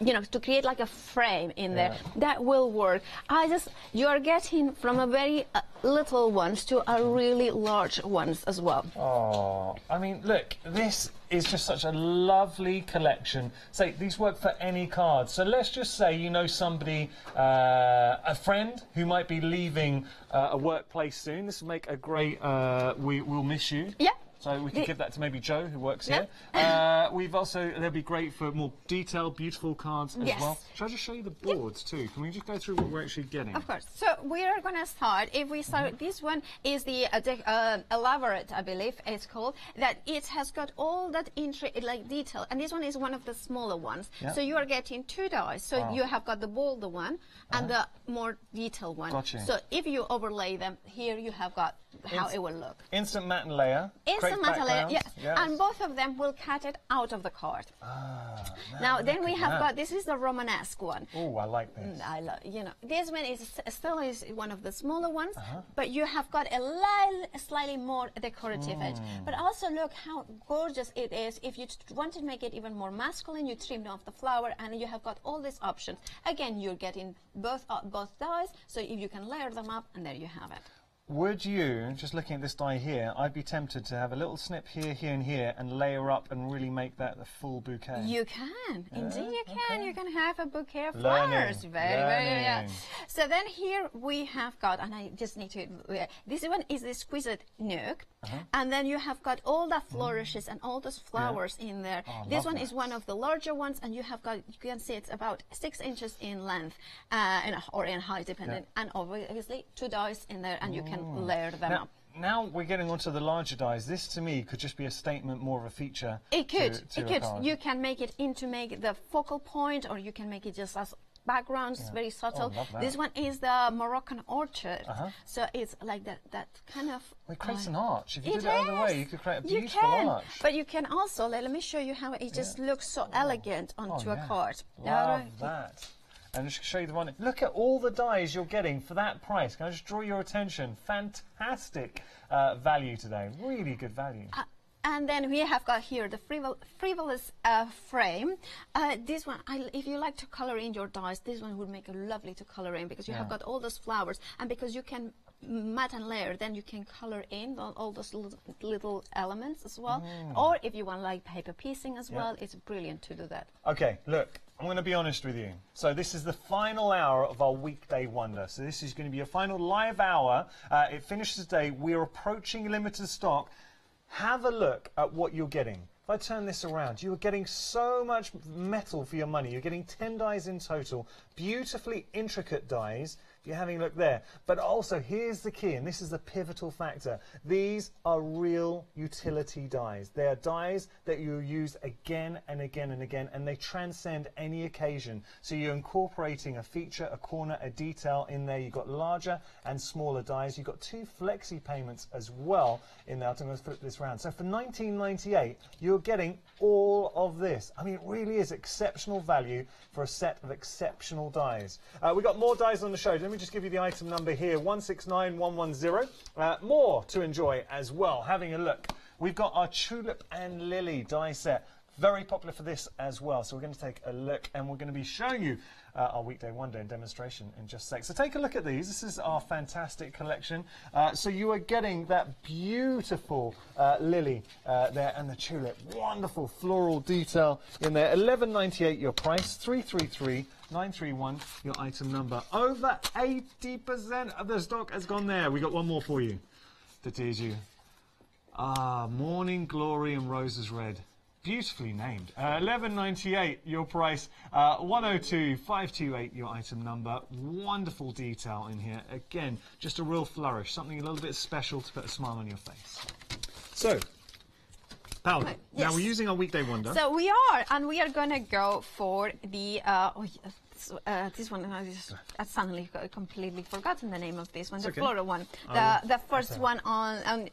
you know, to create like a frame in there. That will work. You are getting from a very little ones to a really large ones as well. Oh, I mean, look, this is just such a lovely collection. Say, these work for any card. So let's just say you know somebody, a friend who might be leaving a workplace soon. This will make a great, we'll miss you. Yeah. So we can give that to maybe Joe, who works here. We've also, they'll be great for more detailed, beautiful cards as well. Shall I just show you the boards too? Can we just go through what we're actually getting? Of course. So we are going to start. If we start, this one is the elaborate, I believe it's called. That it has got all that like detail, and this one is one of the smaller ones. So you are getting 2 dice. So you have got the bolder one and the more detailed one. Gotcha. So if you overlay them, here you have got how it will look. Instant matte and layer. Instant matte layer, yes. And both of them will cut it out of the card. Now then we have got, this is the Romanesque one. Oh, I like this. I love, you know, this one is still one of the smaller ones, but you have got a slightly more decorative edge. But also look how gorgeous it is. If you want to make it even more masculine, you trimmed off the flower, and you have got all these options. Again, you're getting both dies, so if you can layer them up, and there you have it. Would you, just looking at this die here, I'd be tempted to have a little snip here, here and here and layer up and really make that the full bouquet. You can, indeed you can. You can have a bouquet of flowers. Very. So then here we have got, and I just need to, this one is the exquisite nook. And then you have got all the flourishes and all those flowers in there. This one is one of the larger ones, and you have got, you can see it's about 6 inches in length or in height, depending. And obviously 2 dice in there, and you can layer them up. Now we're getting onto the larger dies. This to me could just be a statement, more of a feature. It could. To a card. You can make it make the focal point, or you can make it just as backgrounds, very subtle. This one is the Moroccan orchard, so it's like that kind of. It creates an arch. If you did it the other way, you could create a beautiful arch. But you can also let me show you how it just looks so elegant onto a card. Love that. And just show you the one. Look at all the dies you're getting for that price. Can I just draw your attention? Fantastic value today. Really good value. And then we have got here the frivolous frame. This one, if you like to color in your dies, this one would make a lovely to color in, because you have got all those flowers, and because you can matte and layer, then you can color in all those little elements as well. Or if you want like paper piecing as well, it's brilliant to do that. Okay, look, I'm going to be honest with you. So this is the final hour of our weekday wonder. So this is going to be a final live hour. It finishes today. We're approaching limited stock. Have a look at what you're getting. If I turn this around, you're getting so much metal for your money. You're getting 10 dies in total, beautifully intricate dies. You're having a look there. But also, here's the key, and this is the pivotal factor. These are real utility dies. They are dies that you use again and again and again, and they transcend any occasion. So you're incorporating a feature, a corner, a detail in there. You've got larger and smaller dies. You've got 2 flexi payments as well in there. I'm going to flip this around. So for $19.98, you're getting all of this. I mean, it really is exceptional value for a set of exceptional dies. We've got more dies on the show. Let me just give you the item number here, 169110. More to enjoy as well. Having a look. We've got our Tulip and Lily die set. Very popular for this as well. So we're going to take a look, and we're going to be showing you our weekday wonder and demonstration in just a sec. So take a look at these. This is our fantastic collection. So you are getting that beautiful lily there, and the tulip. Wonderful floral detail in there. $11.98 your price. 333-931 your item number. Over 80% of the stock has gone there. We got one more for you to tease you. Morning Glory and Roses Red. Beautifully named. $11.98 your price. 102-528 your item number. Wonderful detail in here. Again, just a real flourish. Something a little bit special to put a smile on your face. So, Paola, now we're using our weekday wonder. So we are, and we are going to go for the this one. I suddenly completely forgotten the name of this one. The floral one. The first one on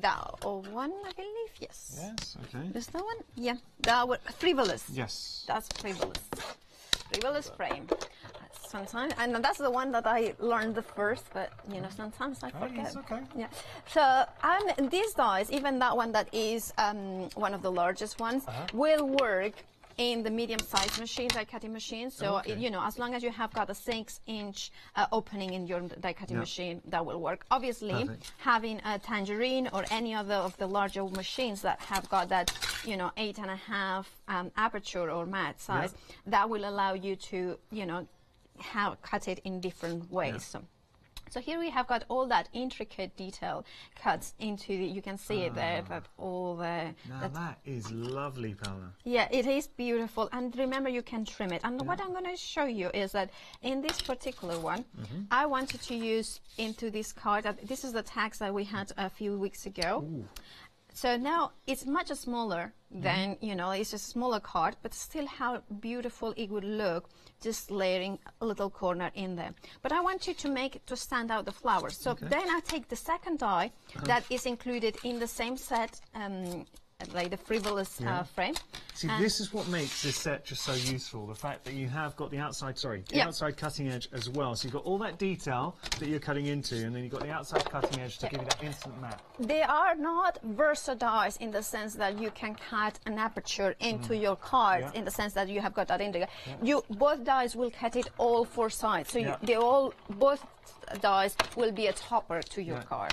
that one, I believe. Yes. Yes. Okay. Is that one? Yeah. The frivolous. Yes. That's frivolous. Frivolous frame. Sometimes, and that's the one that I learned the first, but you know, sometimes I forget. It's okay. Yeah. So, these dies, even that one that is one of the largest ones, will work in the medium-sized machine, die cutting machine. So, you know, as long as you have got a 6-inch opening in your die cutting machine, that will work. Obviously, having a Tangerine or any other of the larger machines that have got that, you know, 8.5 aperture or mat size, that will allow you to, you know, cut it in different ways. So here we have got all that intricate detail cuts into you can see it there, that all the... Now that is lovely, Paula. Yeah, it is beautiful. And remember, you can trim it. And what I'm going to show you is that in this particular one, I wanted to use into this card, this is the tags that we had a few weeks ago. So now it's much smaller than, you know, it's a smaller card, but still how beautiful it would look just layering a little corner in there. But I want you to make it to stand out the flowers. So then I take the second die that is included in the same set, like the frivolous frame. See, this is what makes this set just so useful. The fact that you have got the outside, outside cutting edge as well. So you've got all that detail that you're cutting into, and then you've got the outside cutting edge to give you that instant mat. They are not versatile in the sense that you can cut an aperture into your cards, in the sense that you have got that in there. Both dies will cut it all 4 sides. So both dies will be a topper to your card.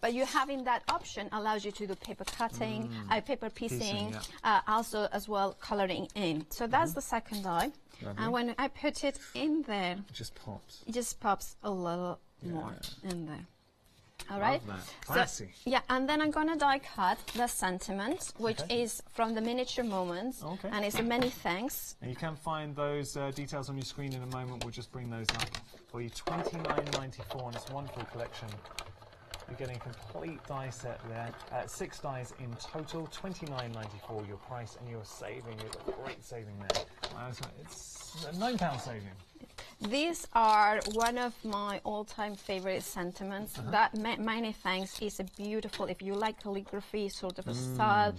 But you having that option allows you to do paper cutting, paper piecing, also as well coloring in. So that's the second die. And when I put it in there, it just pops. It just pops a little more in there. All right. Classy. So, yeah, and then I'm going to die cut the sentiment, which is from the Miniature Moments, and it's a many thanks. And you can find those details on your screen in a moment. We'll just bring those up for you. $29.94, and it's a wonderful collection. You're getting a complete die set there. 6 dies in total, $29.94 your price, and you're saving. You've got great saving there. It's a £9 saving. These are one of my all-time favorite sentiments. That Many Thanks is a beautiful, if you like calligraphy sort of a style,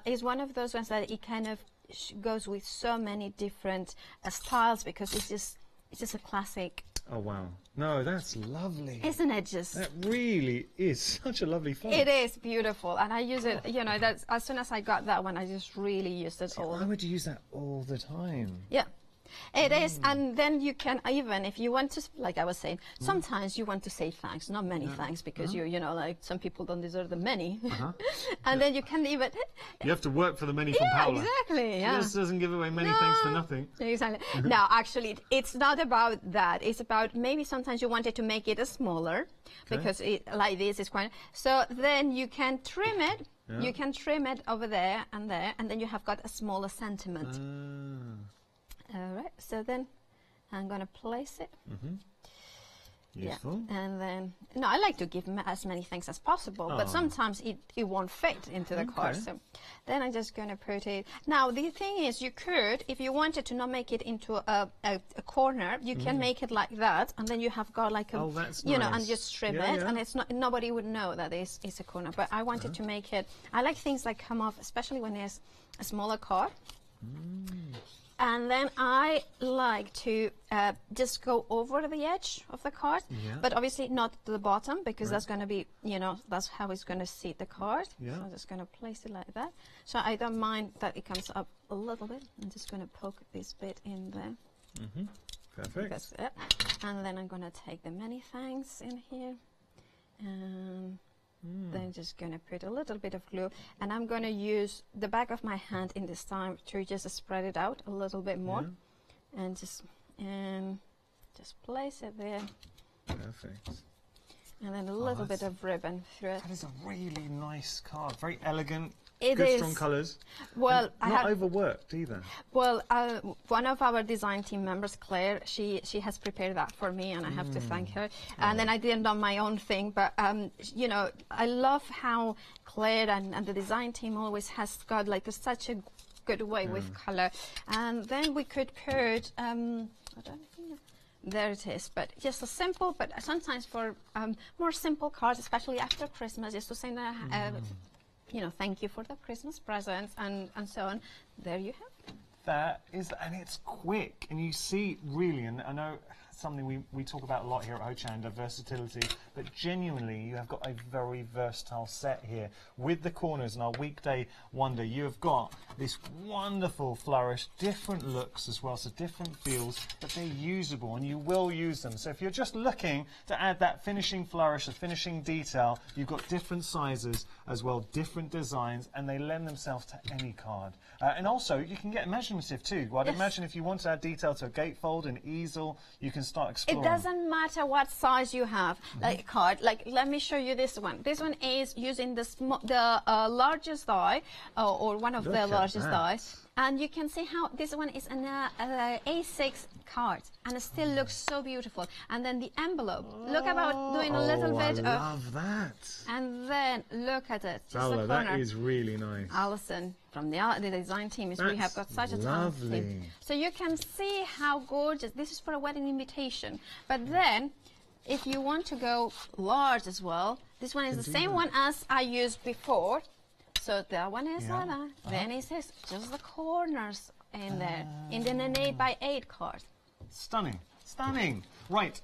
is one of those ones that it kind of goes with so many different styles, because it's just a classic. Oh wow. No, that's lovely. Isn't it just? That really is such a lovely font. It is beautiful, and I use it, you know, that's, as soon as I got that one, I just really used it all. Why would you use that all the time? Yeah. It is, and then you can, even if you want to, like I was saying, sometimes you want to say thanks, not many thanks, because you know, like some people don't deserve the many, and then you can even. You have to work for the many from Paula. Exactly. Yeah. This doesn't give away many thanks for nothing. Exactly. No, actually, it's not about that. It's about maybe sometimes you wanted to make it smaller, because it, like this is quite. So then you can trim it. You can trim it over there, and then you have got a smaller sentiment. All right, so then I'm going to place it. Useful. Yeah, and then, no, I like to give as many things as possible, but sometimes it won't fit into the card. So then I'm just going to put it. Now, the thing is, you could, if you wanted to not make it into a corner, you can make it like that, and then you have got like a, you know, and just trim it, and it's not, nobody would know that it's a corner. But I wanted to make it, I like things that come off, especially when there's a smaller card. And then I like to just go over the edge of the card, but obviously not to the bottom, because that's going to be, you know, that's how it's going to sit the card. So I'm just going to place it like that. So I don't mind that it comes up a little bit. I'm just going to poke this bit in there. Perfect. And then I'm going to take the Many Thanks in here. And then just going to put a little bit of glue, and I'm going to use the back of my hand in this time to just spread it out a little bit more, and just place it there. Perfect. And then a little bit of ribbon through it. That is a really nice card, very elegant. It Good is. Strong colours. Well, not overworked either. Well, one of our design team members, Claire, she has prepared that for me, and I have to thank her. And then I didn't do my own thing, but you know, I love how Claire and the design team always has got like such a good way with color. And then we could put I don't know. There it is, but just a simple, but sometimes for more simple cards, especially after Christmas, just to say that. You know, thank you for the Christmas presents and so on. There you have it. That is, and it's quick, and you see really, and I know something we talk about a lot here at Hochanda, versatility, but genuinely you have got a very versatile set here. With the corners and our weekday wonder, you have got this wonderful flourish, different looks as well, so different feels, but they're usable and you will use them. So if you're just looking to add that finishing flourish, a finishing detail, you've got different sizes as well, different designs, and they lend themselves to any card. And also, you can get imaginative too. Well, I'd imagine if you want to add detail to a gatefold, an easel, you can start exploring. It doesn't matter what size you have, like card. Like, let me show you this one. This one is using the largest die, or one of the largest dies. And you can see how this one is an A6 card, and it still looks so beautiful. And then the envelope, look about doing a little bit I love that. And then look at it, just Paola, the corner. that is really nice. Alison from the design team we have got such a talented team. So you can see how gorgeous. This is for a wedding invitation. But then, if you want to go large as well, this one is the same one as I used before. So that one is like that. Then it says just the corners in there, in an 8x8 card. Stunning, stunning. Right,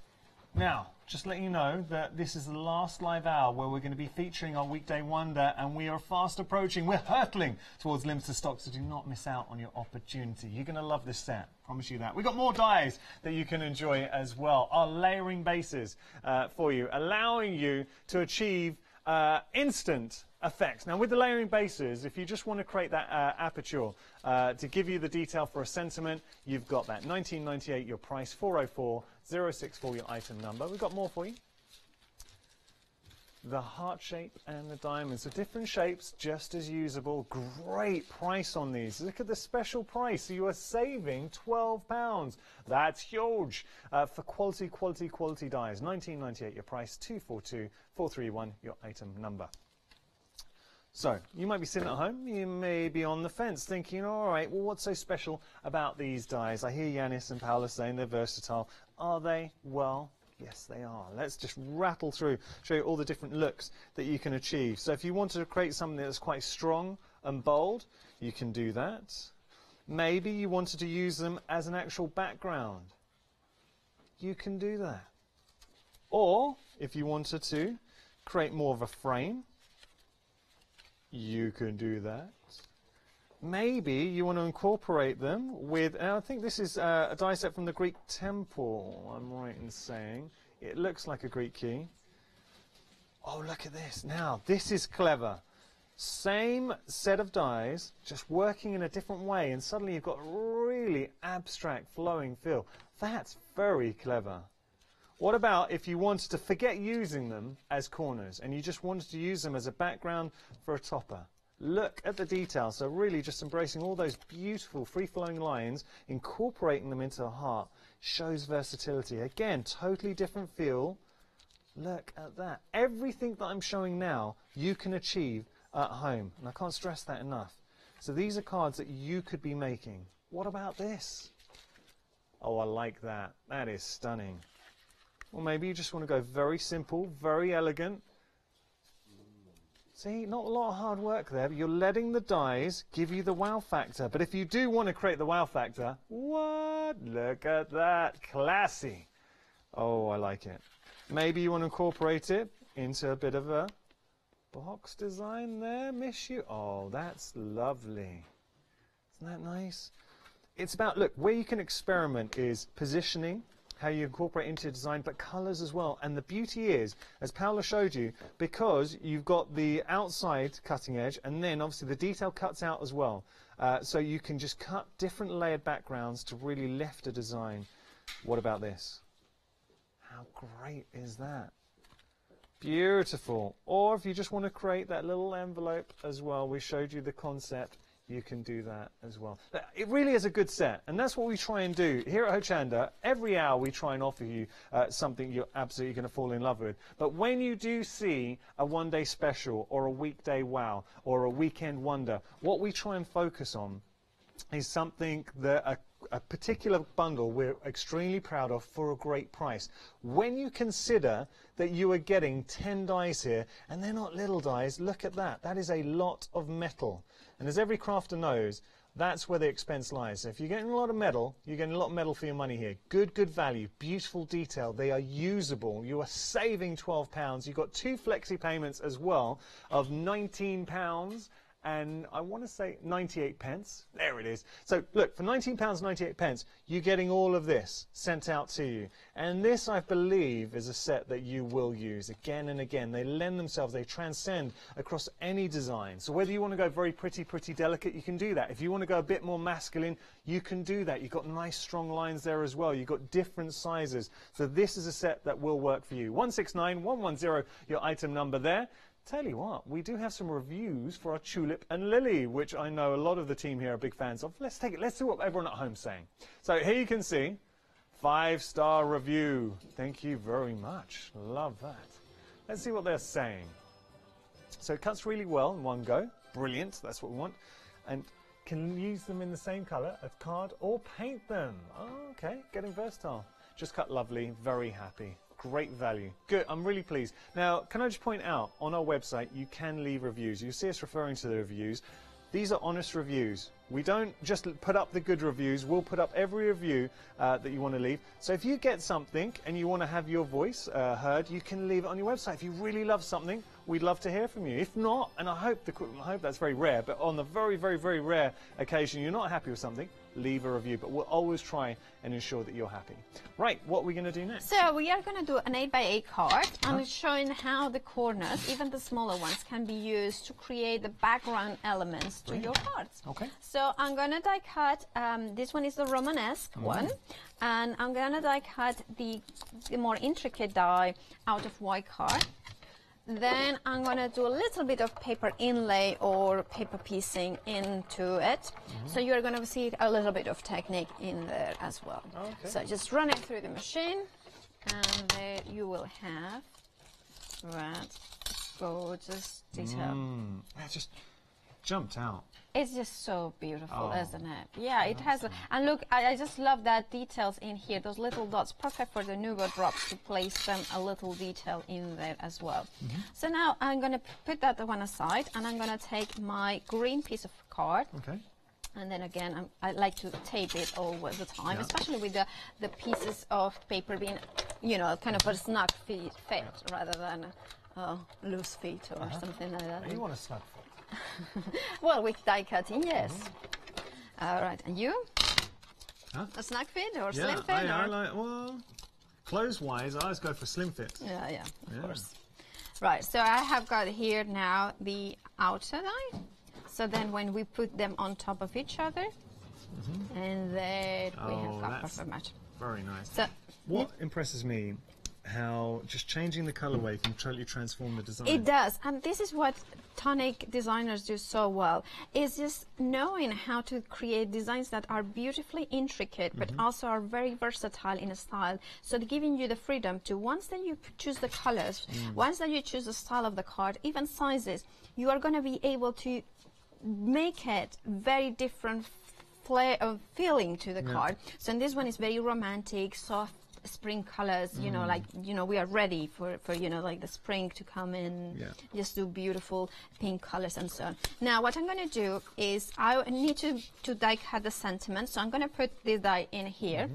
now, just let you know that this is the last live hour where we're going to be featuring our weekday wonder, and we are fast approaching, we're hurtling towards limited stock, so do not miss out on your opportunity. You're going to love this set, promise you that. We've got more dies that you can enjoy as well. Our layering bases for you, allowing you to achieve instant effects. Now with the layering bases, if you just want to create that aperture to give you the detail for a sentiment, you've got that. $19.98 your price, 404064 your item number. We've got more for you. The heart shape and the diamond. So different shapes, just as usable. Great price on these. Look at the special price. So you are saving £12. That's huge for quality dies. $19.98 your price, 242431 your item number. So, you might be sitting at home, you may be on the fence thinking, all right, well, what's so special about these dies? I hear Yanis and Paola saying they're versatile. Are they? Well, yes, they are. Let's just rattle through, show you all the different looks that you can achieve. So if you wanted to create something that's quite strong and bold, you can do that. Maybe you wanted to use them as an actual background. You can do that. Or, if you wanted to create more of a frame, you can do that. Maybe you want to incorporate them with, and I think this is a die set from the Greek temple, I'm right in saying. It looks like a Greek key. Oh, look at this. Now, this is clever. Same set of dies, just working in a different way, and suddenly you've got a really abstract, flowing feel. That's very clever. What about if you wanted to forget using them as corners and you just wanted to use them as a background for a topper? Look at the detail. So really just embracing all those beautiful free-flowing lines, incorporating them into the heart, shows versatility. Again, totally different feel. Look at that. Everything that I'm showing now, you can achieve at home. And I can't stress that enough. So these are cards that you could be making. What about this? Oh, I like that. That is stunning. Or maybe you just want to go very simple, very elegant. See, not a lot of hard work there, but you're letting the dies give you the wow factor. But if you do want to create the wow factor, what? Look at that. Classy. Oh, I like it. Maybe you want to incorporate it into a bit of a box design there, miss you. Oh, that's lovely. Isn't that nice? It's about, look, where you can experiment is positioning, how you incorporate into your design, but colours as well. And the beauty is, as Paola showed you, because you've got the outside cutting edge, and then obviously the detail cuts out as well. So you can just cut different layered backgrounds to really lift a design. What about this? How great is that? Beautiful. Or if you just want to create that little envelope as well, we showed you the concept. You can do that as well. It really is a good set, and that's what we try and do. Here at Hochanda, every hour we try and offer you something you're absolutely going to fall in love with. But when you do see a one-day special or a weekday wow or a weekend wonder, what we try and focus on is something that a particular bundle we're extremely proud of for a great price. When you consider that you are getting 10 dies here, and they're not little dies, look at that. That is a lot of metal. And as every crafter knows, That's where the expense lies. So if you're getting a lot of metal, you're getting a lot of metal for your money here. Good value, beautiful detail. They are usable. You are saving £12. You've got 2 flexi payments as well of £19 and I want to say 98 pence. There it is. So look, for £19, 98 pence, you're getting all of this sent out to you. And this, I believe, is a set that you will use again and again. They lend themselves, they transcend across any design. So whether you want to go very pretty delicate, you can do that. If you want to go a bit more masculine, you can do that. You've got nice strong lines there as well. You've got different sizes. So this is a set that will work for you. 169110, your item number there. Tell you what, we do have some reviews for our Tulip and Lily, which I know a lot of the team here are big fans of. Let's take it. Let's see what everyone at home's saying. So here you can see 5-star review. Thank you very much. Love that. Let's see what they're saying. So it cuts really well in one go. Brilliant. That's what we want. And can use them in the same color of card or paint them. Oh, okay. Getting versatile. Just cut lovely. Very happy. Great value. Good. I'm really pleased. Now, can I just point out, on our website, you can leave reviews. You see us referring to the reviews. These are honest reviews. We don't just put up the good reviews. We'll put up every review that you want to leave. So if you get something and you want to have your voice heard, you can leave it on your website. If you really love something, we'd love to hear from you. If not, and I hope that's very rare, but on the very, very, very rare occasion you're not happy with something, leave a review. But we'll always try and ensure that you're happy. Right, what are we going to do next? So we are going to do an 8x8 card, and it's showing how the corners, even the smaller ones, can be used to create the background elements to your cards. Okay. So I'm going to die cut, this one is the Romanesque one, and I'm going to die cut the more intricate die out of white card. Then I'm going to do a little bit of paper inlay or paper piecing into it. So you're going to see a little bit of technique in there as well. Okay. So just run it through the machine, and there you will have that gorgeous detail. That just jumped out. It's just so beautiful, Oh. isn't it? Yeah, it has. And look, I just love that details in here. Those little dots, perfect for the nouveau drops to place them a little detail in there as well. So now I'm going to put that one aside, and I'm going to take my green piece of card. Okay. And then again, I like to tape it all the time, especially with the pieces of paper being, you know, kind of a snug fit rather than loose fit or something like that. You want a snug fit? Well, with die cutting, yes. All right, and you? Huh? A snug fit or Yeah, slim fit? I like, well, clothes-wise, I always go for slim fit. Yeah, of course. Right, so I have got here now the outer die. So then when we put them on top of each other, and then we have got perfect match. Very nice. So, what impresses me, how just changing the colorway can totally transform the design. it does, and this is what tonic designers do so well, is just knowing how to create designs that are beautifully intricate but also are very versatile in a style, so giving you the freedom to, once that you choose the colors, once that you choose the style of the card, even sizes, you are going to be able to make it very different feeling to the card. So this one is very romantic, soft spring colors, you know, like, you know, we are ready for you know, like the spring to come in. Just do beautiful pink colors and so on. Now what I'm going to do is I need to die cut the sentiment, so I'm going to put this die in here,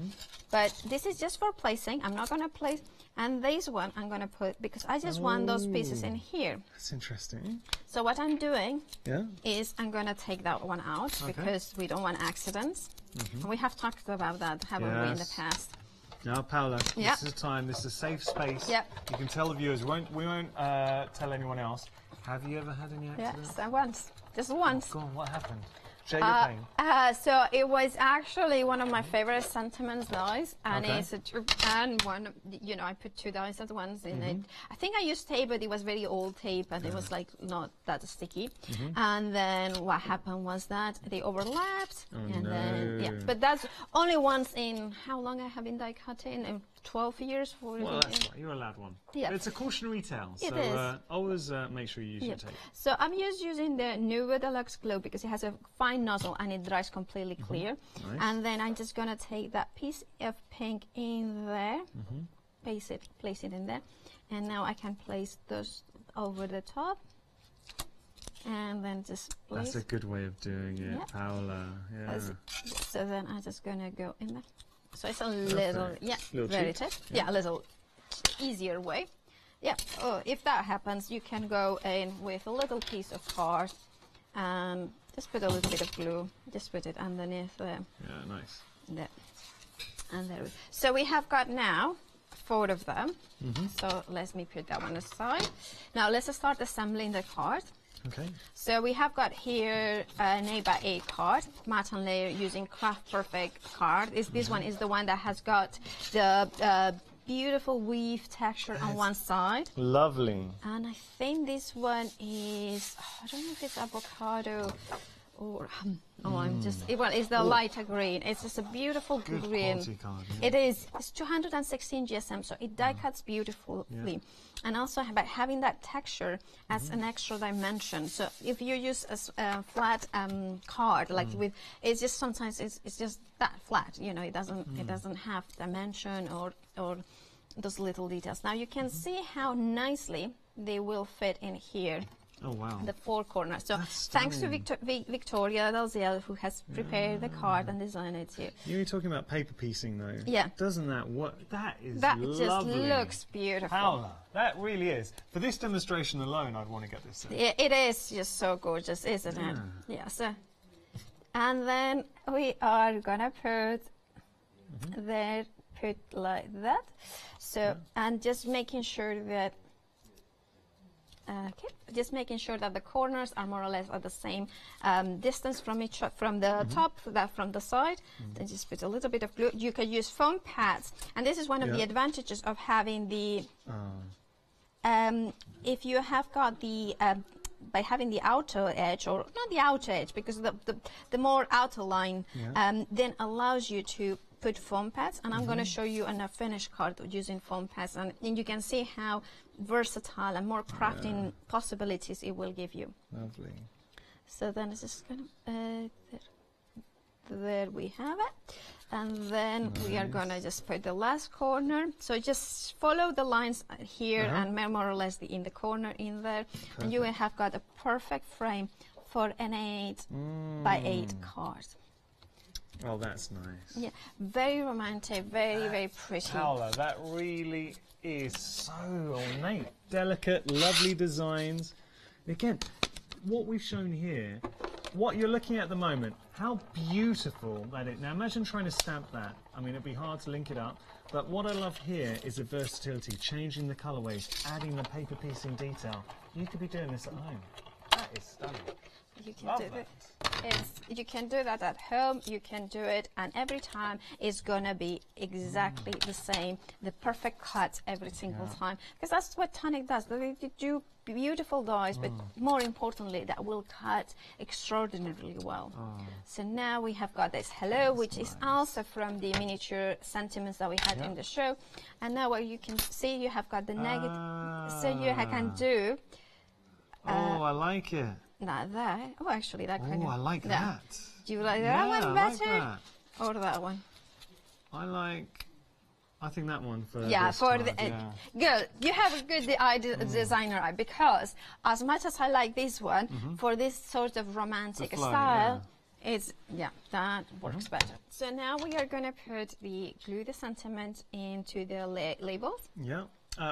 but this is just for placing. I'm not going to place, and this one I'm going to put because I just want those pieces in here. That's interesting. So what I'm doing is I'm going to take that one out because we don't want accidents. And we have talked about that, haven't we, in the past? Now, Paola, this is a time, this is a safe space. You can tell the viewers, we won't tell anyone else. Have you ever had any accidents? Yes, once. Just once. Oh, go on, what happened? Share your pain. So it was actually one of my favorite sentiments dies, and it's and one, you know, I put 2 dies at once in it. I think I used tape, but it was very old tape, and it was like not that sticky. And then what happened was that they overlapped, and then but that's only once in how long I have been die cutting. 12 years for well, that's right. You're allowed one. Yeah. But it's a cautionary tale, so It is. always make sure you use your tape. So I'm just using the Nouveau Deluxe glue because it has a fine nozzle and it dries completely clear. Nice. And then I'm just going to take that piece of pink in there, place it in there. And now I can place those over the top. And then just place. That's a good way of doing it, Paola. Yeah. So then I'm just going to go in there. So it's a little, very tight. Yeah, a little easier way. Yeah, if that happens, you can go in with a little piece of card and just put a little bit of glue. Just put it underneath there. Yeah, nice. There. And there. So we have got now 4 of them. So let me put that one aside. Now let's start assembling the card. Okay. So we have got here an 8x8 card, matte and layer using Craft Perfect card. This one is the one that has got the beautiful weave texture on one side. Lovely. And I think this one is, I don't know if it's avocado or, it's the lighter green. It's just a beautiful Good green. quality card, It is. It's 216 GSM, so it die cuts beautifully. Yeah. And also by having that texture as an extra dimension. So if you use a flat card, like with, it's just sometimes it's just that flat. You know, it doesn't have dimension or those little details. Now you can see how nicely they will fit in here. Oh, wow. The 4 corners. So thanks to Victoria Dalziel, who has prepared the card and designed it here. You were talking about paper piecing, though. Yeah. Doesn't that work? That is that lovely. Just looks beautiful. Paola, that really is. For this demonstration alone, I'd want to get this set. It is just so gorgeous, isn't it? Yeah. So, and then we are going to put there, put like that. So, and just making sure that just making sure that the corners are more or less at the same distance from each from the top, from the side. Then just put a little bit of glue. You can use foam pads, and this is one of the advantages of having the. If you have got the by having the outer edge, or not the outer edge, because the more outer line then allows you to put foam pads, and I'm going to show you a finished card using foam pads, and you can see how versatile and more crafting possibilities it will give you. Lovely. So then it's just going to, there we have it, and then we are going to just put the last corner. So just follow the lines here and more or less in the corner in there, and you will have got a perfect frame for an 8x8 card. Oh, that's nice. Yeah, very romantic, very pretty. Paola, that really is so ornate. Delicate, lovely designs. Again, what we've shown here, what you're looking at the moment, how beautiful that is. Now imagine trying to stamp that. I mean, it'd be hard to link it up. But what I love here is the versatility, changing the colorways, adding the paper piecing detail. You could be doing this at home. That is stunning. You can do that. You can do that at home. You can do it, and every time it's gonna be exactly the same, the perfect cut every single time. Because that's what Tonic does. They do beautiful dies, but more importantly, that will cut extraordinarily well. So now we have got this hello, which is also from the miniature sentiments that we had in the show. And now what you can see, you have got the negative. So you can do. I like it. Not that. Oh, actually, that kind of. Oh, I like that. Do you like that one better? I like that. Or that one? I think that one for Good. You have a good designer eye, because as much as I like this one, for this sort of romantic style, that works better. So now we are going to glue the sentiment into the labels. Yeah.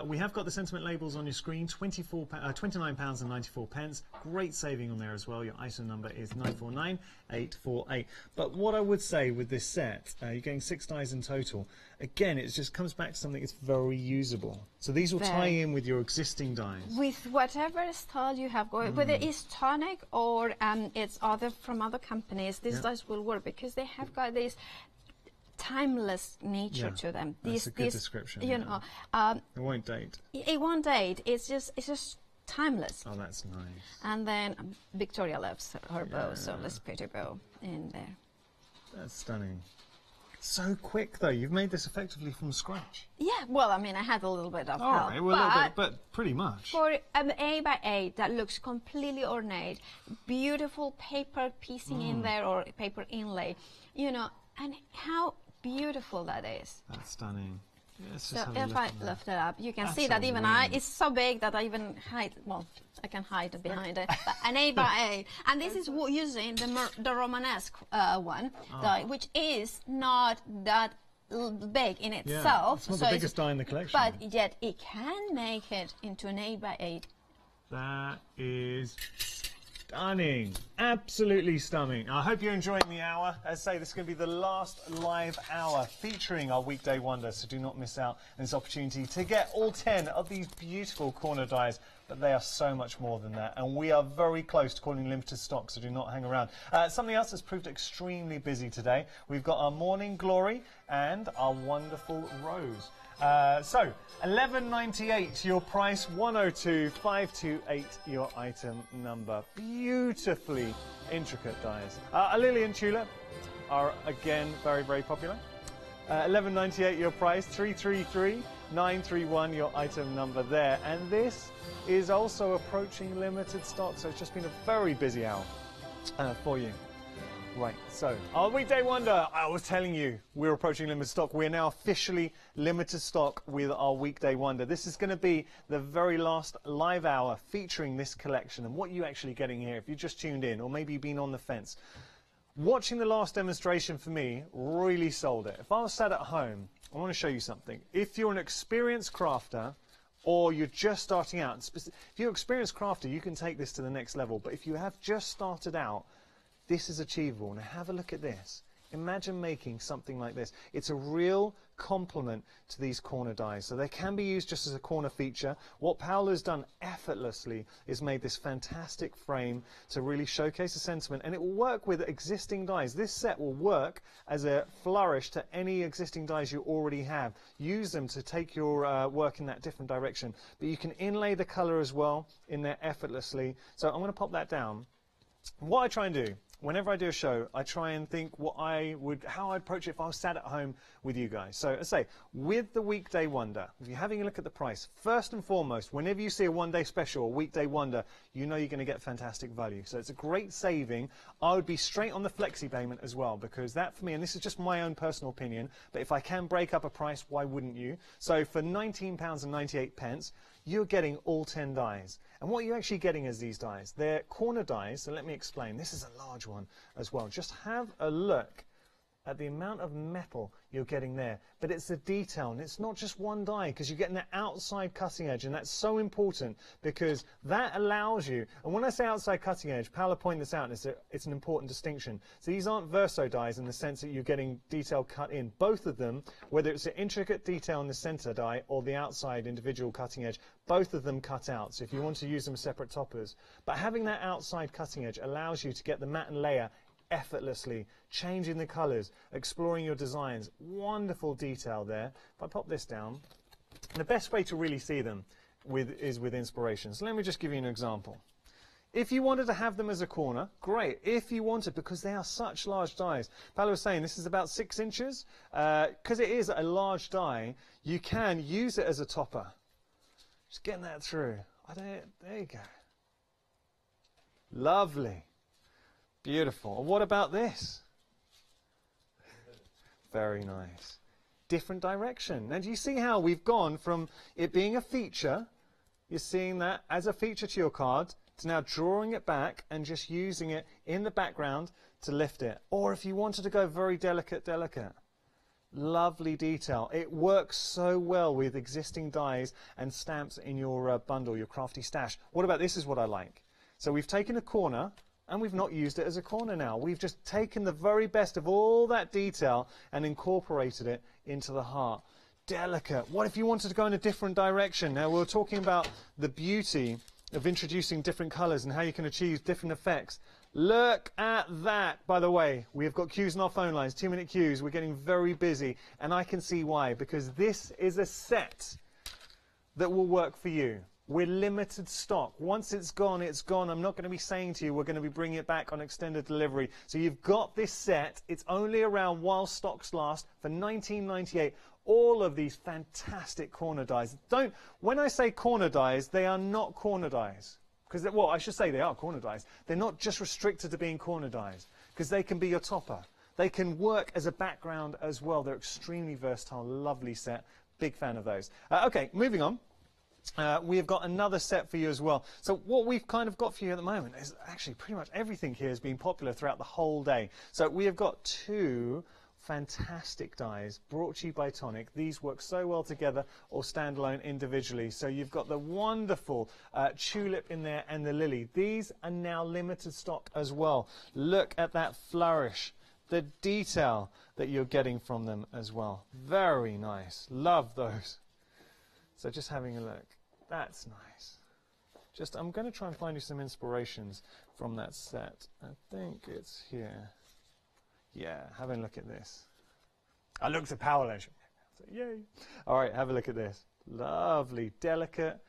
We have got the sentiment labels on your screen, £29.94. Great saving on there as well. Your item number is 949848. But what I would say with this set, you're getting 6 dies in total. Again, it just comes back to something that's very usable. So these will tie in with your existing dies. With whatever style you have going, whether it's Tonic or it's from other companies, these dies will work, because they have got this timeless nature to them. That's a good description. You know, it won't date. It won't date. It's just timeless. Oh, that's nice. And then Victoria loves her bow, so let's put a bow in there. That's stunning. So quick, though. You've made this effectively from scratch. Yeah, well, I mean, I had a little bit of help. Right, well, a little bit, but pretty much. For an 8x8 that looks completely ornate, beautiful paper piecing in there, or paper inlay, you know, and how beautiful that is. That's stunning. Let's So just have a if look I at that. lift it up, you can That's see that a even wing. it's so big that I even hide, well, I can hide behind it. But an 8 by 8. And this is using the Romanesque one, which is not that big in itself. It's not the biggest die in the collection. But yet it can make it into an 8 by 8. That is stunning. Absolutely stunning. I hope you're enjoying the hour. As I say, this is going to be the last live hour featuring our weekday wonder, so do not miss out on this opportunity to get all 10 of these beautiful corner dies. But they are so much more than that, and we are very close to calling limited stock, so do not hang around. Something else that's proved extremely busy today. We've got our Morning Glory and our Wonderful Rose. So, $11.98 your price, 102,528 your item number. Beautifully intricate dies. A Lily and Tulip are again very, very popular. $11.98 your price, 333,931 your item number there. And this is also approaching limited stock, so it's just been a very busy hour for you. Right, so our weekday wonder, I was telling you we're approaching limited stock. We're now officially limited stock with our weekday wonder. This is going to be the very last live hour featuring this collection, and what you're actually getting here if you just tuned in or maybe you've been on the fence. Watching the last demonstration for me really sold it. If I was sat at home, I want to show you something. If you're an experienced crafter or you're just starting out, if you're an experienced crafter, you can take this to the next level. But if you have just started out, this is achievable. Now have a look at this. Imagine making something like this. It's a real complement to these corner dies. So they can be used just as a corner feature. What Paolo's done effortlessly is made this fantastic frame to really showcase the sentiment, and it will work with existing dies. This set will work as a flourish to any existing dies you already have. Use them to take your work in that different direction. But you can inlay the color as well in there effortlessly. So I'm going to pop that down. What I try and do, whenever I do a show, I try and think how I'd approach it if I was sat at home with you guys. So, as I say, with the weekday wonder, if you're having a look at the price, first and foremost, whenever you see a one-day special or weekday wonder, you know you're going to get fantastic value. So it's a great saving. I would be straight on the flexi payment as well, because that for me, and this is just my own personal opinion, but if I can break up a price, why wouldn't you? So for £19.98, you're getting all 10 dies. And what you're actually getting is these dies. They're corner dies, so let me explain. This is a large one as well. Just have a look at the amount of metal you're getting there. But it's the detail, and it's not just one die, because you're getting the outside cutting edge, and that's so important because that allows you, and when I say outside cutting edge, Paolo pointed this out, and it's an important distinction. So these aren't verso dies in the sense that you're getting detail cut in. Both of them, whether it's an intricate detail in the center die or the outside individual cutting edge, both of them cut out. So if you want to use them as separate toppers. But having that outside cutting edge allows you to get the matte and layer effortlessly, changing the colors, exploring your designs. Wonderful detail there. If I pop this down, the best way to really see them is with inspiration. So let me just give you an example. If you wanted to have them as a corner, great. If you wanted, because they are such large dies. Paolo was saying this is about 6 inches. Because it is a large die, you can use it as a topper. Just getting that through. There you go. Lovely. Beautiful. And what about this? Very nice. Different direction. And do you see how we've gone from it being a feature, you're seeing that as a feature to your card, to now drawing it back and just using it in the background to lift it. Or if you wanted to go very delicate. Lovely detail. It works so well with existing dies and stamps in your bundle, your crafty stash. What about this is what I like. So we've taken a corner, and we've not used it as a corner now. We've just taken the very best of all that detail and incorporated it into the heart. Delicate. What if you wanted to go in a different direction? Now, we're talking about the beauty of introducing different colors and how you can achieve different effects. Look at that. By the way, we have got queues on our phone lines, 2-minute queues. We're getting very busy, and I can see why, because this is a set that will work for you. We're limited stock. Once it's gone, it's gone. I'm not going to be saying to you we're going to be bringing it back on extended delivery. So you've got this set. It's only around while stocks last for $19.98. All of these fantastic corner dies. When I say corner dies, they are not corner dies. Because, well, I should say they are corner dies. They're not just restricted to being corner dies, because they can be your topper. They can work as a background as well. They're extremely versatile, lovely set. Big fan of those. Okay, moving on. We have got another set for you as well. So what we've kind of got for you at the moment is actually pretty much everything here has been popular throughout the whole day. So we have got 2 fantastic dies brought to you by Tonic. These work so well together or standalone individually. So you've got the wonderful tulip in there and the lily. These are now limited stock as well. Look at that flourish, the detail that you're getting from them as well. Very nice. Love those. So just having a look. That's nice. I'm going to try and find you some inspirations from that set. I think it's here. Yeah, having a look at this. I looked at Power Leisure. So, yay. All right, have a look at this. Lovely, delicate,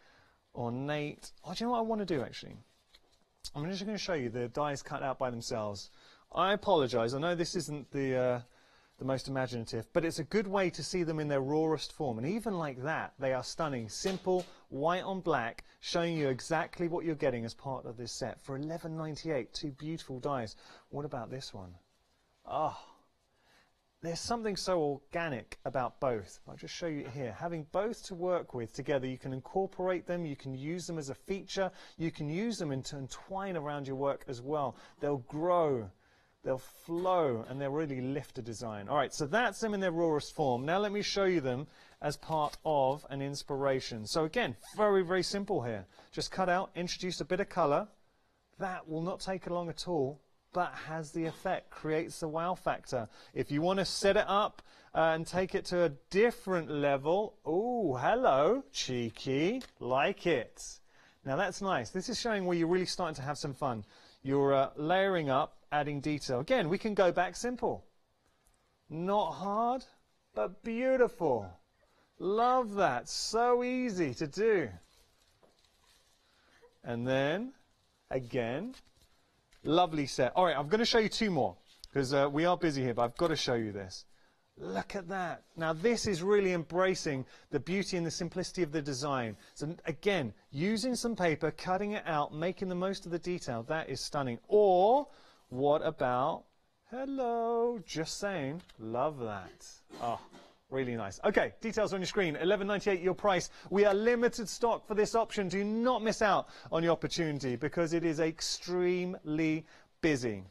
ornate. Oh, do you know what I want to do, actually? I'm just going to show you the dies cut out by themselves. I apologize. I know this isn't the most imaginative, but it's a good way to see them in their rawest form. And even like that, they are stunning. Simple, white on black, showing you exactly what you're getting as part of this set. For $11.98, 2 beautiful dies. What about this one? Oh, there's something so organic about both. I'll just show you here. Having both to work with together, you can incorporate them, you can use them as a feature, you can use them to entwine around your work as well. They'll grow, they'll flow, and they'll really lift a design. All right, so that's them in their rawest form. Now let me show you them as part of an inspiration. So again, very, very simple here. Just cut out, introduce a bit of color. That will not take long at all, but has the effect, creates the wow factor. If you want to set it up and take it to a different level, oh, hello, cheeky, like it. Now that's nice. This is showing where you're really starting to have some fun. You're layering up, adding detail. Again, we can go back simple. Not hard, but beautiful. Love that. So easy to do. And then, again, lovely set. All right, I'm going to show you 2 more because we are busy here, but I've got to show you this. Look at that. Now, this is really embracing the beauty and the simplicity of the design. So, again, using some paper, cutting it out, making the most of the detail. That is stunning. Or, what about, hello, just saying, love that. Oh, really nice. Okay, details on your screen. $11.98 your price. We are limited stock for this option. Do not miss out on your opportunity because it is extremely busy.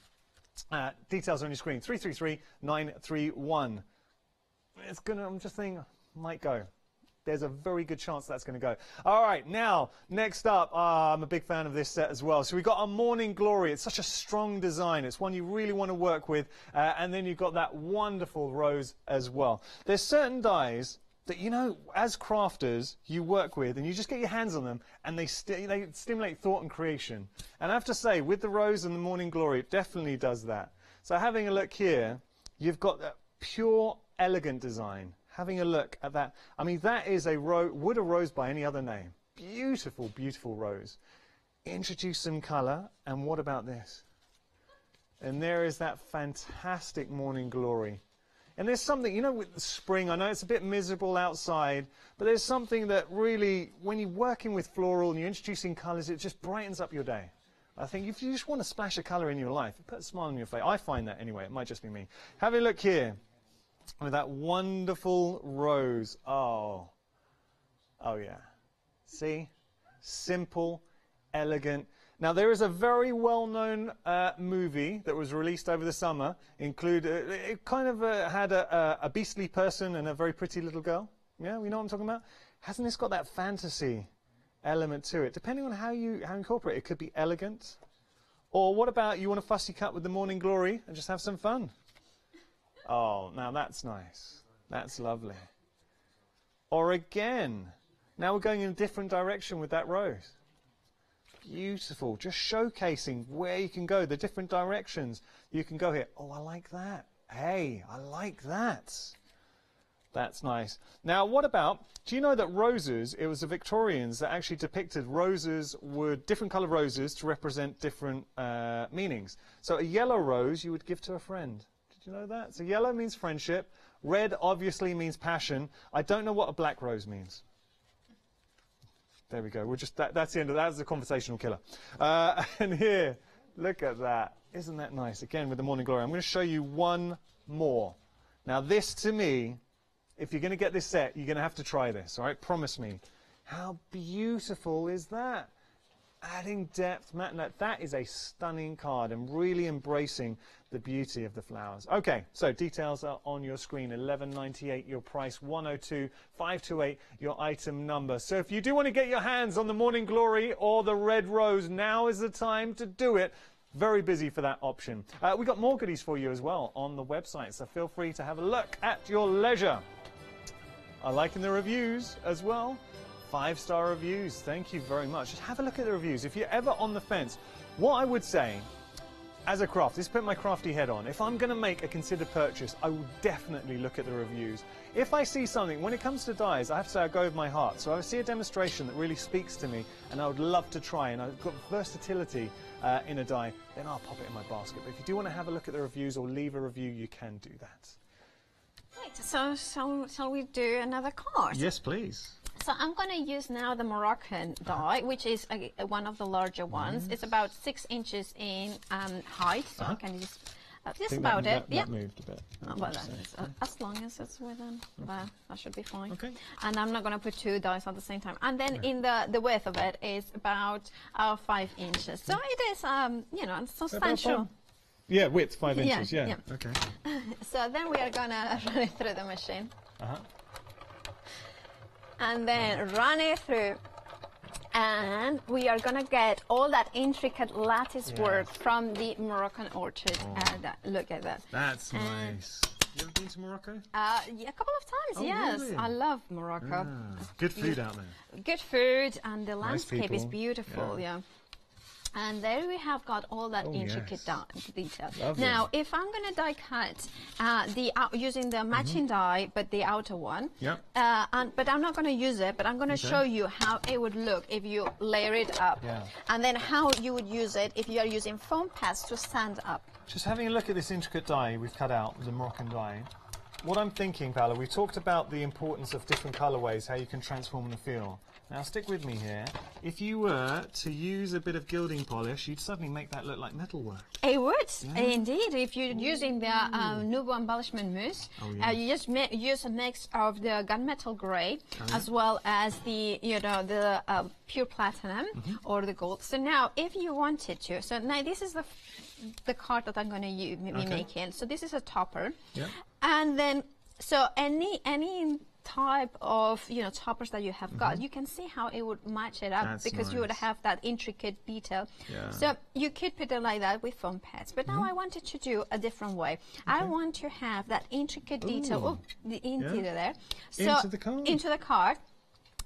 Details on your screen. 333931. It's gonna. I'm just thinking, might go. There's a very good chance that's going to go. All right, now, next up, I'm a big fan of this set as well. So we've got our Morning Glory. It's such a strong design. It's one you really want to work with. And then you've got that wonderful rose as well. There's certain dies that, you know, as crafters, you work with, and you just get your hands on them, and they stimulate thought and creation. And I have to say, with the rose and the Morning Glory, it definitely does that. So having a look here, you've got that pure, elegant design. Having a look at that. I mean, that is a rose. Would a rose by any other name? Beautiful, beautiful rose. Introduce some colour, and what about this? And there is that fantastic Morning Glory. And there's something, you know, with the spring, I know it's a bit miserable outside, but there's something that really, when you're working with floral and you're introducing colours, it just brightens up your day. I think if you just want to splash a colour in your life, put a smile on your face. I find that anyway. It might just be me. Have a look here. With that wonderful rose. Oh yeah. See? Simple, elegant. Now, there is a very well-known movie that was released over the summer. It kind of had a beastly person and a very pretty little girl. Yeah, we know what I'm talking about? Hasn't this got that fantasy element to it? Depending on how you incorporate it, it could be elegant. Or what about you want to fussy cut with the Morning Glory and just have some fun? Oh, now that's nice. That's lovely. Or again, now we're going in a different direction with that rose. Beautiful. Just showcasing where you can go, the different directions you can go here. Oh, I like that. Hey, I like that. That's nice. Now, what about, do you know that roses, it was the Victorians that actually depicted roses were different colour roses to represent different meanings. So a yellow rose you would give to a friend. Do you know that? So yellow means friendship. Red obviously means passion. I don't know what a black rose means. There we go. We're just that's the end of that. That's the conversational killer. And here, look at that. Isn't that nice? Again with the Morning Glory. I'm going to show you one more. Now this to me if you're going to get this set, you're going to have to try this, all right? Promise me. How beautiful is that? Adding depth, matte, that is a stunning card and really embracing the beauty of the flowers. Okay, so details are on your screen. $11.98 your price, 102,528 your item number. So if you do want to get your hands on the Morning Glory or the Red Rose, now is the time to do it. Very busy for that option. We've got more goodies for you as well on the website, so feel free to have a look at your leisure. I'm liking the reviews as well. 5-star reviews, thank you very much. Just have a look at the reviews. If you're ever on the fence, what I would say, as a craft, is put my crafty head on. If I'm going to make a considered purchase, I will definitely look at the reviews. If I see something, when it comes to dyes, I have to say I go with my heart. So if I see a demonstration that really speaks to me and I would love to try, and I've got versatility in a dye, then I'll pop it in my basket. But if you do want to have a look at the reviews or leave a review, you can do that. Right, so shall we do another card? Yes, please. So I'm going to use now the Moroccan die, which is one of the larger ones. It's about 6 inches in height. So I can just about it. That moved a bit. Well, as long as it's within that should be fine. Okay. And I'm not going to put 2 dies at the same time. And then in the width of it is about 5 inches. So it is, you know, substantial. Yeah, width 5 inches. Yeah. Okay. So then we are going to run it through the machine. And then run it through, and we are going to get all that intricate lattice work from the Moroccan orchid. Look at that. That's nice. You ever been to Morocco? Yeah, a couple of times, yes. Really? I love Morocco. Good food out there. Good food, and the Nice landscape is people. beautiful, yeah. And there we have got all that intricate detail. Lovely. Now, if I'm going to die cut using the matching die, but the outer one, but I'm not going to use it, but I'm going to show you how it would look if you layer it up, and then how you would use it if you are using foam pads to stand up. Just having a look at this intricate die we've cut out, the Moroccan die. What I'm thinking, Paola, we talked about the importance of different colorways, how you can transform the feel. Now stick with me here. If you were to use a bit of gilding polish, you'd suddenly make that look like metalwork. It would, indeed. If you're using the Nouveau embellishment mousse, you just use a mix of the gunmetal grey as well as the pure platinum or the gold. So now, if you wanted to, so now this is the card that I'm going to be making. So this is a topper, and then so any type of toppers that you have got, you can see how it would match it up. That's because you would have that intricate detail. So you could put it like that with foam pads, but now I wanted to do a different way. I want to have that intricate detail into there, so into the card.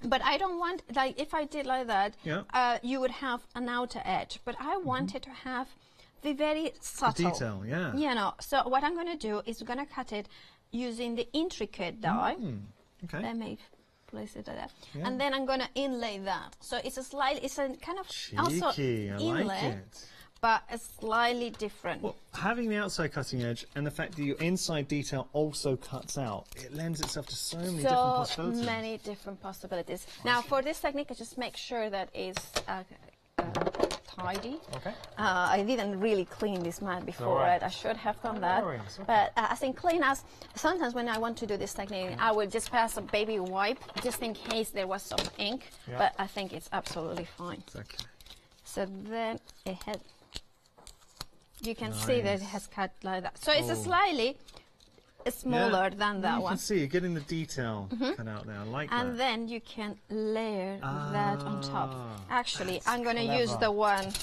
But I don't want, like, if I did like that, you would have an outer edge, but I wanted to have the very subtle detail. So what I'm going to do is going to cut it using the intricate die. Let me place it like that. And then I'm going to inlay that. So it's a kind of cheeky. Also inlay, like it. But it's slightly different. Well, having the outside cutting edge and the fact that your inside detail also cuts out, it lends itself to so many different possibilities. Many different possibilities. Now, for this technique, I just make sure that it's tidy. I didn't really clean this mat before it. I should have done that. But as in clean as, sometimes when I want to do this technique, I would just pass a baby wipe just in case there was some ink. But I think it's absolutely fine. So then it had, you can see that it has cut like that. So it's a slightly smaller than that one. You can see you're getting the detail cut out there. I like that. And then you can layer that on top. Actually, I'm going to use the one.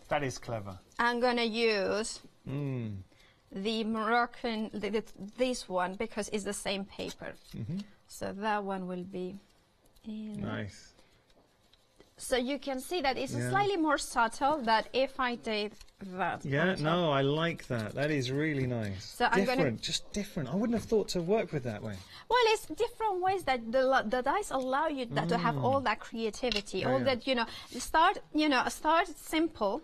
That is clever. I'm going to use the Moroccan, this one, because it's the same paper. So that one will be in. Nice. So you can see that it's slightly more subtle than if I did that. No, I like that. That is really nice. So different, just different. I wouldn't have thought to work with that way. Well, it's different ways that the dice allow you to have all that creativity, all that, start simple.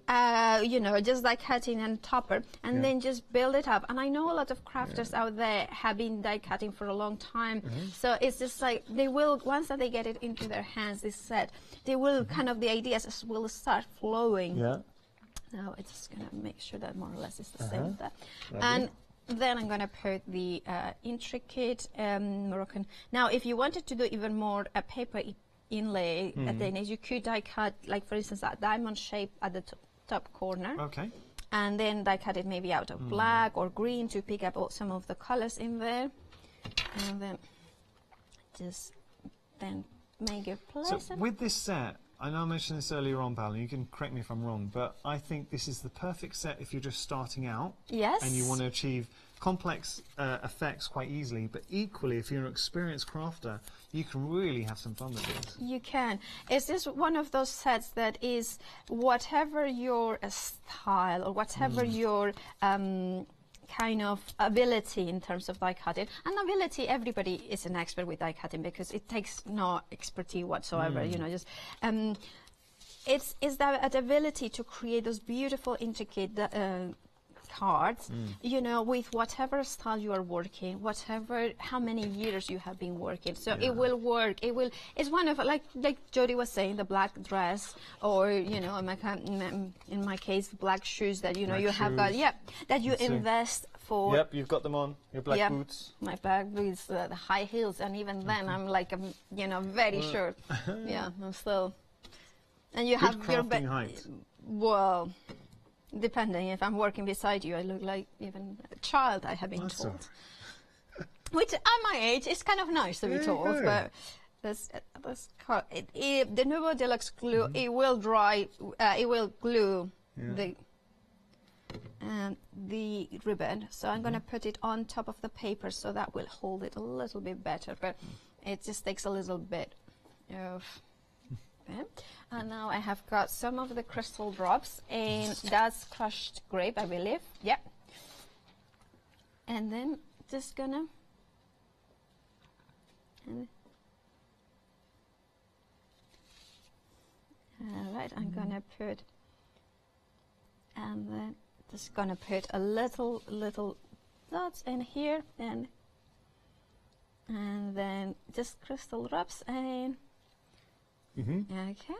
Just like cutting and topper, and then just build it up. And I know a lot of crafters out there have been die cutting for a long time. So it's just like they will, once that they get it into their hands, this set, they will kind of, the ideas will start flowing. Now it's just going to make sure that more or less it's the same with that. And then I'm going to put the intricate Moroccan. Now, if you wanted to do even more a paper inlay, then you could die cut, like for instance, that diamond shape at the top corner. Okay. And then die cut it maybe out of black or green to pick up some of the colors in there. And then just then make it pleasant. So with this set, I know I mentioned this earlier on, Pal, and you can correct me if I'm wrong, but I think this is the perfect set if you're just starting out. Yes. And you want to achieve complex effects quite easily, but equally, if you're an experienced crafter, you can really have some fun with this. You can. Is this one of those sets that is whatever your style or whatever your kind of ability in terms of die cutting, and ability, everybody is an expert with die cutting because it takes no expertise whatsoever, you know, just it's that ability to create those beautiful intricate cards, you know, with whatever style you are working, whatever, how many years you have been working. So it will work. It's one of, like Jody was saying, the black dress, or, you know, in my case, black shoes that, you know, you have got, that you invest for. Yep, you've got them on, your black boots. My black boots, the high heels, and even then I'm like, you know, very short. Yeah, I'm still. And you have your height. Well, depending, if I'm working beside you, I look like even a child, I have been told. Which, at my age, is kind of nice to be told, but the Nouveau Deluxe glue, it will dry, it will glue the ribbon. So I'm going to put it on top of the paper, so that will hold it a little bit better, but it just takes a little bit of... And now I have got some of the crystal drops, and that's crushed grape, I believe. Yep. And then just gonna. All right, I'm gonna put, and then just gonna put a little dots in here, and then just crystal drops and. Okay,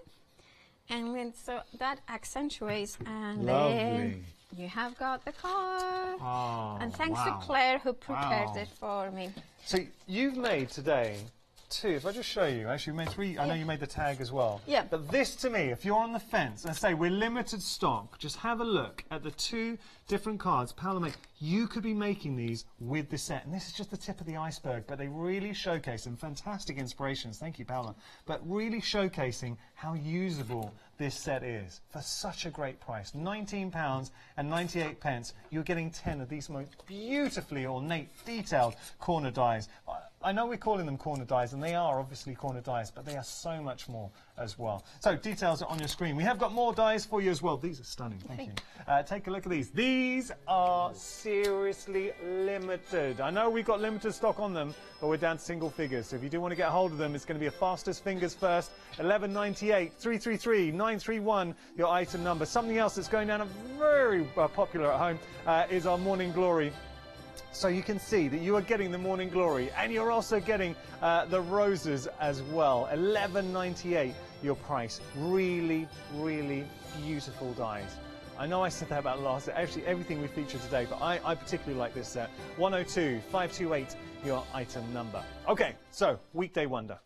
and then so that accentuates, and then you have got the card. Oh, and thanks to Claire who prepared it for me. So you've made today two. If I just show you, actually you made three. I know you made the tag as well. Yeah. But this, to me, if you're on the fence and say we're limited stock, just have a look at the two different cards Paola made. You could be making these with this set, and this is just the tip of the iceberg, but they really showcase some fantastic inspirations. Thank you, Paola. But really showcasing how usable this set is for such a great price. £19.98. You're getting 10 of these most beautifully ornate, detailed corner dies. I know we're calling them corner dies, and they are obviously corner dies, but they are so much more as well. So details are on your screen. We have got more dies for you as well. These are stunning. Thank you. Take a look at these. These are seriously limited. I know we've got limited stock on them, but we're down to single figures. So if you do want to get hold of them, it's going to be a fastest fingers first. 1198 333 931, your item number. Something else that's going down a very popular at home is our Morning Glory. So you can see that you are getting the Morning Glory, and you're also getting the roses as well. $11.98 your price. Really, really beautiful dies. I know I said that about last, actually everything we featured today, but I particularly like this set. 102-528 your item number. Okay, so Weekday Wonder.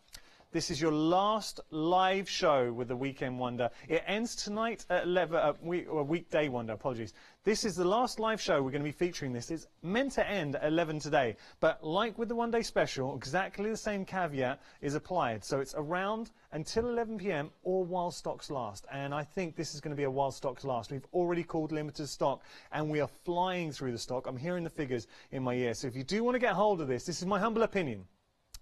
This is your last live show with the Weekend Wonder. It ends tonight at 11, Weekday Wonder, apologies. This is the last live show we're going to be featuring this. It's meant to end at 11 today, but like with the One Day Special, exactly the same caveat is applied. So it's around until 11 p.m. or while stocks last. And I think this is going to be a while stocks last. We've already called limited stock, and we are flying through the stock. I'm hearing the figures in my ear. So if you do want to get hold of this is my humble opinion.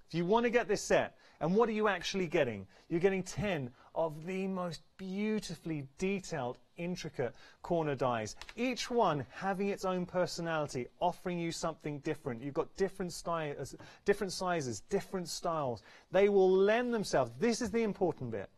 If you want to get this set, and what are you actually getting? You're getting 10 of the most beautifully detailed, intricate corner dies. Each one having its own personality, offering you something different. You've got different sizes, different styles. They will lend themselves. This is the important bit.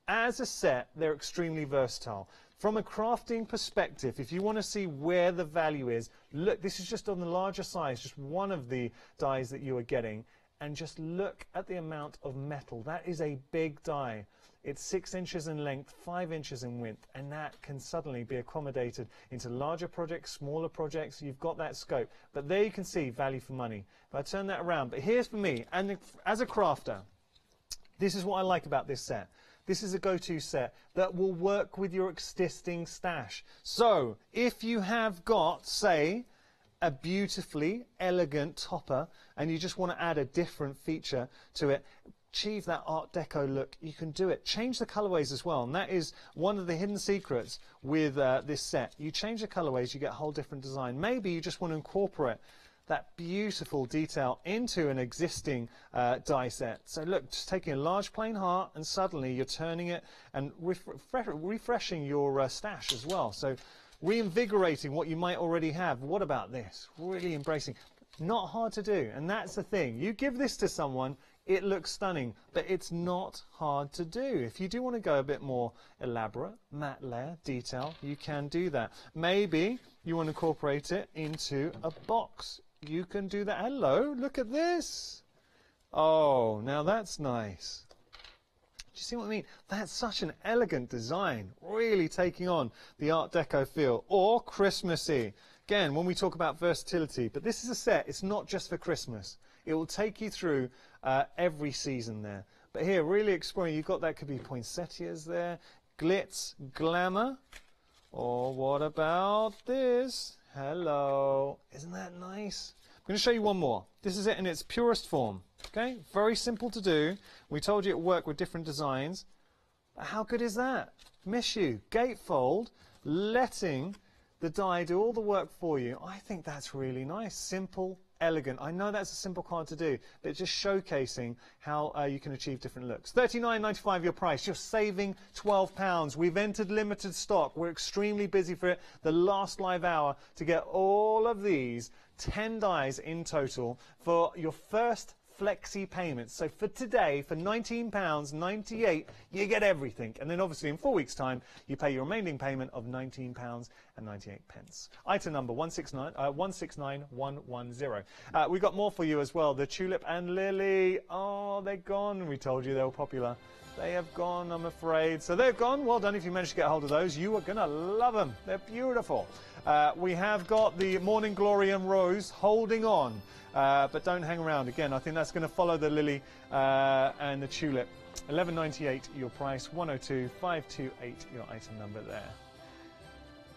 As a set, they're extremely versatile. From a crafting perspective, if you want to see where the value is, look, this is just on the larger size, just one of the dies that you are getting. and just look at the amount of metal. That is a big die. It's 6 inches in length, 5 inches in width, and that can suddenly be accommodated into larger projects, smaller projects. You've got that scope. But there you can see value for money. If I turn that around, but here's for me, and as a crafter, this is what I like about this set. This is a go-to set that will work with your existing stash. So if you have got, say, a beautifully elegant topper and you just want to add a different feature to it, achieve that Art Deco look, you can do it. Change the colorways as well, and that is one of the hidden secrets with this set. You change the colorways, you get a whole different design. Maybe you just want to incorporate that beautiful detail into an existing die set. So look, just taking a large plain heart and suddenly you're turning it and refreshing your stash as well. So reinvigorating what you might already have. What about this? Really embracing. Not hard to do, and that's the thing. You give this to someone, it looks stunning, but it's not hard to do. If you do want to go a bit more elaborate, matte layer, detail, you can do that. Maybe you want to incorporate it into a box. You can do that. Hello, look at this. Oh, now that's nice. Do you see what I mean? That's such an elegant design, really taking on the Art Deco feel, or Christmassy. Again, when we talk about versatility, but this is a set, it's not just for Christmas. It will take you through every season there. But here, really exploring, you've got that could be poinsettias there, glitz, glamour, or what about this? Hello, isn't that nice? I'm going to show you one more. This is it in its purest form. Okay, very simple to do. We told you it worked with different designs. But how good is that? Miss you, gatefold, letting the die do all the work for you. I think that's really nice, simple, elegant. I know that's a simple card to do, but it's just showcasing how you can achieve different looks. $39.95 your price. You're saving £12. We've entered limited stock. We're extremely busy for it. The last live hour to get all of these 10 dies in total for your first flexi payments. So for today, for £19.98, you get everything. And then obviously in 4 weeks' time, you pay your remaining payment of £19.98. Item number 169110. We've got more for you as well. The tulip and lily. Oh, they're gone. We told you they were popular. They have gone, I'm afraid. So they've gone. Well done if you managed to get hold of those. You are going to love them. They're beautiful. We have got the Morning Glory and Rose holding on. But don't hang around. Again, I think that's going to follow the lily and the tulip. $11.98 your price, 102,528 your item number there.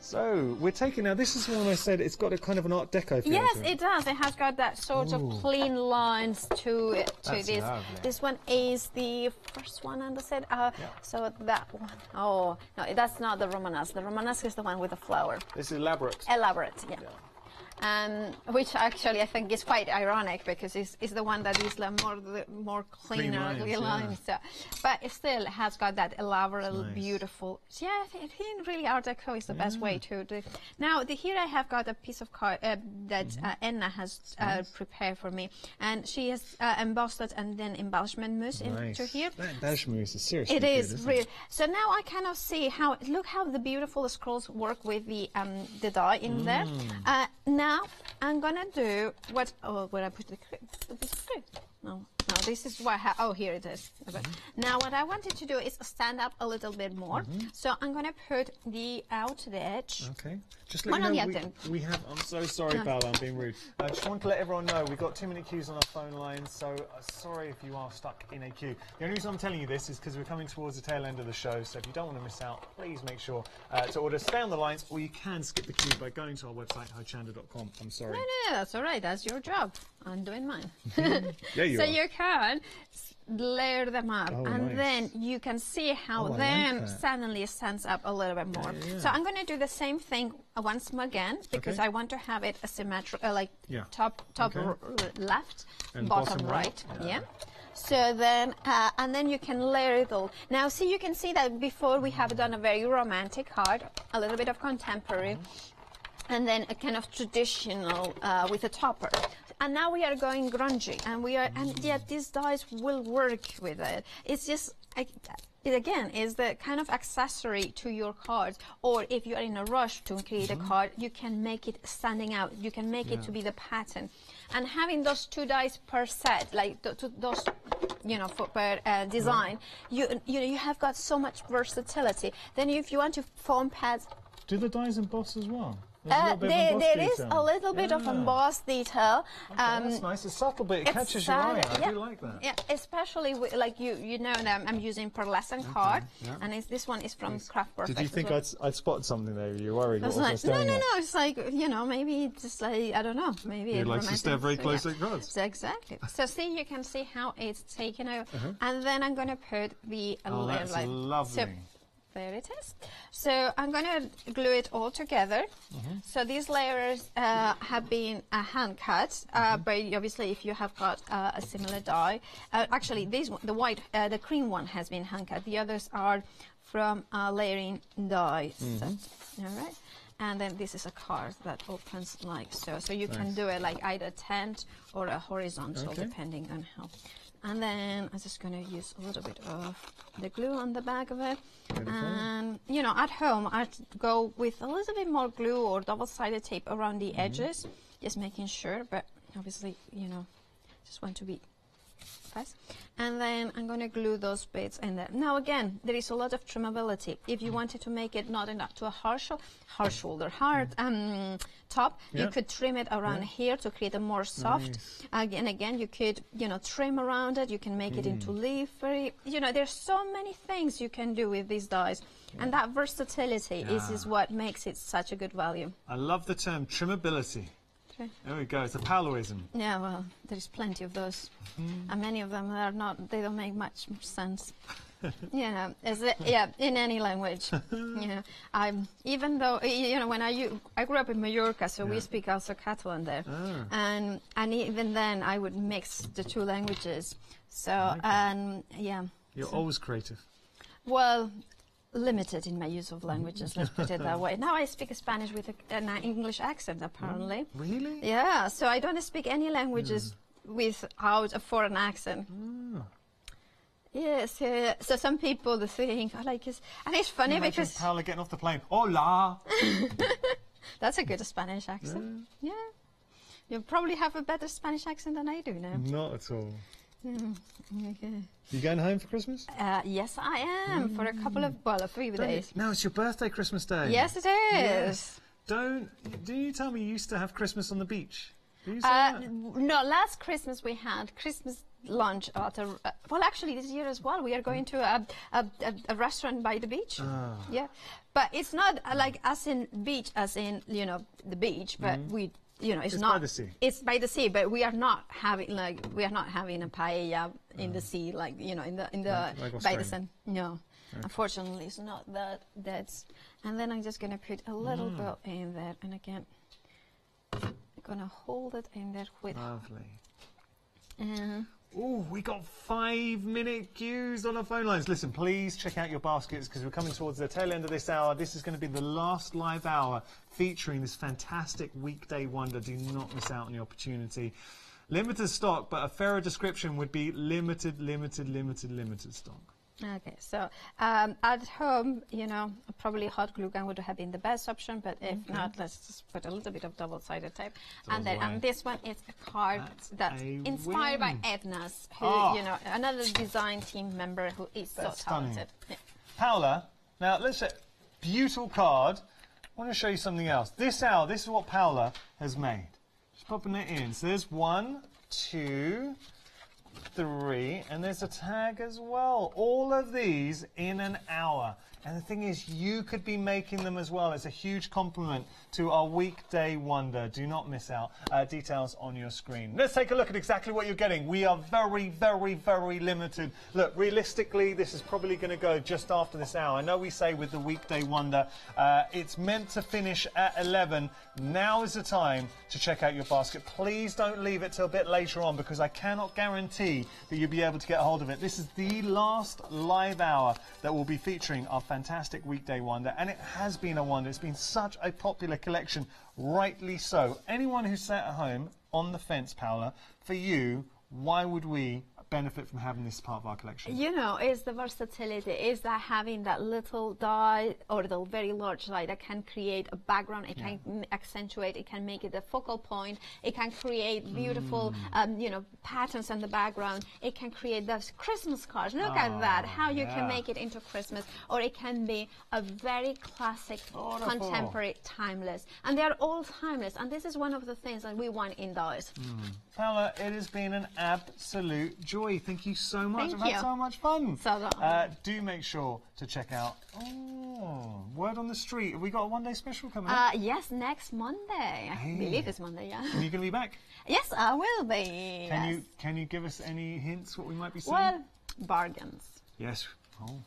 So we're taking now. This is one I said it's got a kind of an Art Deco feel. Yes, to it does. It has got that sort of clean lines to it. That's lovely. This one is the first one on the set. So that one. Oh no, that's not the Romanesque. The Romanesque is the one with the flower. This is elaborate. Elaborate, yeah. Which actually I think is quite ironic because it's the one that is like more cleaner lines. Yeah. But it still has got that elaborate, nice. Beautiful. Yeah, I think really Art Deco is the best way to do. Now here I have got a piece of card that Enna has prepared for me, and she has embossed it and then embellishment mousse into here. That embellishment mousse is seriously It good, is really. So now I kind of see how look how the beautiful scrolls work with the die in there. Now I'm gonna do what? Oh, where I put the screw? No, this is what. Oh, here it is. Now what I wanted to do is stand up a little bit more. So I'm gonna put the outer edge. Okay. Just let you know we have. I'm so sorry, Paola. I'm being rude. I just want to let everyone know we've got 2-minute queues on our phone lines. So sorry if you are stuck in a queue. The only reason I'm telling you this is because we're coming towards the tail end of the show. So if you don't want to miss out, please make sure to order. Stay on the lines, or you can skip the queue by going to our website hochanda.com. I'm sorry. No, that's all right. That's your job. I'm doing mine. There you so are. You can layer them up, and then you can see how suddenly stands up a little bit more. So I'm going to do the same thing once again because I want to have it asymmetrical, like top left, and bottom right. Yeah. So then, and then you can layer it all. Now, see, you can see that before we have done a very romantic card, a little bit of contemporary, and then a kind of traditional with a topper. And now we are going grungy, and yet these dies will work with it. It's just it again is the kind of accessory to your cards, or if you are in a rush to create a card, you can make it standing out. You can make it to be the pattern. And having those 2 dice per set, like those, you know, for per design, you have got so much versatility. Then if you want to foam pads, do the dies emboss as well? There is a little bit of embossed detail. Okay, that's nice. It's subtle, but it catches your eye. I do like that. Yeah, especially with, like you know that I'm using pearlescent card, and this one is from Craft Perfect. Did you think I'd spotted something there? You're worried? I was like, no. It's like, you know, maybe just like, I don't know, maybe you'd like to stare very close at cards. So exactly. So see, you can see how it's taken out, and then I'm going to put the layer. That's lovely. So, there it is. So I'm going to glue it all together. So these layers have been hand cut, but obviously if you have got a similar die, actually the white, the cream one has been hand cut. The others are from layering dies. All right. And then this is a card that opens like so. So you can do it like either tent or a horizontal, depending on how. And then I'm just going to use a little bit of the glue on the back of it. And, you know, at home, I'd go with a little bit more glue or double-sided tape around the edges, just making sure. But obviously, you know, just want to be fast. And then I'm going to glue those bits in there. Now, again, there is a lot of trimmability. If you wanted to make it not enough to a hard top, you could trim it around here to create a more soft. Again, you could, you know, trim around it. You can make it into leaf. You know, there's so many things you can do with these dies. And that versatility is what makes it such a good value. I love the term trimmability. There we go. It's a Paoloism. Yeah, well, there's plenty of those, and many of them are not. They don't make much sense. You know, in any language. You know, even though you know when I grew up in Mallorca, so we speak also Catalan there, and even then I would mix the 2 languages. So You're always creative. Well. Limited in my use of languages, let's put it that way. Now I speak Spanish with an English accent, apparently. Really? Yeah, so I don't speak any languages without a foreign accent. Yes, so some people think, I like it. And it's funny because... Paola getting off the plane, hola! That's a good Spanish accent. Yeah. You probably have a better Spanish accent than I do now. Not at all. Okay. You going home for Christmas? Yes, I am, for a couple of, a few days. No, it's your birthday Christmas day. Yes, it is. Didn't you tell me you used to have Christmas on the beach? No, last Christmas we had Christmas lunch at a, well, actually this year as well. We are going to a restaurant by the beach. Yeah, but it's not like as in beach, as in, you know, the beach, but we... You know, it's not by the sea. It's by the sea, but we are not having a paella in the sea, like, you know, in the by the sun. No, unfortunately, it's not that. And then I'm just gonna put a little bit in there, and again, I'm gonna hold it in there with. Lovely. Oh, we got 5-minute queues on our phone lines. Listen, please check out your baskets because we're coming towards the tail end of this hour. This is going to be the last live hour featuring this fantastic weekday wonder. Do not miss out on the opportunity. Limited stock, but a fairer description would be limited stock. Okay, so at home, you know, probably hot glue gun would have been the best option, but if not, let's just put a little bit of double-sided tape. And this one is a card that's inspired by Edna's, who, you know, another design team member who is so talented. Yeah. Paola, now let's say, beautiful card. I want to show you something else. This hour, this is what Paola has made. Just popping it in. So there's 1, 2, 3, and there's a tag as well. All of these in an hour. And the thing is, you could be making them as well. It's a huge compliment to our weekday wonder. Do not miss out. Details on your screen. Let's take a look at exactly what you're getting. We are very limited. Look, realistically, this is probably going to go just after this hour. I know we say with the weekday wonder, it's meant to finish at 11. Now is the time to check out your basket. Please don't leave it till a bit later on because I cannot guarantee that you'll be able to get a hold of it. This is the last live hour that will be featuring our fantastic weekday wonder, and it has been a wonder. It's been such a popular collection, rightly so. Anyone who sat at home on the fence, Paola, for you, why would we benefit from having this part of our collection? You know, it's the versatility, is that having that little die or the very large die that can create a background, it can accentuate, it can make it a focal point, it can create beautiful, you know, patterns in the background, it can create those Christmas cards. Look at that, how you can make it into Christmas, or it can be a very classic, contemporary, timeless. And they're all timeless, and this is one of the things that we want in dies. Paola, it has been an absolute joy. Thank you so much. Thank I've you. had so much fun. So do make sure to check out Word on the Street. Have we got a one-day special coming up? Yes, next Monday. I believe it's Monday, yeah. Are you going to be back? Yes, I will be. Can you give us any hints what we might be seeing? Well, bargains. Yes. Oh,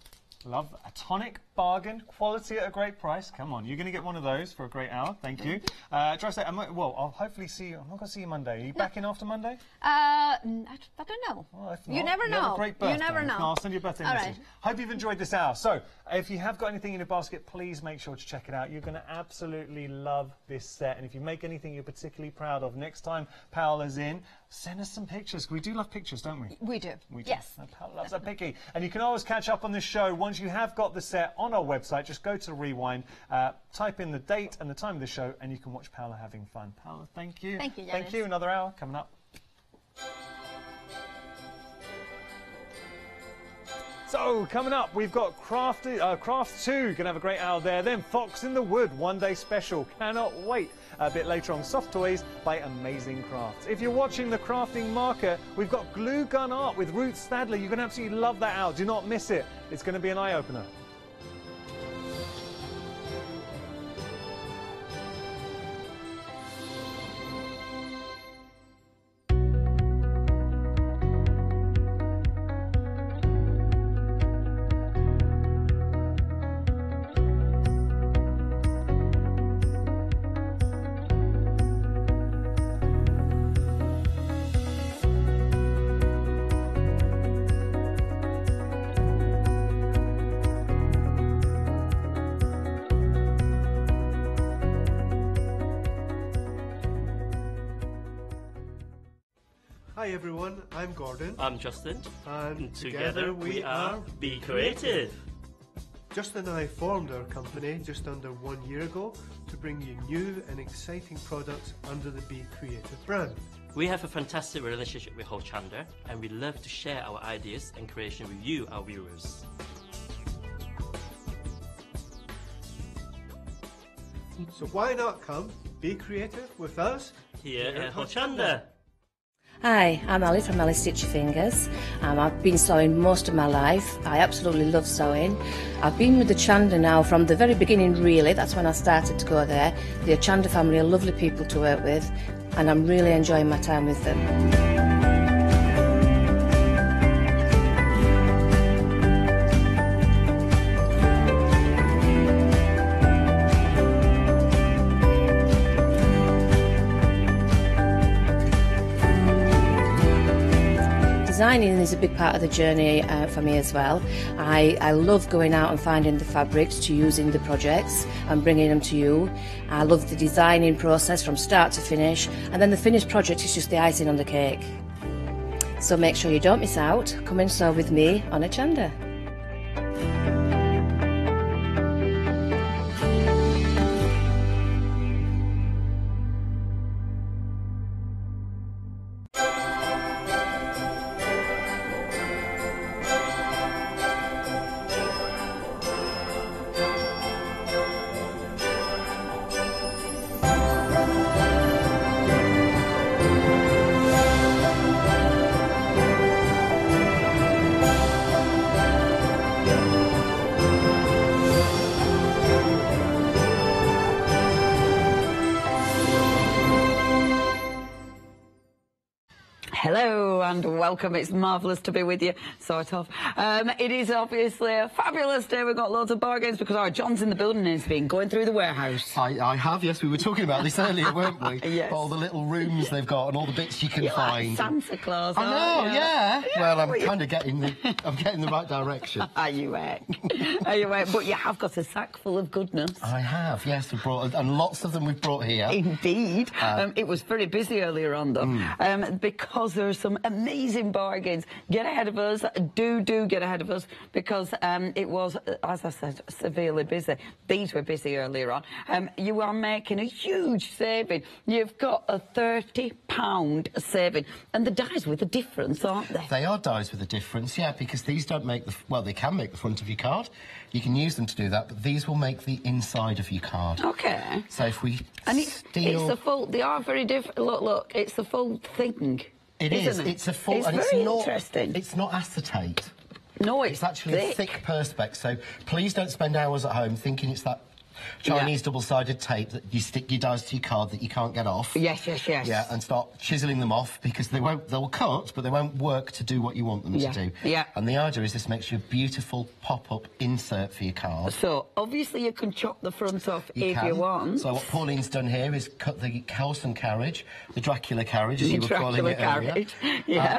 love a tonic bargain, quality at a great price. Come on, you're going to get one of those for a great hour. Thank you. Try to say, well, I'll hopefully see you. I'm not going to see you Monday. Are you back in after Monday? I don't know. Well, if not, you never know. Have a great birthday. You never know. If not, I'll send you a birthday All message. right. Hope you've enjoyed this hour. So, if you have got anything in your basket, please make sure to check it out. You're going to absolutely love this set. And if you make anything you're particularly proud of, next time Paola's in, send us some pictures. We do love pictures, don't we? We do. We do. Yes. Paola loves a picky. And you can always catch up on this show once you have got the set on our website. Just go to Rewind, type in the date and the time of the show, and you can watch Paola having fun. Paola, thank you. Thank you, Giannis. Thank you. Another hour coming up. So, coming up, we've got Craft 2, going to have a great hour there. Then Fox in the Wood, one-day special. Cannot wait. A bit later on, Soft Toys by Amazing Crafts. If you're watching the crafting market, we've got glue gun art with Ruth Stadler. You're going to absolutely love that hour. Do not miss it. It's going to be an eye-opener. Hi everyone, I'm Gordon. I'm Justin. And together we are Be Creative. Justin and I formed our company just under 1 year ago to bring you new and exciting products under the Be Creative brand. We have a fantastic relationship with Hochanda, and we love to share our ideas and creation with you, our viewers. So why not come be creative with us Here at Hochanda. Hi, I'm Ali from Ali Stitchy Fingers. I've been sewing most of my life. I absolutely love sewing. I've been with the Chanda now from the very beginning, really. That's when I started to go there. The Chanda family are lovely people to work with, and I'm really enjoying my time with them. Designing is a big part of the journey for me as well. I love going out and finding the fabrics to use in the projects and bringing them to you. I love the designing process from start to finish, and then the finished project is just the icing on the cake. So make sure you don't miss out. Come and sew with me on Hochanda. Hello and welcome. It's marvellous to be with you, sort of. It is obviously a fabulous day. We've got loads of bargains because our John's in the building and he's been going through the warehouse. I have, yes. We were talking about this earlier, weren't we? Yes. All the little rooms they've got and all the bits you can You're find. like Santa Claus. I know, yeah. Well, I'm kind of getting the right direction. Are you ain't? But you have got a sack full of goodness. I have, yes, we've brought, and lots of them we've brought here. Indeed. It was very busy earlier on, though, because there are some amazing bargains. Get ahead of us. Do get ahead of us, because it was, as I said, severely busy. These were busy earlier on. You are making a huge saving. You've got a £30 saving. And the dies with a difference, aren't they? They are dies with a difference, yeah, because these don't make the... Well, they can make the front of your card. You can use them to do that, but these will make the inside of your card. OK. So if we it's the full... They are very different. Look, it's the full thing. It is. Isn't it? It's a full... It's and very it's interesting. It's not acetate. No, it's actually a thick perspex, so please don't spend hours at home thinking it's that Chinese double-sided tape that you stick your dies to your card that you can't get off. Yes. Yeah, and start chiselling them off, because they'll cut, but they won't work to do what you want them to do. Yeah. And the idea is this makes you a beautiful pop-up insert for your card. So, obviously you can chop the front off if you want. So what Pauline's done here is cut the horse and carriage, the Dracula carriage, as you were calling it earlier.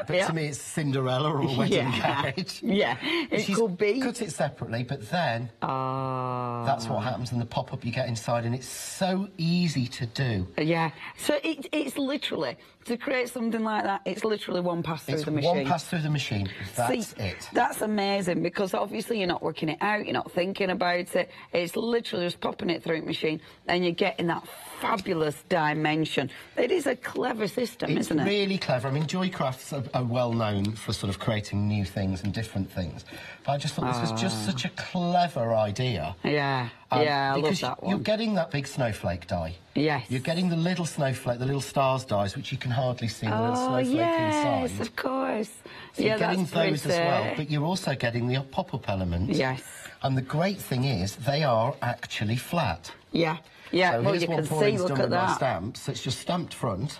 But to me it's Cinderella or a wedding carriage. Yeah, it could be. Cut it separately, but then that's what happens, and the pop-up you get inside, and it's so easy to do. Yeah, so it's literally, to create something like that, it's literally one pass through the machine. One pass through the machine, that's it. That's amazing, because obviously you're not working it out, you're not thinking about it, it's literally just popping it through the machine, and you're getting that fabulous dimension. It is a clever system, isn't it? It's really clever. I mean, Joycrafts are well known for sort of creating new things and different things, but I just thought this was just such a clever idea. Yeah. I love that one. You're getting that big snowflake die. Yes. You're getting the little snowflake, the little stars dies, which you can hardly see the little snowflake inside. Yes, of course. So you're getting those as well, but you're also getting the pop-up elements. Yes. And the great thing is, they are actually flat. Yeah. So well, here's you what can Pauline's see, look done at with my that. stamps. It's just stamped front.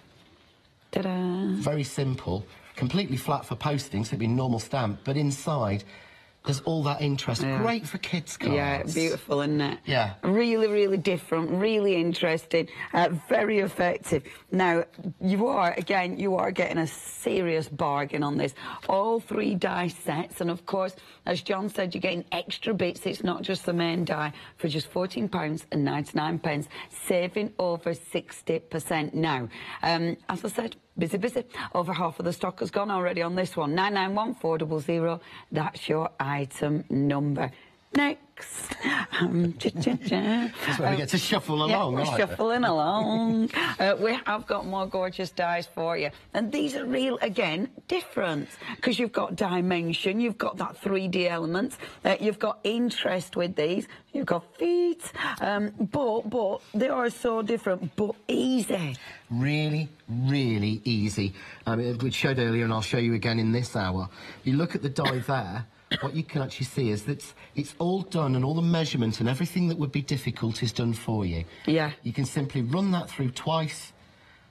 Ta-da. Very simple. Completely flat for posting, so it'd be a normal stamp. But inside, there's all that interest. Great for kids' cards. Yeah, beautiful, isn't it? Yeah. Really, really different, really interesting, very effective. Now, you are getting a serious bargain on this. All 3 die sets, and of course, as John said, you're getting extra bits. It's not just the main die, for just £14.99, saving over 60%. Now, as I said, busy. Over half of the stock has gone already on this one. 991400. That's your item number. Next. That's where we get to shuffle along. We're shuffling along. We have got more gorgeous dies for you. And these are real, again, different. Because you've got dimension, you've got that 3D element, you've got interest with these, you've got feet. But they are so different, but easy. Really, really easy. We showed earlier, and I'll show you again in this hour. You look at the die there. What you can actually see is that it's all done, and all the measurement and everything that would be difficult is done for you. Yeah. You can simply run that through twice,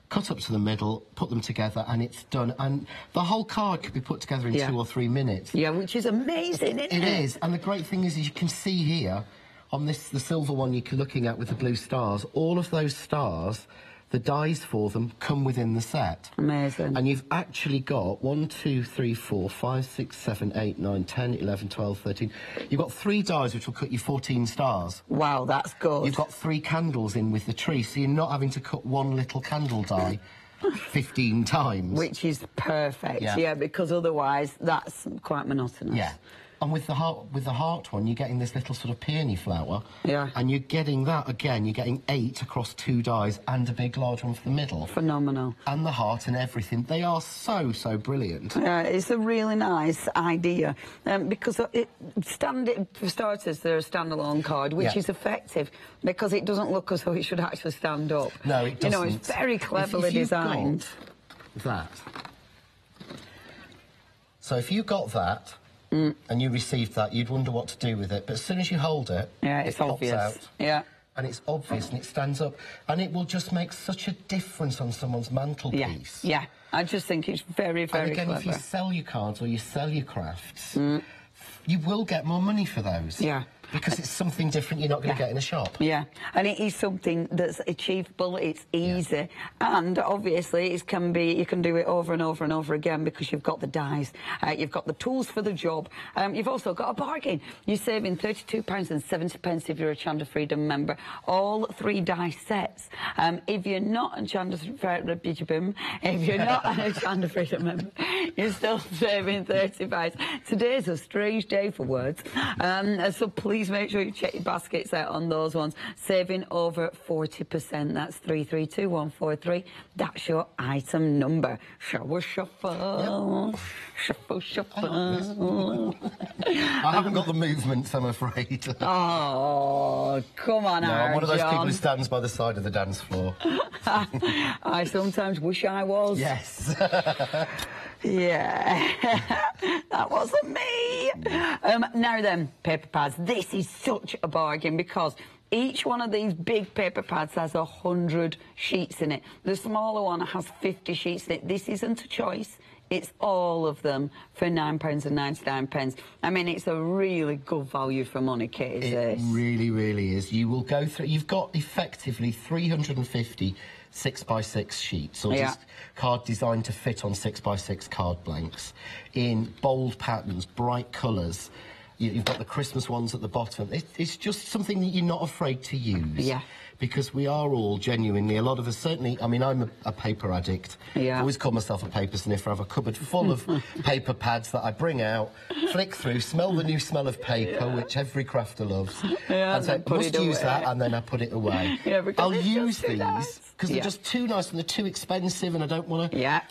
cut up to the middle, put them together, and it's done. And the whole card could be put together in 2 or 3 minutes. Yeah, which is amazing, isn't it? It is. And the great thing is you can see here, on the silver one you're looking at with the blue stars, all of those stars, the dies for them come within the set. Amazing. And you've actually got 1, 2, 3, 4, 5, 6, 7, 8, 9, 10, 11, 12, 13. You've got 3 dies which will cut you 14 stars. Wow, that's good. You've got 3 candles in with the tree, so you're not having to cut one little candle die 15 times. Which is perfect, yeah, because otherwise that's quite monotonous. Yeah. And with the heart one, you're getting this little sort of peony flower. Yeah. And you're getting that again. You're getting 8 across 2 dies and a big large one for the middle. Phenomenal. And the heart and everything. They are so brilliant. Yeah, it's a really nice idea because for starters, they're a standalone card, which is effective because it doesn't look as though it should actually stand up. No, it doesn't. You know, it's very cleverly designed. That. So if you got that. And you received that, you'd wonder what to do with it. But as soon as you hold it, it's obvious. Pops out. Yeah. And it's obvious, and it stands up. And it will just make such a difference on someone's mantelpiece. Yeah. I just think it's very, very and again, clever. if you sell your cards or you sell your crafts, you will get more money for those. Yeah. Because it's something different you're not going to get in a shop. Yeah, and it is something that's achievable, it's easy, and obviously you can do it over and over and over again because you've got the dies, you've got the tools for the job, you've also got a bargain. You're saving £32.70 if you're a Hochanda Freedom member. All 3 die sets. If you're not a Hochanda Freedom member, you're still saving £30. Today's a strange day for words, so please make sure you check your baskets out on those ones. Saving over 40%. That's 332143. That's your item number. Shall shuffle? Yep. Shuffle, shuffle. I haven't got the movements, I'm afraid. Oh, come on, I'm one of those John. people who stands by the side of the dance floor. I sometimes wish I was. Yes. Yeah, that wasn't me. Now then, paper pads. This is such a bargain because each one of these big paper pads has 100 sheets in it. The smaller one has 50 sheets in it. This isn't a choice. It's all of them for £9.99. I mean, it's a really good value for money kit, is this? It really, really is. You will go through... You've got effectively 350 6x6 sheets, or just card designed to fit on 6x6 card blanks in bold patterns, bright colours. You've got the Christmas ones at the bottom. It's just something that you're not afraid to use. Yeah. Because we are all genuinely, a lot of us certainly, I mean, I'm a paper addict. Yeah. I always call myself a paper sniffer. I have a cupboard full of paper pads that I bring out, flick through, smell the new smell of paper, which every crafter loves, and say, must use that, and then I put it away. I'll use these, because they're just too nice and they're too expensive, and I don't want to... Yeah.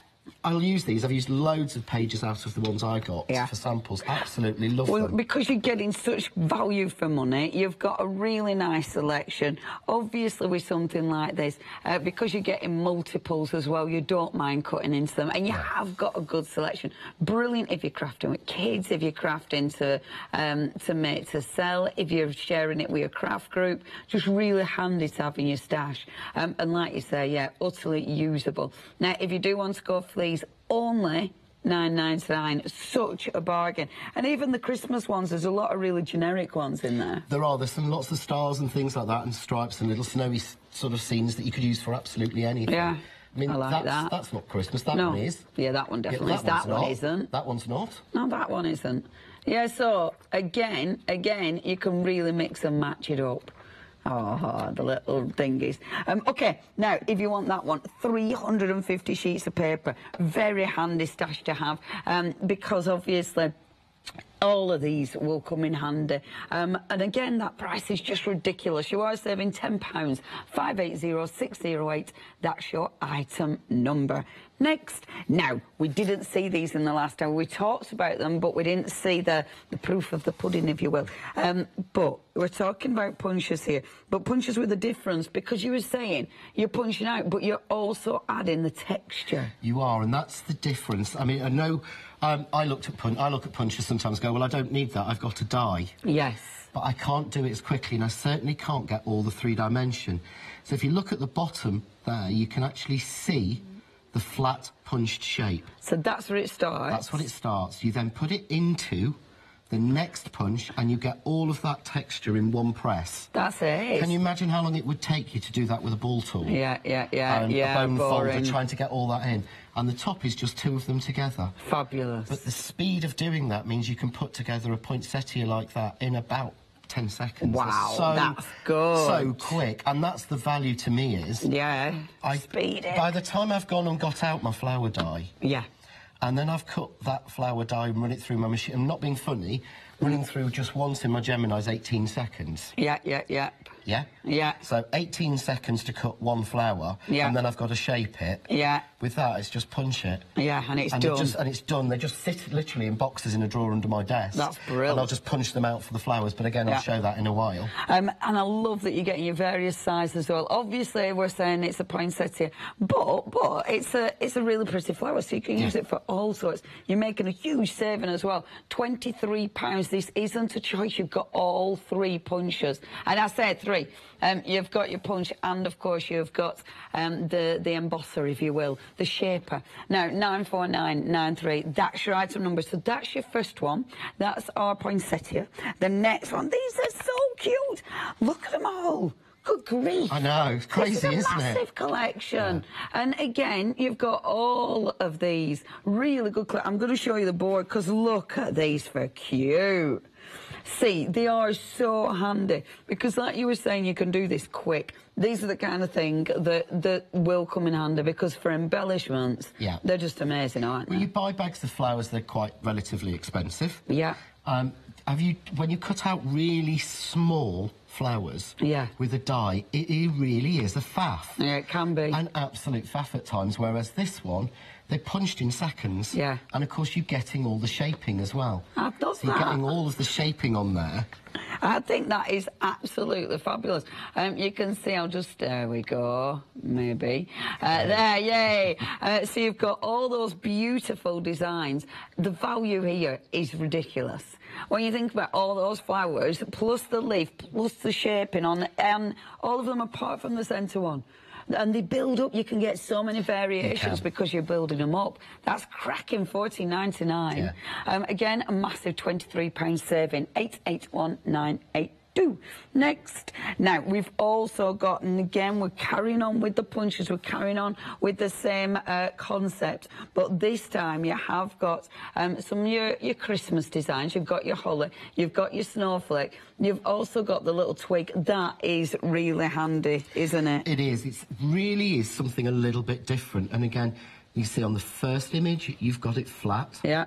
I'll use these. I've used loads of pages out of the ones I got for samples. Absolutely love them. Well, because you're getting such value for money, you've got a really nice selection. Obviously, with something like this, because you're getting multiples as well, you don't mind cutting into them, and you have got a good selection. Brilliant if you're crafting with kids, if you're crafting to make to sell, if you're sharing it with your craft group. Just really handy to have in your stash. And like you say, utterly usable. Now, if you do want to go for these, only £9.99, such a bargain. And even the Christmas ones, there's a lot of really generic ones in there. There's some lots of stars and things like that, and stripes and little snowy sort of scenes that you could use for absolutely anything. Yeah, I mean, I like that. That's not Christmas, that one is. Yeah, that one definitely is. That one isn't. That one's not. No, that one isn't. Yeah, so, again, you can really mix and match it up. Oh, the little thingies. OK, now, if you want that one, 350 sheets of paper. Very handy stash to have, because obviously all of these will come in handy. And again, that price is just ridiculous. You are saving £10, 580608. That's your item number. Next. Now, we didn't see these in the last hour. We talked about them, but we didn't see the proof of the pudding, if you will. But we're talking about punches here, but punches with a difference, because you were saying you're punching out, but you're also adding the texture. You are, and that's the difference. I mean, I know I look at punches sometimes and go, well, I don't need that, I've got a die. Yes. But I can't do it as quickly, and I certainly can't get all the 3-dimension. So if you look at the bottom there, you can actually see the flat punched shape. So that's where it starts? That's what it starts. You then put it into the next punch, and you get all of that texture in one press. That's it. Can you imagine how long it would take you to do that with a ball tool? Yeah. A bone folder, trying to get all that in. And the top is just 2 of them together. Fabulous. But the speed of doing that means you can put together a poinsettia like that in about 10 seconds. Wow, that's good. So quick, and that's the value to me is... Yeah, speed it. By the time I've gone and got out my flour die... Yeah. And then I've cut that flour die and run it through my machine. I'm not being funny. Running through just once in my Gemini is 18 seconds. Yeah. Yeah? Yeah. So 18 seconds to cut one flower, and then I've got to shape it. Yeah. With that, it's just punch it. Yeah, and it's done. And it's done. They just sit literally in boxes in a drawer under my desk. That's brilliant. And I'll just punch them out for the flowers, but again, I'll show that in a while. And I love that you're getting your various sizes as well. Obviously, we're saying it's a poinsettia, but it's a really pretty flower, so you can use it for all sorts. You're making a huge saving as well. £23. This isn't a choice. You've got all 3 punches. And I said three. You've got your punch, and of course you've got the embosser, if you will, the shaper. Now 94993. That's your item number. So that's your first one. That's our poinsettia. The next one. These are so cute. Look at them all. Good grief. I know, it's crazy, isn't it? It's a massive collection. Yeah. And again, you've got all of these really good. I'm going to show you the board, because look at these for cute. See, they are so handy, because like you were saying, you can do this quick. These are the kind of thing that will come in handy, because for embellishments, they're just amazing, aren't they? Well, you buy bags of flowers, they're quite relatively expensive. Yeah. When you cut out really small flowers with a die, it really is a faff. Yeah, it can be. An absolute faff at times, whereas this one, they're punched in seconds. Yeah. And, of course, you're getting all the shaping as well. I've done so you're getting all of the shaping on there. I think that is absolutely fabulous. You can see, there we go, maybe. There, yay. So you've got all those beautiful designs. The value here is ridiculous. When you think about all those flowers, plus the leaf, plus the shaping on, and all of them apart from the centre one. And they build up. You can get so many variations because you're building them up. That's cracking, $14.99. Yeah. Again, a massive £23 saving, 881982. Next. Now, we've also got, and again, we're carrying on with the punches. We're carrying on with the same concept. But this time, you have got some of your Christmas designs. You've got your holly. You've got your snowflake. You've also got the little twig. That is really handy, isn't it? It is. It really is something a little bit different. And again, you see on the first image, you've got it flat. Yeah.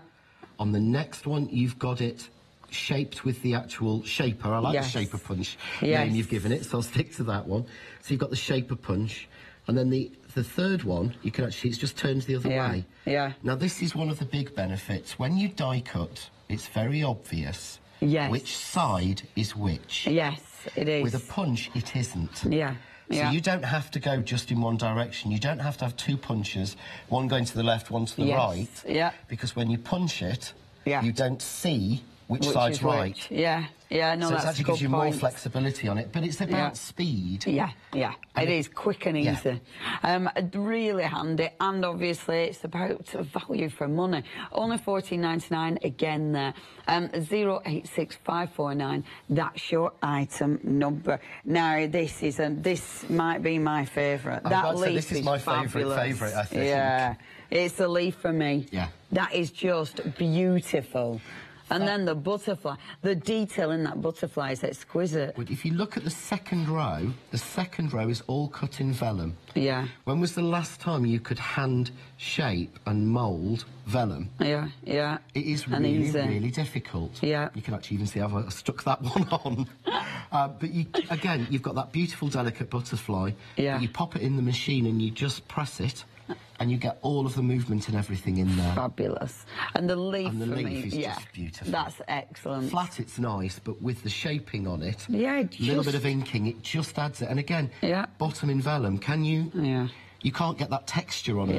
On the next one, you've got it shaped with the actual shaper. I like the shaper punch name you've given it, so I'll stick to that one. So you've got the shaper punch. And then the third one, you can actually, it's just turned the other way. Yeah. Now, this is one of the big benefits. When you die cut, it's very obvious which side is which. Yes, it is. With a punch, it isn't. Yeah. So you don't have to go just in one direction. You don't have to have two punches, one going to the left, one to the right. Yeah. Because when you punch it, you don't see which side's right. Yeah. Yeah, no, so that's it actually gives you more flexibility on it, but it's about speed. Yeah, it is quick and easy. Really handy, and obviously it's about value for money. Only $14.99 again there. 086549. That's your item number. Now this might be my favourite. That leaf this is my fabulous. favourite. I think. Yeah, it's the leaf for me. Yeah, that is just beautiful. And then the butterfly, the detail in that butterfly is exquisite. If you look at the second row is all cut in vellum. Yeah. When was the last time you could hand shape and mould vellum? Yeah. It is really difficult. Yeah. You can actually even see I've stuck that one on. But again, you've got that beautiful, delicate butterfly. Yeah. You pop it in the machine and you just press it. And you get all of the movement and everything in there. Fabulous. And the leaf, is just beautiful. That's excellent. Flat, it's nice, but with the shaping on it, a little bit of inking, it just adds it. And again, bottom in vellum, can you... Yeah. You can't get that texture on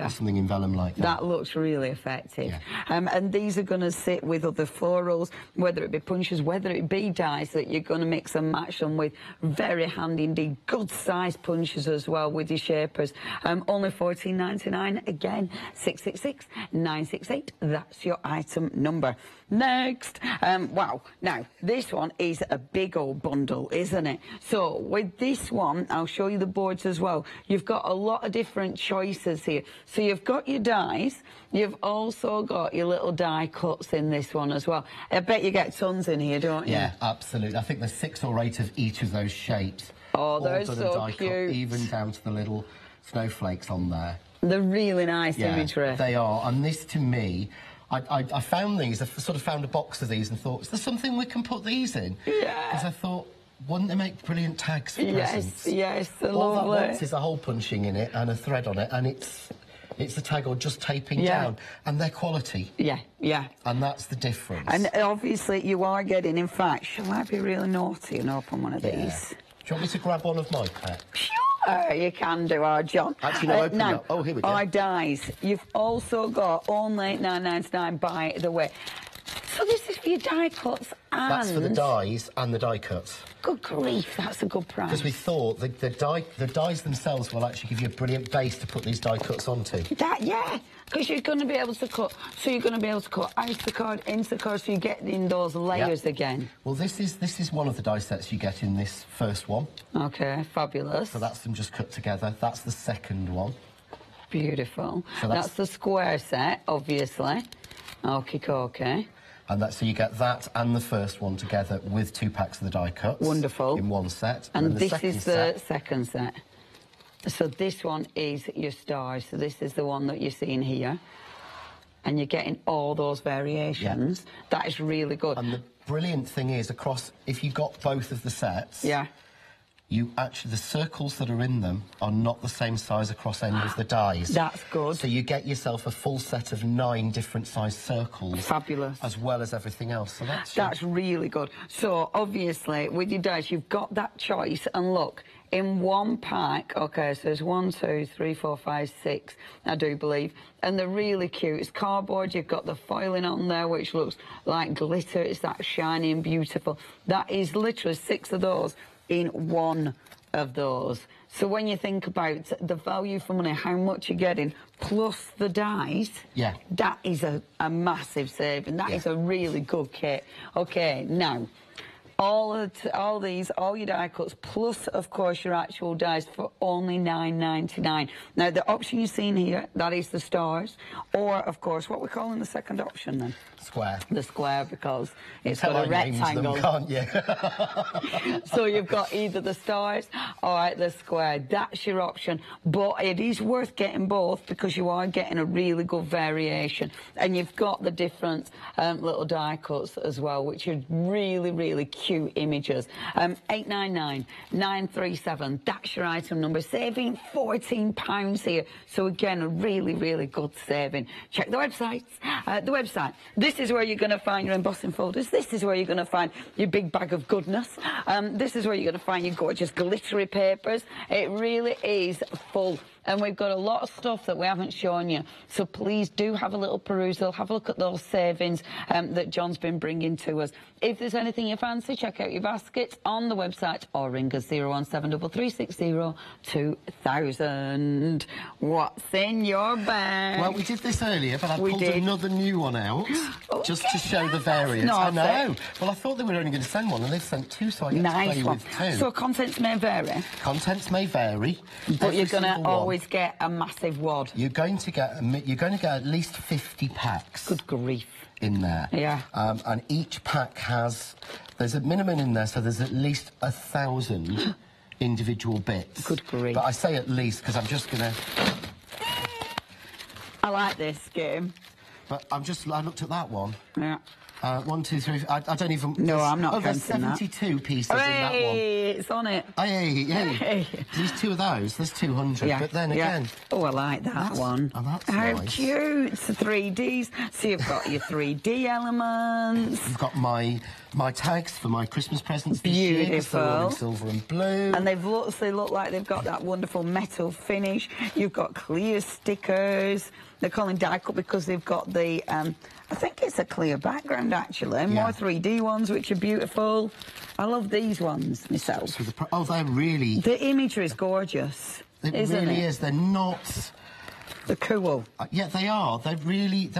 something in vellum like that. That looks really effective. Yeah. And these are going to sit with other florals, whether it be punches, whether it be dies that you're going to mix and match them with. Very handy indeed. Good size punches as well with your shapers. Only $14.99. Again, 666-968. That's your item number. Next. Wow. Now, this one is a big old bundle, isn't it? So, with this one, I'll show you the boards as well. You've got a lot of different choices here. So, you've got your dies. You've also got your little die cuts in this one as well. I bet you get tons in here, don't you? Yeah, absolutely. I think there's 6 or 8 of each of those shapes. Oh, they're so cute. Cut, even down to the little snowflakes on there. They're really nice imagery. They are. And this, to me... I found these, I sort of found a box of these and thought, is there something we can put these in? Yeah. Because I thought, wouldn't they make brilliant tags for presents? Yes, they're all lovely. All that wants is a hole punching in it and a thread on it, and it's a tag or just taping down, and they're quality. Yeah. And that's the difference. And obviously you are getting, in fact, shall I be really naughty and open one of these? Do you want me to grab one of my packs? Sure, you can do, John. Actually, no, open up. Oh, here we go. Our dies. You've also got only $9.99, by the way. So this is for your die cuts and... That's for the dies and the die cuts. Good grief, that's a good price. Because we thought the dies themselves will actually give you a brilliant base to put these die cuts onto. Yeah, because you're going to be able to cut. So you're going to be able to cut Instacard, Instacard, so you get in those layers again. Well, this is one of the die sets you get in this first one. Okay, fabulous. So that's them just cut together. That's the second one. Beautiful. So that's the square set, obviously. Okay. And so you get that and the first one together with 2 packs of the die cuts. Wonderful. In one set. And this is the second set. So this one is your stars. So this is the one that you're seeing here. And you're getting all those variations. Yeah. That is really good. And the brilliant thing is, if you got both of the sets... Yeah. the circles that are in them are not the same size across any of the dies. That's good. So you get yourself a full set of 9 different size circles. Fabulous. As well as everything else. So that's really good. So obviously with your dies you've got that choice, and look, in one pack, okay, so there's 1, 2, 3, 4, 5, 6, I do believe, and they're really cute. It's cardboard, you've got the foiling on there which looks like glitter, it's that shiny and beautiful. That is literally 6 of those in one of those. So when you think about the value for money, how much you're getting, plus the dies, that is a massive saving. That is a really good kit. Okay, now, all your die cuts, plus, of course, your actual dies for only $9.99. Now, the option you're seeing here, that is the stars, or, of course, what we're calling the second option, then? Square. The square, because it's got a rectangle. Them, can't you? So you've got either the stars or the square. That's your option. But it is worth getting both because you are getting a really good variation. And you've got the different little die cuts as well, which are really, really cute images. 899 937. That's your item number. Saving £14 here. So again, a really, really good saving. Check the website. This is where you're going to find your embossing folders. This is where you're going to find your big bag of goodness. This is where you're going to find your gorgeous glittery papers. It really is full. And we've got a lot of stuff that we haven't shown you. So please do have a little perusal. Have a look at those savings that John's been bringing to us. If there's anything you fancy, check out your baskets on the website or ring us 0173360 2000. What's in your bag? Well, we did this earlier, but I pulled another new one out just to show the variants. I know. Well, I thought they were only going to send one, and they've sent 2, so I get to play with 2. So contents may vary? Contents may vary. But you're going to always get a massive wad. You're going to get at least 50 packs. Good grief. In there. Yeah. And each pack there's a minimum in there, so there's at least 1,000 individual bits. Good grief. But I say at least because I'm just going to... I like this game. But I looked at that one. Yeah. 1, 2, 3. I don't even. No, I'm not. There's 72 pieces in that one. It's on it. Hey. There's 2 of those. There's 200. Yeah. But then again. Oh, I like that one. Oh, that's How nice. cute! It's 3Ds. So you've got your 3D elements. You've got my tags for my Christmas presents. Beautiful. This year, all in silver and blue. And they look like they've got that wonderful metal finish. You've got clear stickers. They're calling die cut because they've got the, I think it's a clear background, actually. More 3D ones, which are beautiful. I love these ones myself. So they're really... The imagery is gorgeous, It really is. They're not... They're cool. Yeah, they are. They're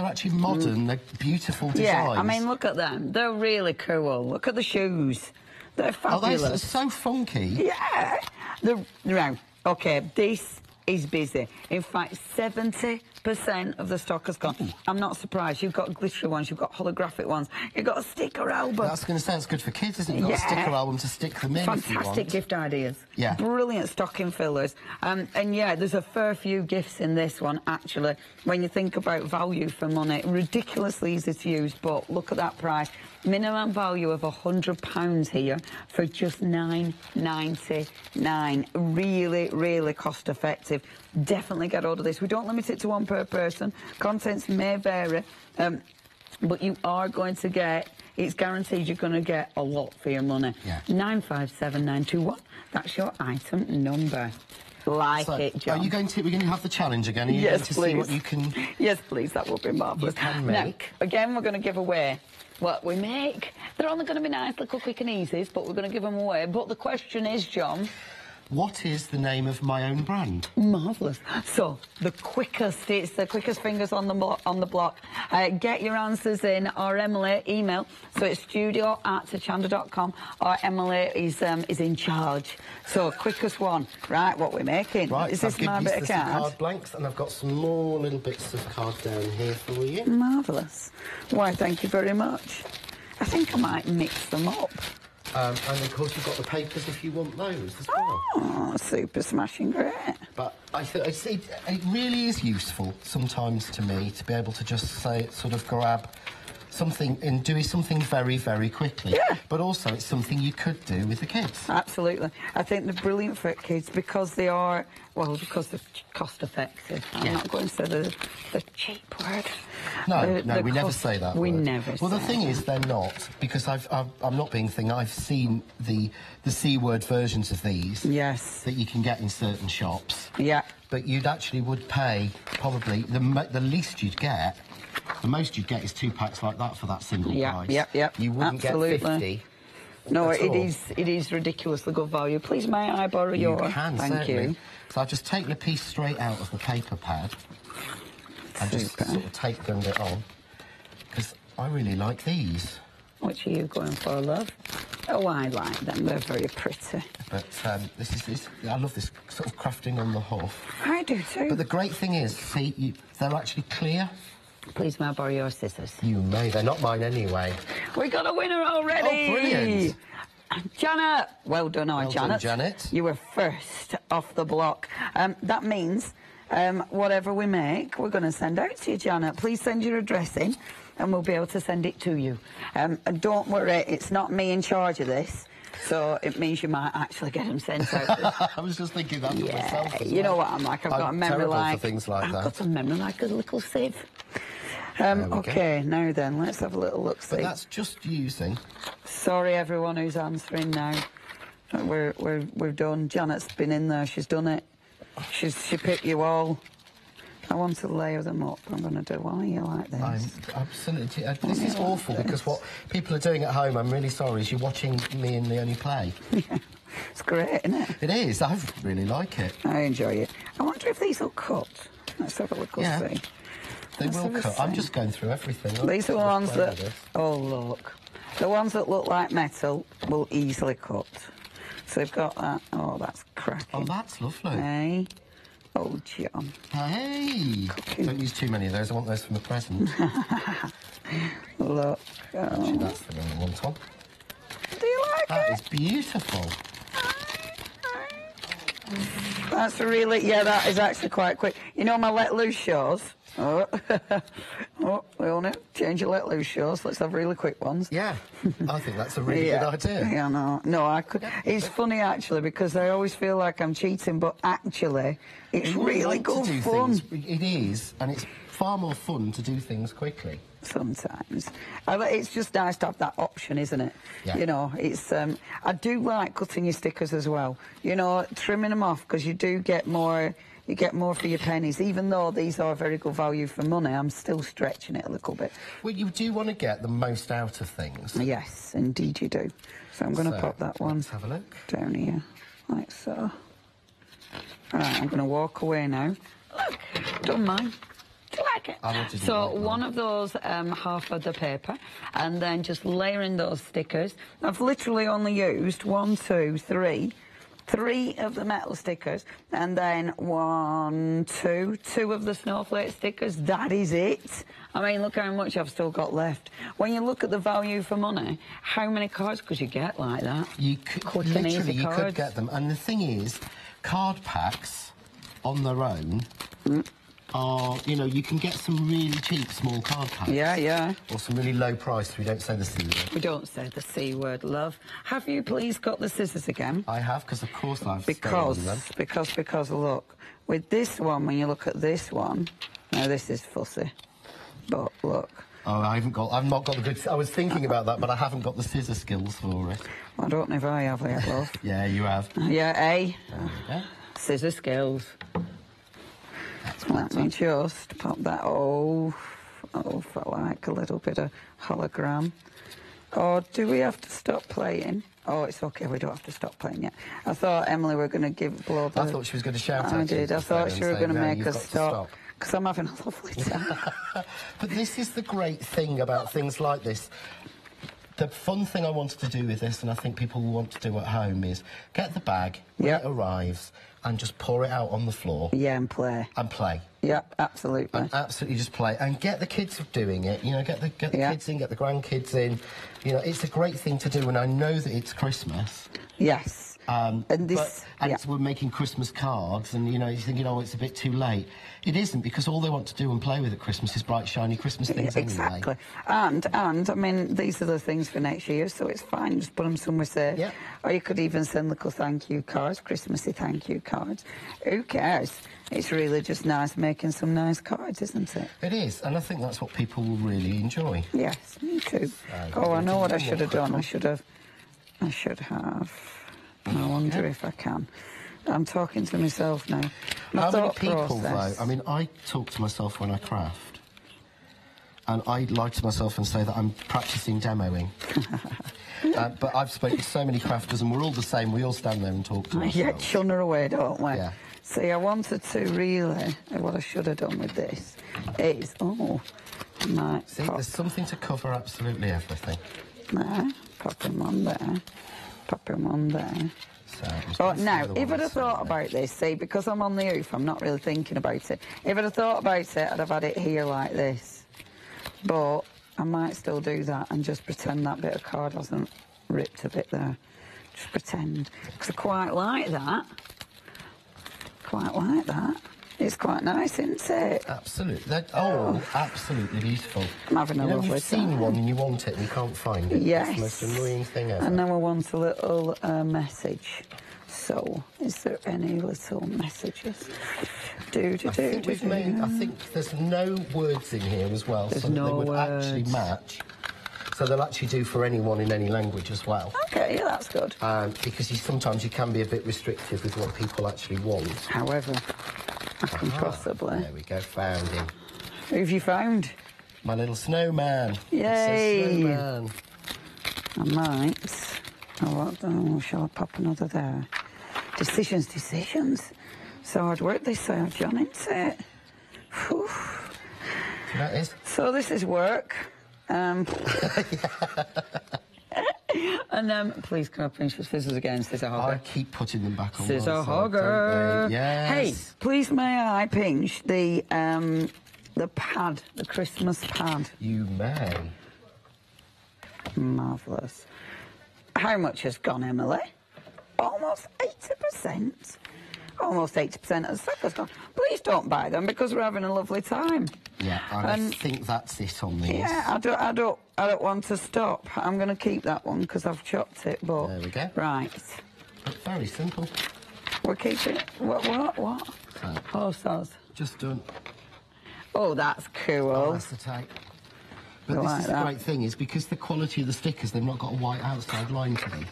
actually modern. They're beautiful designs. Yeah, I mean, look at them. They're really cool. Look at the shoes. They're fabulous. Oh, they're so funky. Yeah. Now, okay, this is busy. In fact, 70% of the stock has gone. I'm not surprised. You've got glittery ones, you've got holographic ones, you've got a sticker album. I was going to say, it's good for kids, isn't it? You've got a sticker album to stick them in. Fantastic gift ideas. Yeah. Brilliant stocking fillers. And yeah, there's a fair few gifts in this one, actually. When you think about value for money, ridiculously easy to use, but look at that price. Minimum value of £100 here for just $9.99. Really, really cost effective. Definitely get hold of this. We don't limit it to 1 per person. Contents may vary, but you are going to get, it's guaranteed you're going to get a lot for your money. 957921. That's your item number. Like it, John. Are you going to? We're going to have the challenge again. Are you Yes, going to please. see what you can? Yes, please. That would be marvellous. You can make. Now, again, we're going to give away what we make. They're only going to be nice, little quick and easies, but we're going to give them away. But the question is, John, what is the name of my own brand? marvellous. So the quickest, it's the quickest fingers on the block. Get your answers in, or Emily email. So it's studio@hochanda.com, or Emily is in charge. So quickest one, right? What we're making? Right, Is this my bit of some card? card blanks, and I've got some more little bits of card down here for you. Marvellous. Why, thank you very much. I think I might mix them up. And of course you've got the papers if you want those as well. Oh, super smashing great. But I see it really is useful sometimes to me to be able to just say, sort of grab something and do something very, very quickly. Yeah. But also it's something you could do with the kids. Absolutely. I think they're brilliant for kids because they are, well, because they're cost effective. I'm not going to say the cheap word. No, we never say that We word. never Well, the say thing that. is, they're not, because I'm not being thing. I've seen the C-word versions of these. Yes. That you can get in certain shops. Yeah. But you'd actually would pay probably the least you'd get. The most you'd get is 2 packs like that for that single price. Yep. You wouldn't Absolutely. get 50. No, at it all. is ridiculously good value. Please, may I borrow yours? You can, Thank certainly. you. So I've just taken a piece straight out of the paper pad and just Super. sort of tape-gunned it on, because I really like these. Which are you going for, love? Oh, I like them. They're very pretty. But I love this sort of crafting on the hoof. I do too. But the great thing is, see, they're actually clear. Please, may I borrow your scissors? You may. They're not mine anyway. We got a winner already! Oh, brilliant. Janet! Well done, Well Janet. done, Janet. You were first off the block. That means whatever we make, we're going to send out to you, Janet. Please send your address in and we'll be able to send it to you. And don't worry, it's not me in charge of this. So it means you might actually get them sent out. I was just thinking that for myself as You know well. what I'm like. I've got a memory terrible like... for things like I've that. got a memory like a little sieve. we OK, now then, let's have a little look-see. But that's just using. Sorry, everyone who's answering now. We're done. Janet's been in there. She's done it. She picked you all. I want to layer them up. I'm going to do one of you like this. I'm absolutely. This is awful because what people are doing at home, I'm really sorry, is you're watching me and Leonie play. Yeah, it's great, isn't it? It is. I really like it. I enjoy it. I wonder if these will cut. Let's have a look. Yeah. See. They Let's will have a cut. I'm see. just going through everything. These are the I'm ones just playing that... with this. Oh, look. The ones that look like metal will easily cut. So they've got that. Oh, that's cracking. Oh, that's lovely. Hey. Oh, John. Hey! Don't use too many of those. I want those from a present. Look. Actually, Oh. that's the one I want on. Do you like That it? is beautiful. That's really, yeah, that is actually quite quick. You know my let loose shows? Oh, oh, we all know. Change your let loose shows. Let's have really quick ones. Yeah, I think that's a really good idea. Yeah, no, I could. It's funny actually because I always feel like I'm cheating, but actually, it's You really like to good do fun. things. It is, and it's far more fun to do things quickly. Sometimes. It's just nice to have that option, isn't it? Yeah. You know, it's. I do like cutting your stickers as well. You know, trimming them off because you do get more. You get more for your pennies. Even though these are very good value for money, I'm still stretching it a little bit. Well, you do want to get the most out of things. Yes, indeed you do. So I'm going to pop that one Let's have a look. down here, like so. Right, I'm going to walk away now. Look, don't mind. Do you like it? I didn't So like that. one of those, half of the paper, and then just layering those stickers. I've literally only used 1, 2, 3. 3 of the metal stickers, and then 1, 2 of the snowflake stickers. That is it. I mean, look how much I've still got left. When you look at the value for money, how many cards could you get like that? You could, Quick and easy literally, you could cards. get them. And the thing is, card packs on their own are, you know, you can get some really cheap small card packs. Yeah. Or some really low price. We don't say the C word. We don't say the C word, love. Have you please got the scissors again? I have, because of course I've stolen them. Because look, with this one, when you look at this one, now this is fussy, but look. Oh, I've not got the good... I was thinking about that, but I haven't got the scissor skills for it. I don't know if I have yet, love. Yeah, you have. Yeah, A. There we go. scissor skills. Let me just pop that off for like a little bit of hologram. Or do we have to stop playing? Oh, it's okay, we don't have to stop playing yet. I thought Emily were going to blow the... I thought she was going to shout at you. I did. I thought she were going to make us stop. Because I'm having a lovely time. But this is the great thing about things like this. The fun thing I wanted to do with this, and I think people will want to do at home, is get the bag when it arrives and just pour it out on the floor. Yeah, and play. And play. Yeah, absolutely. And absolutely just play. And get the kids doing it, you know, get the kids in, get the grandkids in. You know, it's a great thing to do, and I know that it's Christmas. Yes. And we're making Christmas cards, and, you know, you're thinking, oh, it's a bit too late. It isn't, because all they want to do and play with at Christmas is bright, shiny Christmas things exactly. anyway. And, I mean, these are the things for next year, so it's fine. Just put them somewhere safe. Yeah. Or you could even send little thank you cards, Christmassy thank you cards. Who cares? It's really just nice making some nice cards, isn't it? It is, and I think that's what people will really enjoy. Yes, me too. Oh, I know what I should have done. I should have... I wonder if I can. I'm talking to myself now. How many people, though? I mean, I talk to myself when I craft. And I lie to myself and say that I'm practising demoing. But I've spoken to so many crafters, and we're all the same. We all stand there and talk to ourselves. Yeah, chunner away, don't we? Yeah. See, I wanted to really... What I should have done with this is... Oh, see, there's something to cover absolutely everything. There, pop him on there. Pop him on there. So, now, if I'd have thought about this, see, because I'm on the hoof, I'm not really thinking about it. If I'd have thought about it, I'd have had it here like this. But I might still do that and just pretend that bit of card hasn't ripped a bit there. Just pretend. Because I quite like that. Quite like that. It's quite nice, isn't it? Absolutely. Absolutely beautiful. I'm having a lovely time. You've seen one and you want it and you can't find it. Yes. It's the most annoying thing ever. And now I want a little message. So, is there any little messages? I think there's no words in here as well, so that they would actually match. So they'll actually do for anyone in any language as well. Okay, yeah, that's good. Because sometimes you can be a bit restrictive with what people actually want. However, I can possibly... There we go, found him. Who have you found? My little snowman. Yay! It's a snowman. I might... Oh, shall I pop another there? Decisions. So hard work this side, John, isn't it? Whew. That is. So this is work. And please, can I pinch the scissors again, scissor hogger? I keep putting them back on. Scissor hogger. Yes. Hey, please may I pinch the pad, the Christmas pad? You may. Marvellous. How much has gone, Emily? Almost 80%. Almost 80% of the stuff has gone. Please don't buy them because we're having a lovely time. Yeah, I think that's it on these. Yeah, I don't want to stop. I'm going to keep that one because I've chopped it. But there we go. Right. Very simple. We're keeping it. What? Oh, soz. Just done. Oh, that's cool. Oh, that's the tape. But this is the great thing, is because the quality of the stickers, they've not got a white outside line to them.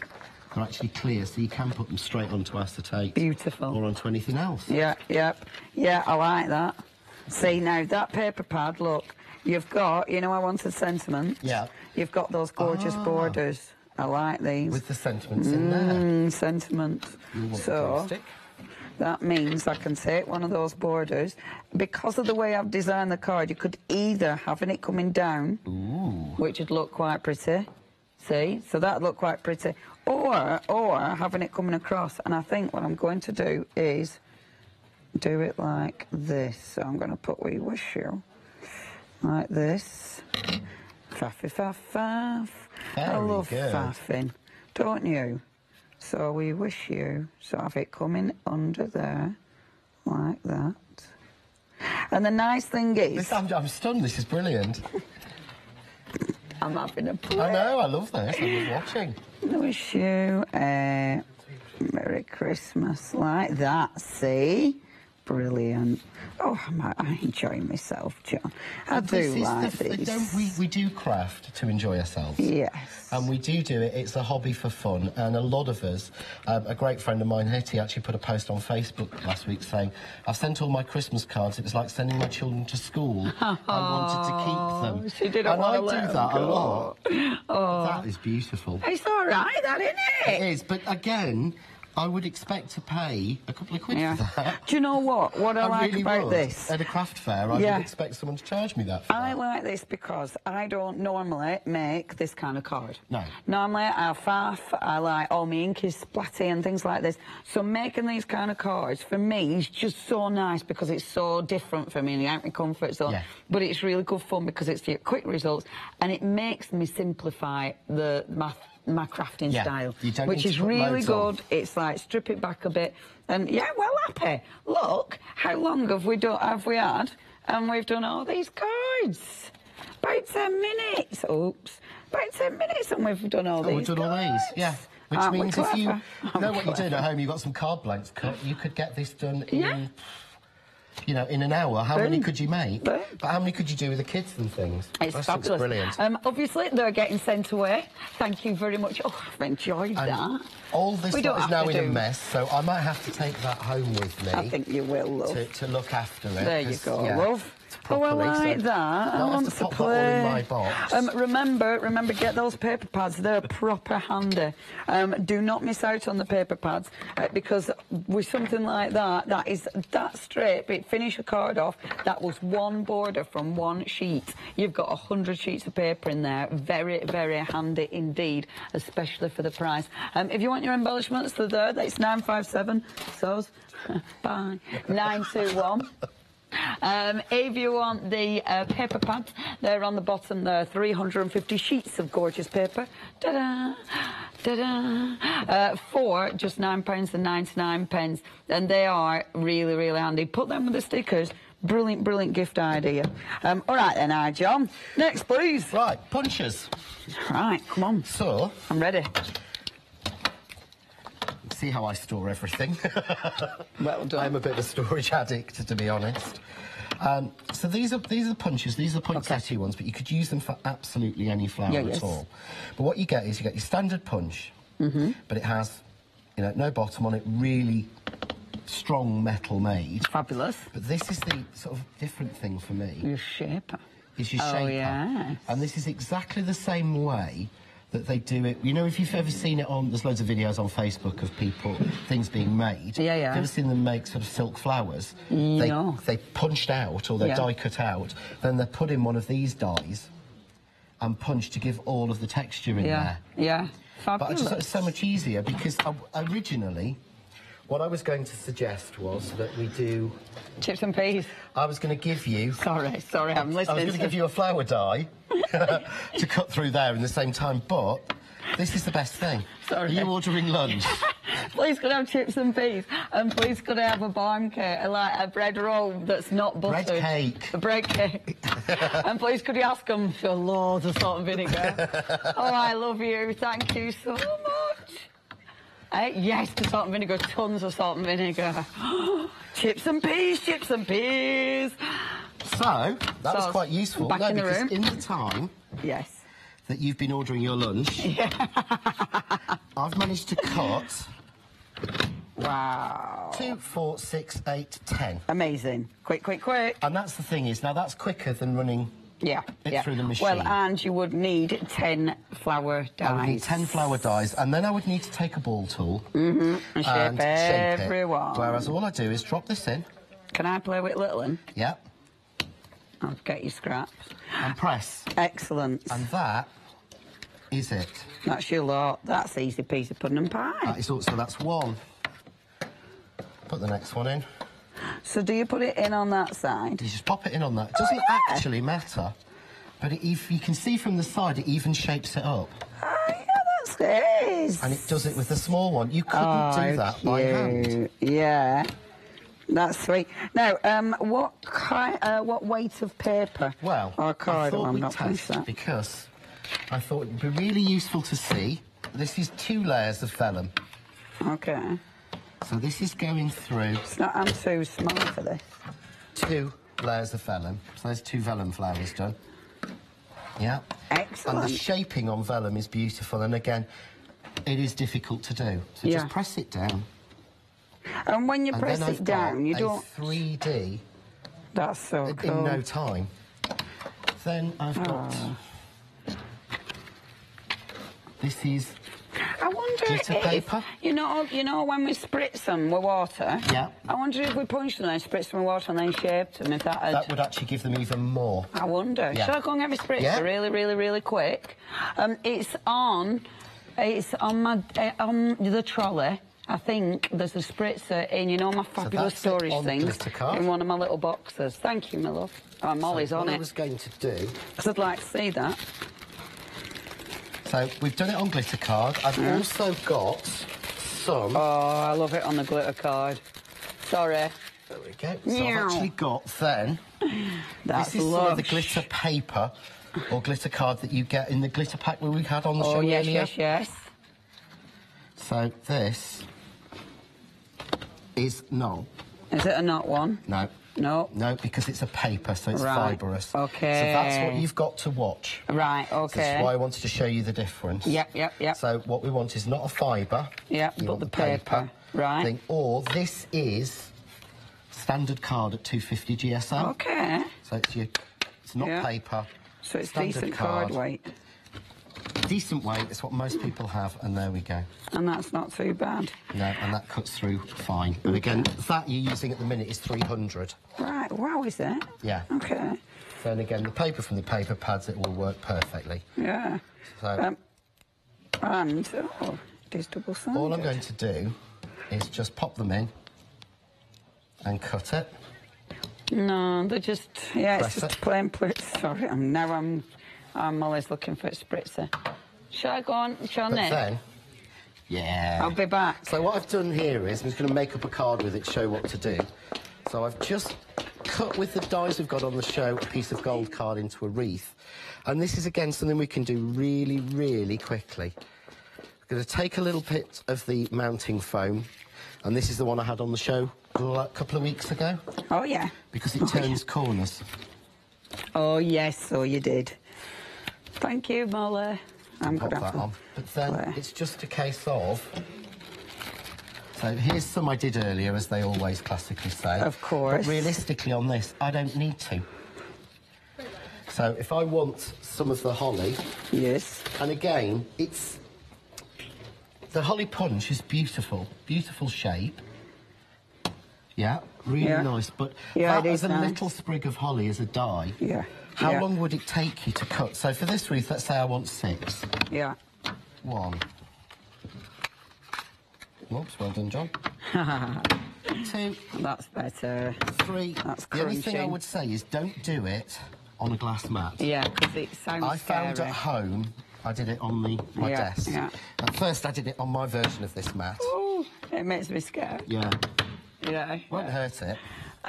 They're actually clear, so you can put them straight onto acetate. Beautiful. Or onto anything else. Yeah, I like that. See, now, that paper pad, look, you've got, you know, I wanted sentiment. Yeah. You've got those gorgeous borders. I like these. With the sentiments in there. Sentiment. So, that means I can take one of those borders. Because of the way I've designed the card, you could either having it coming down, which would look quite pretty. See? So that'd look quite pretty. Or having it coming across. And I think what I'm going to do is do it like this. So I'm going to put "We wish you" like this. Faffy faff faff. I love faffing, don't you? So "We wish you." So have it coming under there like that. And the nice thing is... I'm stunned. This is brilliant. I'm having a play. I know, I love this. I love watching. I wish you a Merry Christmas like that, see? brilliant. Oh, I'm enjoying myself, John. I do like this. We do craft to enjoy ourselves. Yes. And we do it. It's a hobby for fun. And a lot of us, a great friend of mine, Hetty, actually put a post on Facebook last week saying, I've sent all my Christmas cards. It was like sending my children to school. I wanted to keep them. She didn't want to let them go. I do that a lot. Oh. That is beautiful. It's all right, that, isn't it? It is. But again, I would expect to pay a couple of quid for that. Do you know what? What I like really about would. this? At a craft fair, I would expect someone to charge me that for I that. like this because I don't normally make this kind of card. No. Normally I faff, I like all my ink is splatty and things like this. So making these kind of cards, for me, is just so nice because it's so different for me and out my comfort zone. Yeah. But it's really good fun because it's your quick results and it makes me simplify my crafting style, which is really good. It's like strip it back a bit, and yeah, well happy. Look, how long have we had? And we've done all these cards. About 10 minutes. Oops, about 10 minutes, and we've done all these. We've done all these, yeah. Which Aren't means we if you clever? know what you're doing at home, you've got some card blanks cut, you could get this done in, you know, in an hour. How many could you make? But how many could you do with the kids and things? It's fabulous. Brilliant. Obviously, they're getting sent away. Thank you very much. Oh, I've enjoyed that. All this lot is now in a mess, so I might have to take that home with me. I think you will, love. To look after it. There you go, love. Oh, I like that. I want to play. That all in my box. Remember, get those paper pads. They're proper handy. Do not miss out on the paper pads because with something like that, that strip, finish a card off. That was one border from one sheet. You've got 100 sheets of paper in there. Very, very handy indeed, especially for the price. If you want your embellishments, they're there. That's 957. So's bye 921. If you want the paper pads, they're on the bottom there. 350 sheets of gorgeous paper. Ta-da! Ta-da! For just £9.99, and they are really, really handy. Put them with the stickers. Brilliant, brilliant gift idea. All right then, John. Next, please. Right, punches. Right, come on. So I'm ready. See how I store everything. Well done. I'm a bit of a storage addict, to be honest. So these are punches. These are poinsettia ones, but you could use them for absolutely any flower at all. But what you get is you get your standard punch, but it has, you know, no bottom on it, really strong metal made. Fabulous. But this is the sort of different thing for me. Your shaper. Is your shaper. Yes. And this is exactly the same way that they do it. You know, if you've ever seen it on, there's loads of videos on Facebook of things being made. Yeah, yeah. Have you ever seen them make sort of silk flowers? No. They punched out, or they're die cut out, then they're put in one of these dies and punched to give all of the texture in there. Yeah, fabulous. But I just thought it was so much easier because originally, what I was going to suggest was that we do... Chips and peas. I was going to give you... Sorry, I'm listening. I was going to give you a flower die to cut through there in the same time, but this is the best thing. Sorry. Are you ordering lunch? Please could I have chips and peas, and please could I have a barm cake, like a bread roll that's not buttered. Bread cake. A bread cake. And please could you ask them for loads of salt and vinegar. Oh, I love you. Thank you so much. Yes, the salt and vinegar, tons of salt and vinegar. Chips and peas, chips and peas. So, that was quite useful. Back in the room. In the time that you've been ordering your lunch, I've managed to cut... Wow. 2, 4, 6, 8, 10. Amazing. Quick, quick, quick. And that's the thing is, now that's quicker than running it through the machine. Well, and you would need 10 flower dies. I would need 10 flower dies, and then I would need to take a ball tool and shape it. everyone. Whereas all I do is drop this in. Can I play with little one? Yep. I'll get you scraps. And press. Excellent. And that is it. That's your lot. That's easy peasy pudding and pie. That is also, that's one. Put the next one in. So do you put it in on that side? You just pop it in on that. It doesn't actually matter, but if you can see from the side, it even shapes it up. Oh, yeah, that's it. And it does it with the small one. You couldn't do that by hand. Yeah. That's sweet. Now, what weight of paper? Well, or card? I thought we'd test that because I thought it'd be really useful to see. This is 2 layers of vellum. Okay. So this is going through... It's not, I'm too small for this. 2 layers of vellum. So there's 2 vellum flowers done. Yeah. Excellent. And the shaping on vellum is beautiful, and again, it is difficult to do. So just press it down. And when you press it down, you don't... 3D. That's so cool. In no time. Then I've got... This is... I wonder glitter if, paper. you know when we spritz them with water? Yeah. I wonder if we punched them and spritzed them with water and then shaped them, if that had... That would actually give them even more. I wonder. Yeah. Shall I go and get my spritzer really, really, really quick? It's on the trolley. I think there's a spritzer in, you know, my fabulous storage things in one of my little boxes. Thank you, my love. Oh, Molly's on it. What I was going to do... Because I'd like to see that. So, we've done it on glitter card. I've also got some... Oh, I love it on the glitter card. Sorry. There we go. So I've actually got, then... That's this is some of the glitter paper or glitter card that you get in the glitter pack we had on the show earlier. Yes. So, this is... No. Is it a knot one? No. No. No, because it's a paper, so it's fibrous. Okay. So that's what you've got to watch. Right, okay. That's why I wanted to show you the difference. Yep. So what we want is not a fibre. Yep, but the paper. Right. Thing, or this is standard card at 250 GSM. Okay. So it's not paper. So it's standard decent card weight. Decent weight, it's what most people have, and there we go. And that's not too bad. No, and that cuts through fine. And again, that you're using at the minute is 300. Right, wow, is it? Yeah. Okay. So, and again, the paper from the paper pads, it will work perfectly. Yeah. So, and, it is double-sided. all I'm going to do is just pop them in and cut it. No, they're just, Press it's just it. plain plates. Sorry, I'm always looking for a spritzer. Shall I go on, shall But I? then, I'll be back. So what I've done here is I'm just going to make up a card with it, show what to do. So I've just cut with the dies we've got on the show a piece of gold card into a wreath. And this is, again, something we can do really, really quickly. I'm going to take a little bit of the mounting foam, and this is the one I had on the show a couple of weeks ago. Oh, yeah. Because it turns corners. Oh, yes, so you did. Thank you, Molly. I'm Pop going to that have on. But then it's just a case of... So here's some I did earlier, as they always classically say. Of course. But realistically on this, I don't need to. So if I want some of the holly... Yes. And again, it's... The holly punch is beautiful. Beautiful shape. Yeah, really nice. But that as a little sprig of holly as a die... Yeah. How long would it take you to cut? So for this wreath, let's say I want 6. Yeah. 1. Whoops, well done, John. 2. That's better. 3. That's the only thing I crunching. would say is don't do it on a glass mat. Yeah, because it sounds I found scary. at home, I did it on my desk. Yeah. At first, I did it on my version of this mat. Ooh, it makes me scared. Yeah. Yeah. Won't hurt it.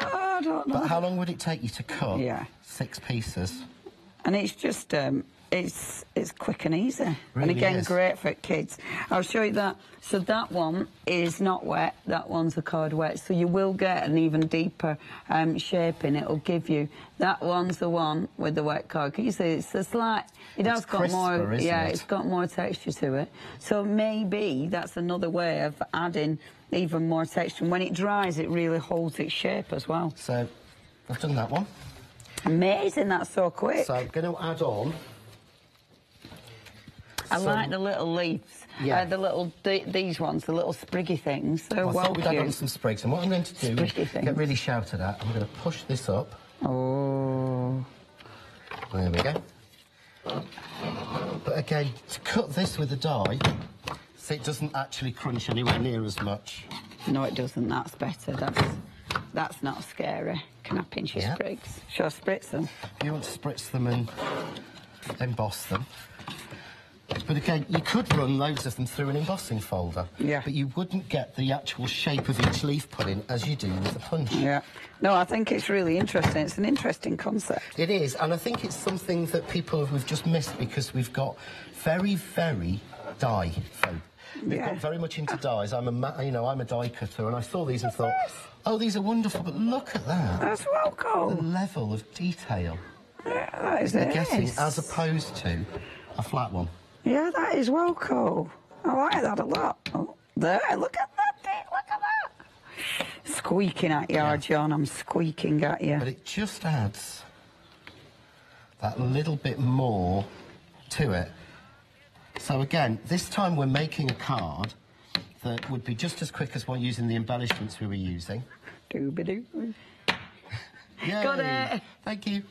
I don't know. But how long would it take you to cut 6 pieces? And it's just, it's quick and easy. Really and again, is. great for kids. I'll show you that. So that one is not wet, that one's a card wet. So you will get an even deeper shaping. It'll give you, that one's the one with the wet card. Can you see, it's a slight, it has got more, it's got more texture to it. So maybe that's another way of adding even more texture. And when it dries, it really holds its shape as well. So, I've done that one. Amazing, that's so quick. So I'm going to add on... I like the little leaves. Yeah. The little, these ones, the little spriggy things. They're I well thought we'd add on cute. some sprigs. And what I'm going to do is get really shouted at. I'm going to push this up. Oh. There we go. But again, to cut this with a die, so it doesn't actually crunch anywhere near as much. No, it doesn't. That's better. That's not scary. Can I pinch your sprigs? Shall I spritz them? If you want to spritz them and emboss them. But again, you could run loads of them through an embossing folder. Yeah. But you wouldn't get the actual shape of each leaf put in as you do with the punch. Yeah. No, I think it's really interesting. It's an interesting concept. It is, and I think it's something that we've just missed because we've got very, very dye folk. We've got very much into dyes. I'm a dye cutter, and I saw these and thought, oh, these are wonderful, but look at that. That's well cool. The level of detail. Yeah, that is You're getting, as opposed to a flat one. Yeah, that is well cool. I like that a lot. Oh, there, look at that, look at that. Squeaking at you, John, I'm squeaking at you. But it just adds that little bit more to it. So again, this time we're making a card that would be just as quick as one using the embellishments we were using. Doobie-doo. Yay. Got it. Thank you.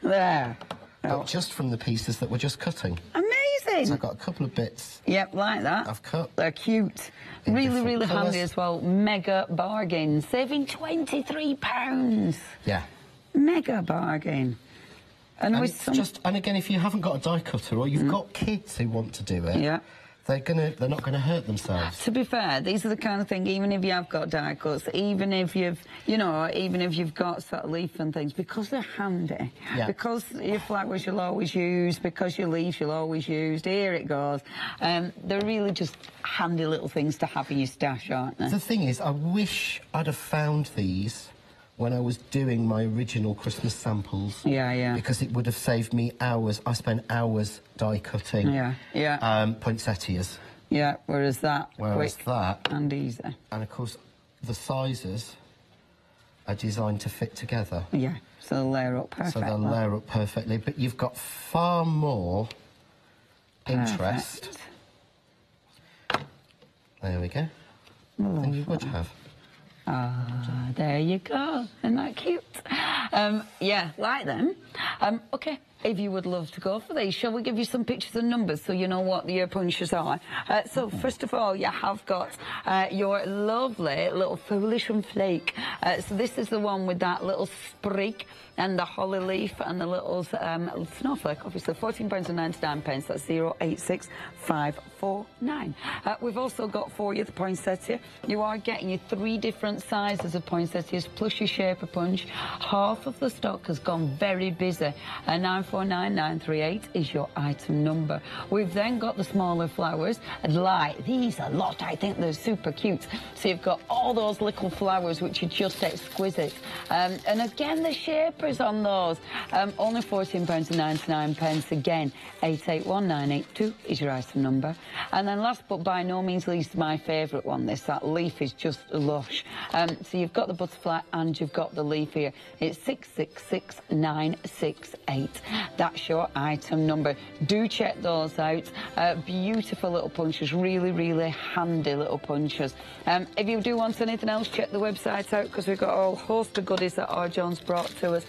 There. But just from the pieces that we're just cutting. Amazing. So I've got a couple of bits. Yep, like that. I've cut. They're cute. In Really, different really colours. handy as well. Mega bargain. Saving £23. Yeah. Mega bargain. And with it's some... just, and again, if you haven't got a die cutter or you've got kids who want to do it, Yeah. they're not gonna hurt themselves. To be fair, these are the kind of thing, even if you have got die cuts, even if you've got sort of leaf and things, because they're handy, because your flowers you'll always use, because your leaves you'll always use, here it goes. They're really just handy little things to have in your stash, aren't they? The thing is, I wish I'd have found these when I was doing my original Christmas samples. Yeah, yeah. Because it would have saved me hours. I spent hours die cutting. Yeah, yeah. Poinsettias. Yeah, whereas that, Whereas quick that, and easy. and of course, the sizes are designed to fit together. Yeah, so they'll layer up perfectly. So they'll layer up perfectly, but you've got far more interest. There we go. Than you would have. Ah, there you go. Isn't that cute? Yeah, like them. OK, if you would love to go for these, shall we give you some pictures and numbers so you know what your punches are? So, first of all, you have got your lovely little Foolish and Flake. So this is the one with that little sprig and the holly leaf and the little snowflake, obviously, £14.99. That's 086549. We've also got for you the poinsettia. You are getting your 3 different sizes of poinsettias plus your shaper punch. Half of the stock has gone very busy. 949938 is your item number. We've then got the smaller flowers. Like these a lot, I think they're super cute. So you've got all those little flowers which are just exquisite. And again, the shapers on those, only £14.99. Again, 881982 is your item number. And then last but by no means least, my favourite one, that leaf is just lush. So you've got the butterfly and you've got the leaf here. It's 666968. That's your item number. Do check those out. Beautiful little punches, really, really handy little punches. If you do want anything else, check the website out because we've got a whole host of goodies that R. John's brought to us.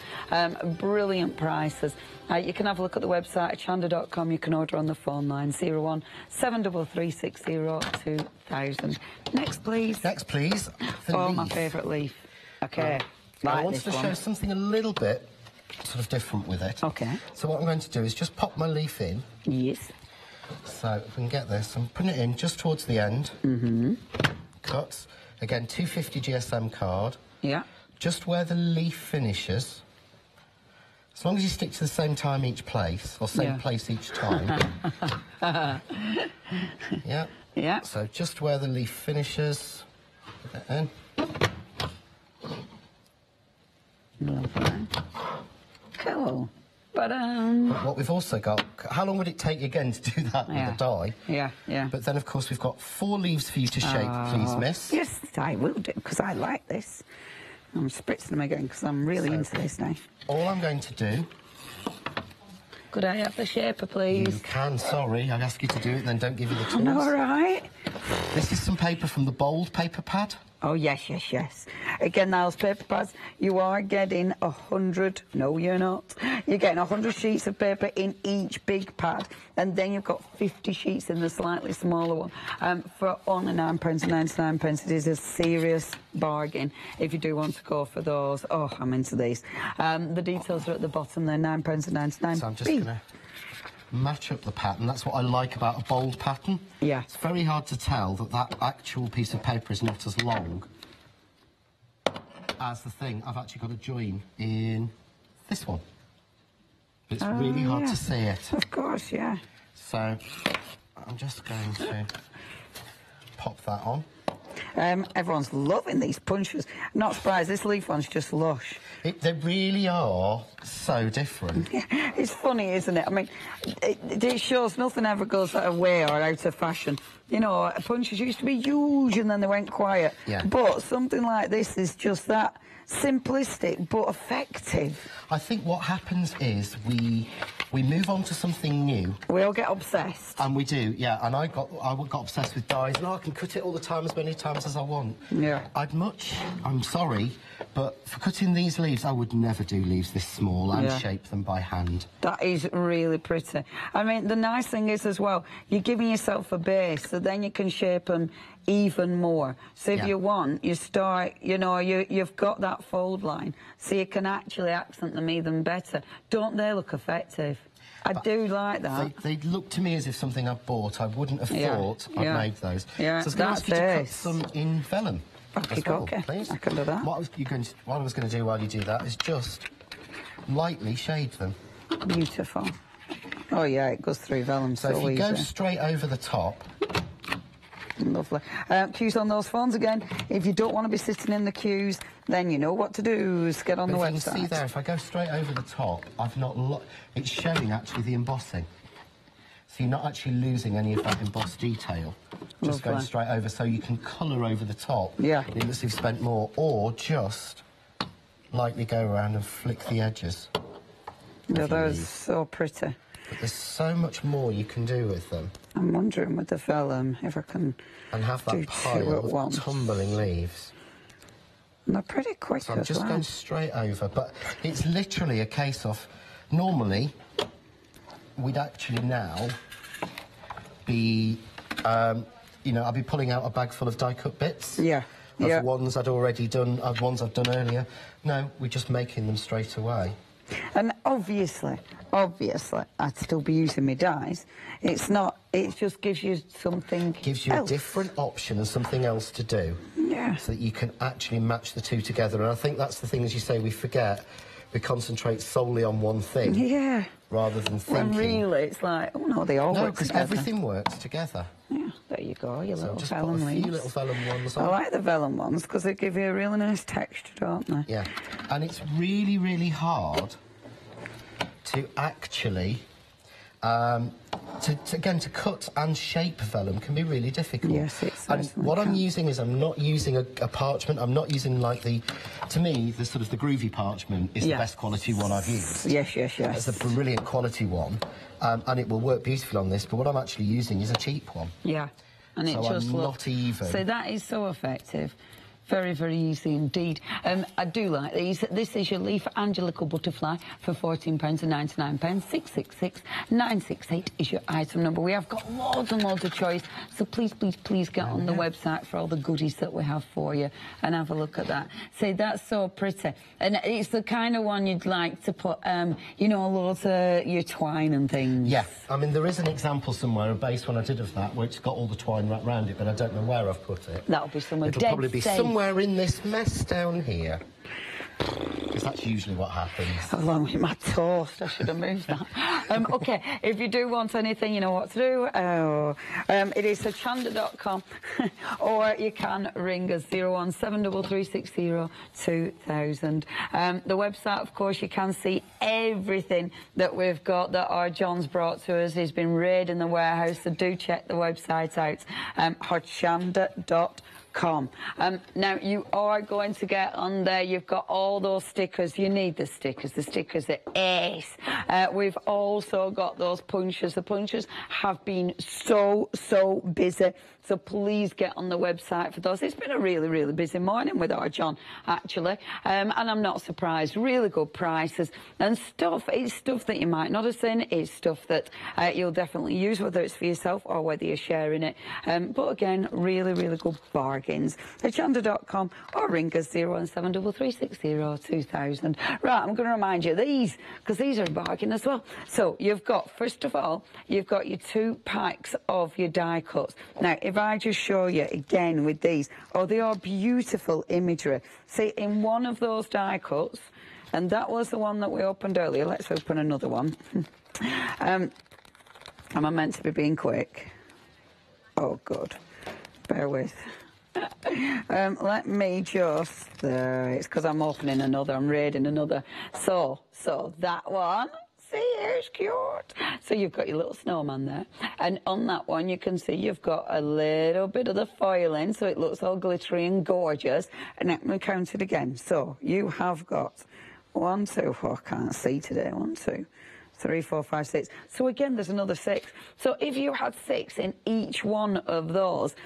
Brilliant prices. You can have a look at the website at hochanda.com. You can order on the phone line 01 73360 2000. Next, please. Next, please. Oh, my favourite leaf. OK. I want to show something a little bit sort of different with it. OK. So what I'm going to do is just pop my leaf in. Yes. So if we can get this, I'm putting it in just towards the end. Cuts. Again, 250 GSM card. Yeah. Just where the leaf finishes. As long as you stick to the same time each place, or same place each time. Yeah. Yeah. So just where the leaf finishes. Put that in. Lovely. Cool. But what we've also got, how long would it take again to do that with a die? Yeah, yeah. But then, of course, we've got 4 leaves for you to shape, please, miss. Yes, I will do, because I like this. I'm spritzing them again, because I'm really into this now. All I'm going to do... Could I have the shaper, please? You can, sorry. I'd ask you to do it, then don't give you the tools. All right. This is some paper from the Bold paper pad. Oh, yes, yes, yes. Again, those paper pads, you are getting 100... No, you're not. You're getting 100 sheets of paper in each big pad, and then you've got 50 sheets in the slightly smaller one. For only £9.99, it is a serious bargain if you do want to go for those. Oh, I'm into these. The details are at the bottom there, £9.99. So I'm just going to match up the pattern. That's what I like about a bold pattern. Yeah. It's very hard to tell that that actual piece of paper is not as long as the thing I've actually got to join in this one. It's really hard to see it. Of course, yeah. So I'm just going to pop that on. Everyone's loving these punches. Not surprised, this leaf one's just lush. They really are so different. It's funny, isn't it? I mean, it shows nothing ever goes away or out of fashion. You know, punches used to be huge and then they went quiet. Yeah. But something like this is just that simplistic but effective. I think what happens is we move on to something new. We all get obsessed. And we do, yeah. And I got obsessed with dies. And I can cut it all the time, as many times as I want. Yeah. I'm sorry, but for cutting these leaves, I would never do leaves this small and shape them by hand. That is really pretty. I mean, the nice thing is as well, you're giving yourself a base, so then you can shape them even more. So if you want, you start, you know, you've got that fold line, so you can actually accent them even better. Don't they look effective? I do like that. They look to me as if something I bought. I wouldn't have thought I'd made those. Yeah, so I was going to ask you to cut some in vellum. Okay, please. I can do that. What I was going to do while you do that is just lightly shade them. Beautiful. Oh yeah, it goes through vellum so if you easy. go straight over the top. Lovely. Cues on those phones again. If you don't want to be sitting in the queues, then you know what to do. Is get on the website. You can see there, if I go straight over the top, it's showing actually the embossing. So you're not actually losing any of that embossed detail. Just going straight over, so you can colour over the top. Yeah. It looks you've spent more, or just lightly go around and flick the edges. Yeah, those are so pretty. But there's so much more you can do with them. I'm wondering with the vellum if I can and have that pile of tumbling leaves. And they're pretty quick so I'm just going straight over, but it's literally a case of, normally, we'd actually now be, you know, I'd be pulling out a bag full of die-cut bits. Yeah. Of ones I'd already done, of ones I've done earlier. No, we're just making them straight away. And obviously, I'd still be using my dies. It's not, it just gives you something Gives you a different option and something else to do. Yeah. So that you can actually match the two together. And I think that's the thing, as you say, we forget. We concentrate solely on one thing. Yeah. Rather than thinking. When really, it's like, oh no, they all work because together. Everything works together. Yeah, there you go, your little just vellum put a few leaves. little vellum ones on. I like the vellum ones because they give you a really nice texture, don't they? Yeah, and it's really, really hard to actually, to cut and shape vellum can be really difficult. Yes, it's And what I'm using is I'm not using a parchment. I'm not using like to me, the sort of the groovy parchment is the best quality one I've used. Yes. It's a brilliant quality one, and it will work beautifully on this. But what I'm actually using is a cheap one. Yeah, and so it just not even. So that is so effective. Very, very easy indeed. I do like these. This is your leaf and your little butterfly for £14.99. 666 968 is your item number. We have got loads and loads of choice, so please get on the website for all the goodies that we have for you and have a look at that. See, that's so pretty. And it's the kind of one you'd like to put, you know, loads of your twine and things. Yeah, I mean, there is an example somewhere, a base one I did of that, where it's got all the twine wrapped around it, but I don't know where I've put it. That'll be somewhere It'll probably be somewhere in this mess down here. Because that's usually what happens. Along with my toast, I should have moved that. OK, if you do want anything, you know what to do. It is hochanda.com, or you can ring us 0173360 2000. The website, of course, you can see everything that we've got that our John's brought to us. He's been raiding the warehouse, so do check the website out. Hochanda.com. Now, you are going to get on there. You've got all those stickers. You need the stickers. The stickers are ace. We've also got those punches. The punches have been so busy. So please get on the website for those. It's been a really, really busy morning with our John, actually. And I'm not surprised. Really good prices. And stuff, it's stuff that you might not have seen. It's stuff that you'll definitely use, whether it's for yourself or whether you're sharing it. But again, really, really good bargain. bargains. Hochanda.com or ring us 01733602000. Right, I'm going to remind you of these, because these are a bargain as well. So you've got, first of all, you've got your 2 packs of your die cuts. Now, if I just show you again with these, oh, they are beautiful imagery. See, in one of those die cuts, and that was the one that we opened earlier. Let's open another one. Am I meant to be being quick? Oh, good. Bear with. Let me just... There, it's because I'm opening another. I'm raiding another. So that one... See, it's cute. So you've got your little snowman there. And on that one, you can see you've got a little bit of the foiling, so it looks all glittery and gorgeous. And let me count it again. So you have got 1, 2, I can't see today. 1, 2, 3, 4, 5, 6. So again, there's another 6. So if you had 6 in each one of those,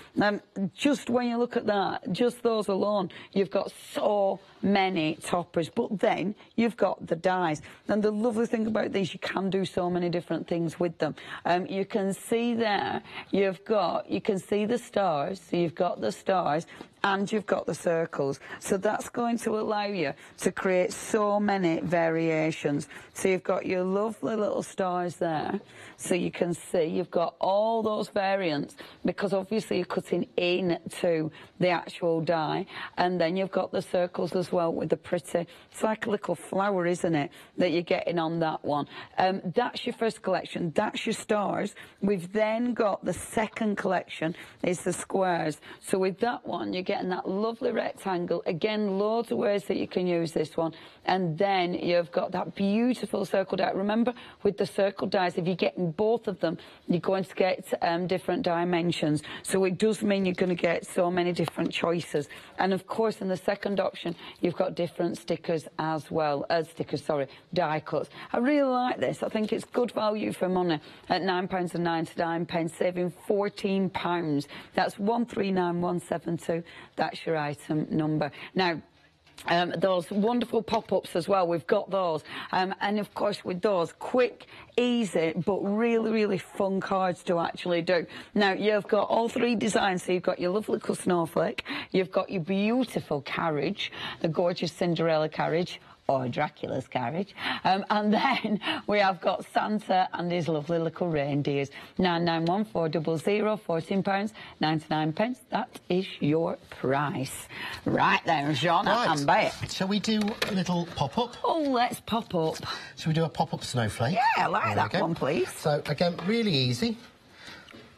just when you look at that, just those alone, you've got so many toppers. But then you've got the dies. And the lovely thing about these, you can do so many different things with them. You can see there, you can see the stars. So you've got the stars, and you've got the circles. So that's going to allow you to create so many variations. So you've got your lovely little stars there. So you can see you've got all those variants, because obviously you're cutting into the actual die. And then you've got the circles as well with the pretty, it's like a little flower, isn't it, that you're getting on that one. That's your first collection. That's your stars. We've then got the second collection, is the squares. So with that one, you're getting that lovely rectangle. Again, loads of ways that you can use this one. And then you've got that beautiful circle die. Remember, with the circle dies, if you're getting both of them, you're going to get different dimensions. So it does mean you're going to get so many different choices. And of course, in the second option, you've got different stickers as well. Die cuts. I really like this. I think it's good value for money at £9.99, saving £14. That's 139172. That's your item number. Now, those wonderful pop-ups as well, we've got those. And of course with those, quick, easy, but really, really fun cards to actually do. Now, you've got all 3 designs. So you've got your lovely little snowflake, you've got your beautiful carriage, the gorgeous Cinderella carriage, or Dracula's carriage. And then we have got Santa and his lovely little reindeers. 991400, £14.99. That is your price. Right then, John, and bet. Shall we do a little pop-up? Oh, let's pop up. Shall we do a pop-up snowflake? Yeah, I like that one, please. So, again, really easy.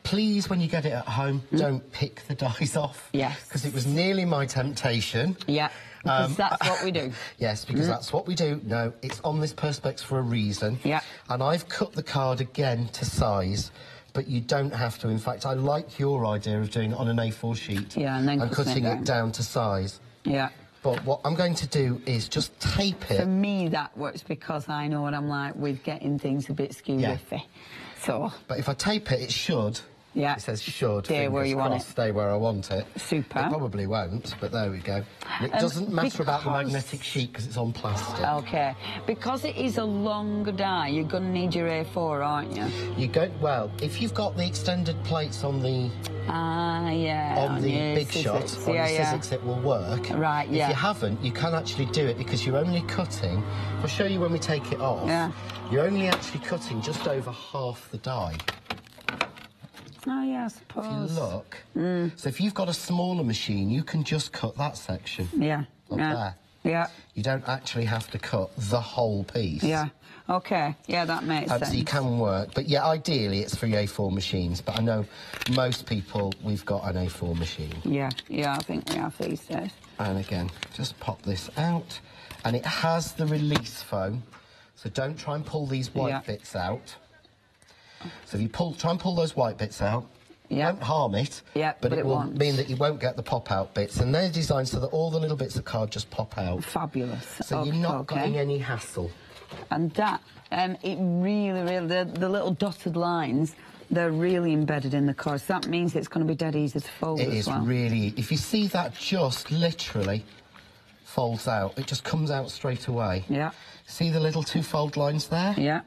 Please, when you get it at home, don't pick the dies off. Yes. Because it was nearly my temptation. Yeah. Because that's what we do. Yes, because that's what we do. No, it's on this Perspex for a reason. Yeah. And I've cut the card again to size, but you don't have to. In fact, I like your idea of doing it on an A4 sheet. Yeah, and then cutting it down to size. Yeah. But what I'm going to do is just tape it. For me, that works because I know what I'm like with getting things a bit skew-whiffy. So. But if I tape it, it should. Yeah. It says should. Stay where you want it. Stay where I want it. Super. It probably won't, but there we go. And it doesn't matter about the magnetic sheet because it's on plastic. OK. Because it is a long die, you're going to need your A4, aren't you? You go, well, if you've got the extended plates on the... yeah. On the big shot, on the Sizzix, it will work. Right, yeah. If you haven't, you can actually do it because you're only cutting... I'll show you when we take it off. Yeah. You're only actually cutting just over half the die. Oh, yeah, I suppose. If you look, so if you've got a smaller machine, you can just cut that section. Yeah. Up there. Yeah. You don't actually have to cut the whole piece. Yeah. OK. Yeah, that makes sense. So you can work. But, yeah, ideally it's for A4 machines. But I know most people, we've got an A4 machine. Yeah. Yeah, I think we have these days. And, again, just pop this out. And it has the release foam. So don't try and pull these white bits out. So if you try and pull those white bits out, it won't harm it, but it will mean that you won't get the pop-out bits. And they're designed so that all the little bits of card just pop out. Fabulous. So you're not getting any hassle. And that, it really, the little dotted lines, they're really embedded in the card. So that means it's going to be dead easy to fold as well. It is really... If you see that just literally folds out, it just comes out straight away. Yeah. See the little 2 fold lines there? Yeah.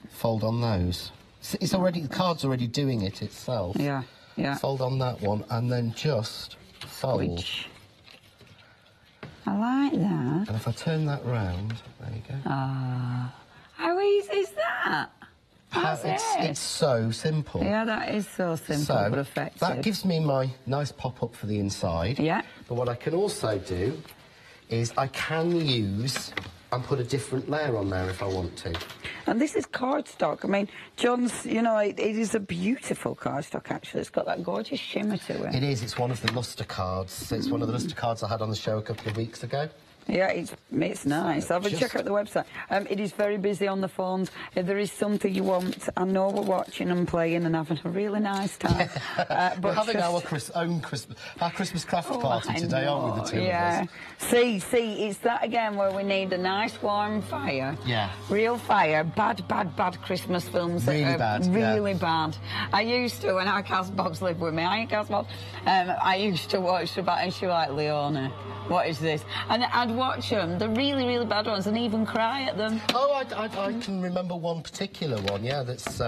Fold on those. It's already, the card's already doing it itself. Yeah, yeah. Fold on that one and then just fold. Which I like that. And if I turn that round, there you go. Ah, how easy is that? That's It's so simple. Yeah, that is so simple So but effective. that gives me my nice pop-up for the inside. Yeah. But what I can also do is I can use and put a different layer on there if I want to. And this is cardstock. I mean, John's, you know, it is a beautiful cardstock, actually. It's got that gorgeous shimmer to it. It is. It's one of the lustre cards. It's one of the lustre cards I had on the show a couple of weeks ago. Yeah, it's nice. Have a check out the website. It is very busy on the phones. If there is something you want, I know we're watching and playing and having a really nice time. But we're having our Christmas craft party today, aren't we, the two of us? See, it's that again where we need a nice warm fire. Yeah. Real fire. Bad Christmas films. Really bad. Really bad. I used to, when our Casbobs lived with me, I ain't Casbobs, I used to watch the and she was like, Leona, what is this? And I'd watch them, the really, really bad ones, and even cry at them. Oh, I can remember one particular one, yeah, that's,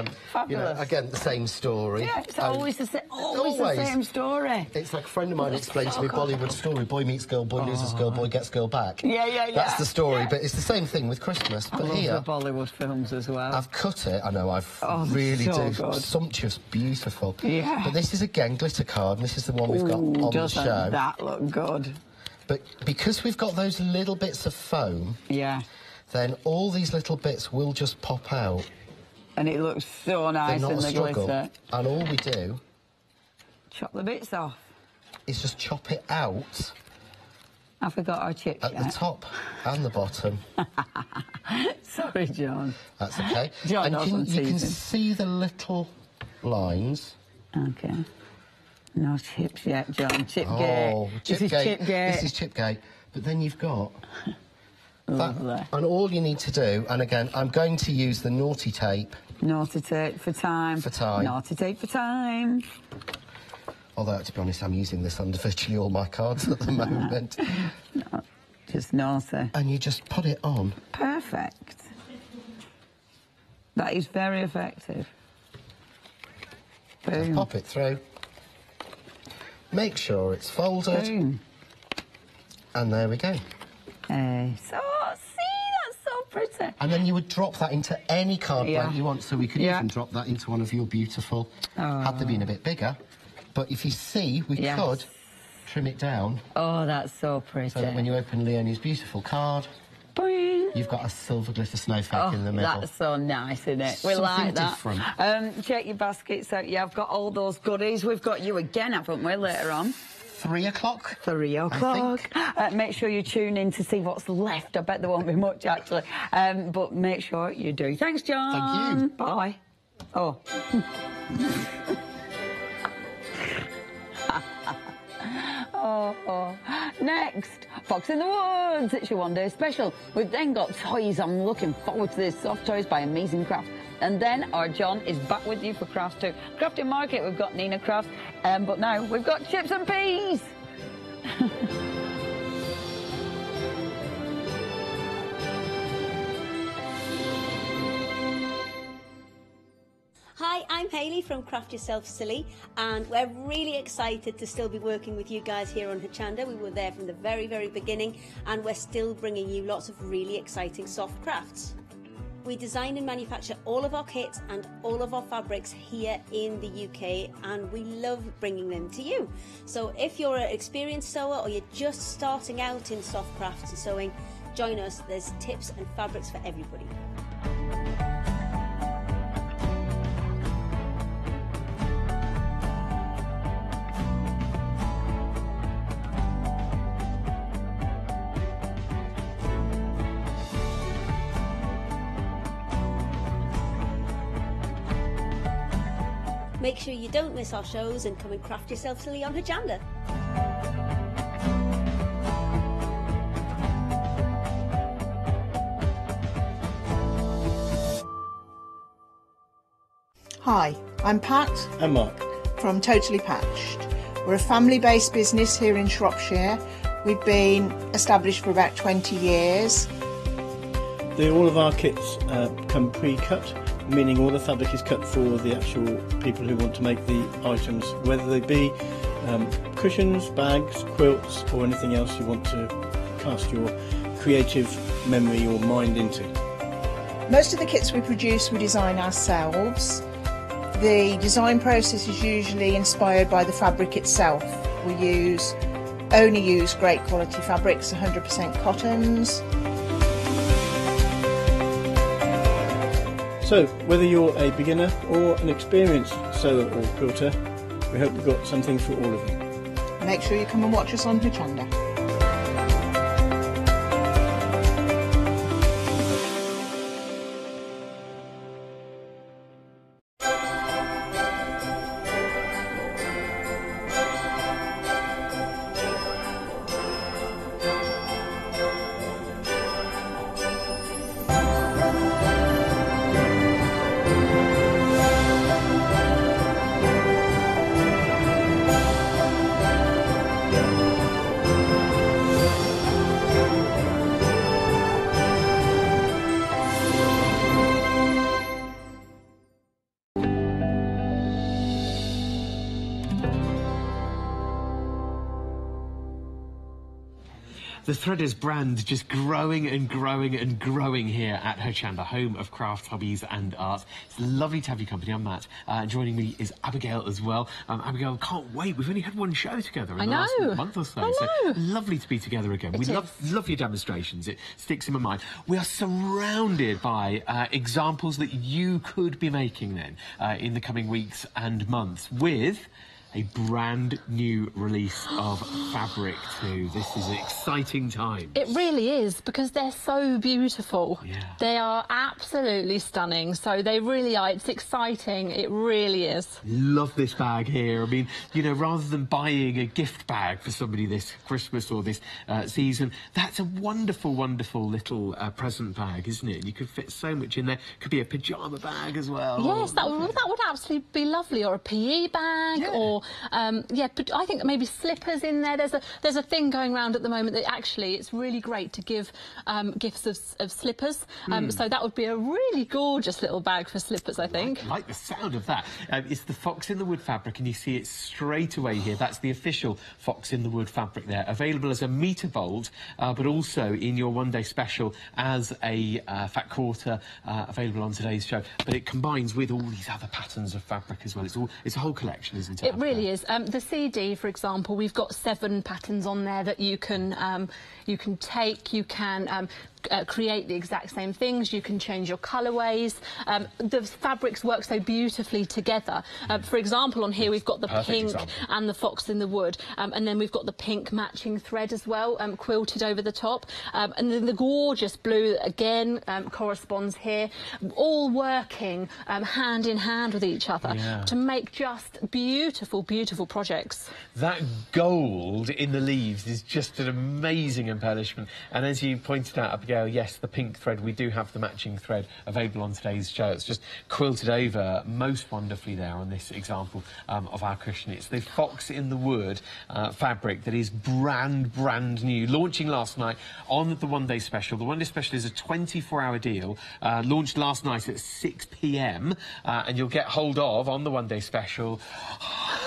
you know, again, the same story. Yeah, it's always the same story. It's like a friend of mine explained to me Bollywood story, boy meets girl, boy loses girl, boy gets girl back. Yeah. That's the story, but it's the same thing with Christmas. But I love here, the Bollywood films as well. I've cut it, I know, so good. Sumptuous, beautiful. Yeah. But this is, again, glitter card, and this is the one we've got on the show. Doesn't that look good? But because we've got those little bits of foam, yeah, then all these little bits will just pop out. And it looks so nice in the glitter. And all we do... Chop the bits off. ...is just chop it out... I forgot our chips at the top and the bottom. Sorry, John. That's okay. John and you can see the little lines. Okay. No chips yet, John. Chipgate. Oh, This is Chipgate. This is Chipgate. But then you've got... Lovely. And all you need to do, and again, I'm going to use the naughty tape. Naughty tape for time. For time. Naughty tape for time. Although, to be honest, I'm using this under virtually all my cards at the moment. No, just naughty. And you just put it on. Perfect. That is very effective. Boom. Just pop it through. Make sure it's folded. Boom. And there we go. See, that's so pretty. And then you would drop that into any card blank you want, so we could even drop that into one of your beautiful... Had they been a bit bigger. But if you see, we could trim it down. Oh, that's so pretty. So that when you open Leonie's beautiful card, boing, you've got a silver glitter snowflake in the middle. That's so nice, isn't it? Something we like that. Different. Check your baskets out. Yeah, I've got all those goodies. We've got you again, haven't we, later on? 3 o'clock? 3 o'clock. Make sure you tune in to see what's left. I bet there won't be much, actually. But make sure you do. Thanks, John. Thank you. Bye. Oh. Next, Fox in the Woods. It's your one-day special. We've then got toys. I'm looking forward to this. Soft toys by Amazing Craft. And then our John is back with you for Crafts too. Crafting Market, we've got Nina Craft. But now we've got chips and peas. Hi, I'm Hayley from Craft Yourself Silly, and we're really excited to still be working with you guys here on Hochanda. We were there from the very, very beginning, and we're still bringing you lots of really exciting soft crafts. We design and manufacture all of our kits and all of our fabrics here in the UK, and we love bringing them to you. So if you're an experienced sewer or you're just starting out in soft crafts and sewing, join us. There's tips and fabrics for everybody. Make sure you don't miss our shows and come and craft yourself silly on Hochanda. Hi, I'm Pat. And Mark. From Totally Patched. We're a family-based business here in Shropshire. We've been established for about 20 years. All of our kits come pre-cut, meaning all the fabric is cut for the actual people who want to make the items, whether they be cushions, bags, quilts, or anything else you want to cast your creative memory or mind into. Most of the kits we produce we design ourselves. The design process is usually inspired by the fabric itself. We only use great quality fabrics, 100% cottons. So, whether you're a beginner or an experienced sewer or quilter, we hope we've got something for all of you. Make sure you come and watch us on Hochanda. The Threaders brand just growing and growing and growing here at Hochanda, home of crafts, hobbies and arts. It's lovely to have your company. I'm Matt. Joining me is Abigail as well. Abigail, can't wait. We've only had one show together in the last month or so. So lovely to be together again. We love your demonstrations. It sticks in my mind. We are surrounded by examples that you could be making then in the coming weeks and months with a brand new release of fabric too. This is an exciting time. It really is, because they're so beautiful. Yeah. They are absolutely stunning. So they really are. It's exciting. It really is. Love this bag here. I mean, you know, rather than buying a gift bag for somebody this Christmas or this season, that's a wonderful, wonderful little present bag, isn't it? You could fit so much in there. Could be a pyjama bag as well. Yes, that would absolutely be lovely. Or a PE bag, or but I think maybe slippers in there. There's a thing going around at the moment that actually it's really great to give gifts of slippers. So that would be a really gorgeous little bag for slippers, I think. I like the sound of that. It's the Fox in the Wood fabric, and you see it straight away here. That's the official Fox in the Wood fabric there, available as a metre bolt, but also in your one-day special as a fat quarter, available on today's show. But it combines with all these other patterns of fabric as well. It's a whole collection, isn't it? It really is. The CD, for example, we've got 7 patterns on there that you can take. You can create the exact same things. You can change your colourways. The fabrics work so beautifully together. For example, on here we've got the pink and the Fox in the Wood, and then we've got the pink matching thread as well, quilted over the top, and then the gorgeous blue again corresponds here, all working hand in hand with each other to make just beautiful, beautiful projects. That gold in the leaves is just an amazing embellishment, and as you pointed out, Abigail, yes, the pink thread, we do have the matching thread available on today's show. It's just quilted over most wonderfully there on this example of our cushion. It's the Fox in the Wood fabric that is brand new, launching last night on the one-day special. The one-day special is a 24-hour deal, launched last night at 6 p.m, and you'll get hold of, on the one-day special,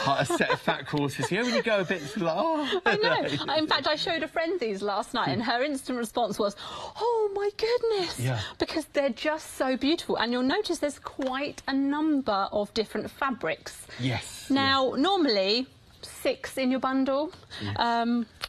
a set of fat quarters here when you go a bit slow. I know. In fact, I showed a friend these last night, and her instant response was, "Oh my goodness!" Because they're just so beautiful, and you'll notice there's quite a number of different fabrics. Yes. Now, normally 6 in your bundle.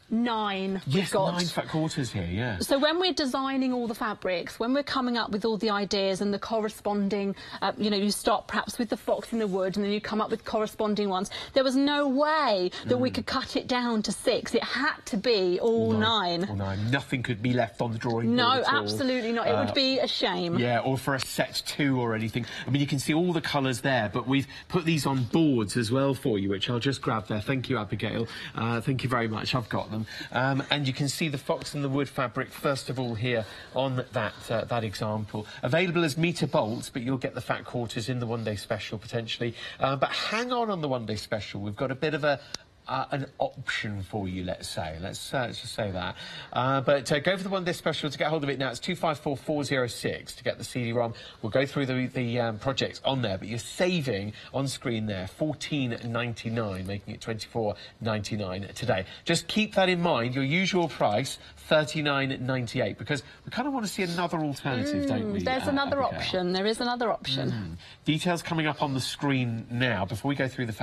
9 we've got. 9 fat quarters here, So when we're designing all the fabrics, when we're coming up with all the ideas and the corresponding, you know, you start perhaps with the Fox in the Wood and then you come up with corresponding ones, there was no way that we could cut it down to 6. It had to be all 9. All 9. Nothing could be left on the drawing board No, at all. absolutely not. It would be a shame. Yeah, or for a set 2 or anything. I mean, you can see all the colours there, but we've put these on boards as well for you, which I'll just grab there. Thank you, Abigail. Thank you very much. I've got them. And you can see the Fox in the Wood fabric, first of all, here on that example. Available as metre bolts, but you'll get the fat quarters in the one-day special, potentially. But hang on the one-day special. We've got a bit of a an option for you, let's say. Let's just say that. But go for the one day special to get hold of it now. It's 254406 to get the CD-ROM. We'll go through the projects on there, but you're saving on screen there $14.99, making it $24.99 today. Just keep that in mind. Your usual price, $39.98, because we kind of want to see another alternative, don't we? There's another option. There is another option. Details coming up on the screen now. Before we go through the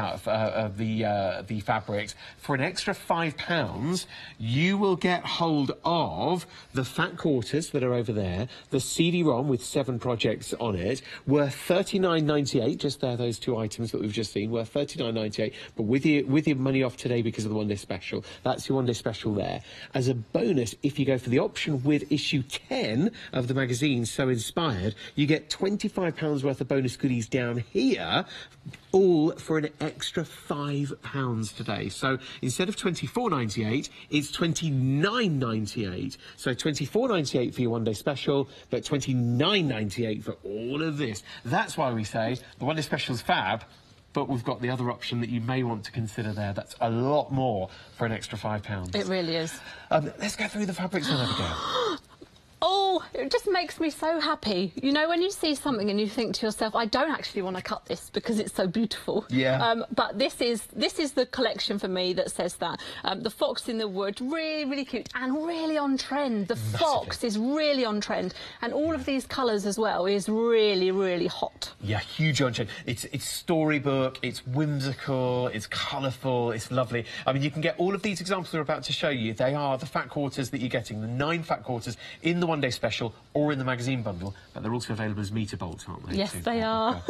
fabrics, for an extra £5, you will get hold of the fat quarters that are over there, the CD-ROM with 7 projects on it, worth $39.98. Just there, those 2 items that we've just seen, worth $39.98. But with your money off today because of the one-day special, that's your one-day special there. As a bonus, if you go for the option with issue 10 of the magazine, So Inspired, you get £25 worth of bonus goodies down here, all for an extra £5 today. So instead of $24.98, it's $29.98. So $24.98 for your one-day special, but $29.98 for all of this. That's why we say the one-day special's fab, but we've got the other option that you may want to consider there. That's a lot more for an extra £5. It really is. Let's go through the fabrics then, Abigail. Oh, it just makes me so happy. You know, when you see something and you think to yourself, I don't actually want to cut this because it's so beautiful. Yeah. But this is the collection for me that says that. The fox in the wood, really, really cute and really on trend. The fox is really on trend. And all of these colours as well is really, really hot. Yeah, huge on trend. It's storybook, it's whimsical, it's colourful, it's lovely. I mean, you can get all of these examples we're about to show you. They are the fat quarters that you're getting, the 9 fat quarters in the one-day special or in the magazine bundle, but they're also available as metre bolts, aren't they? Yes, they are.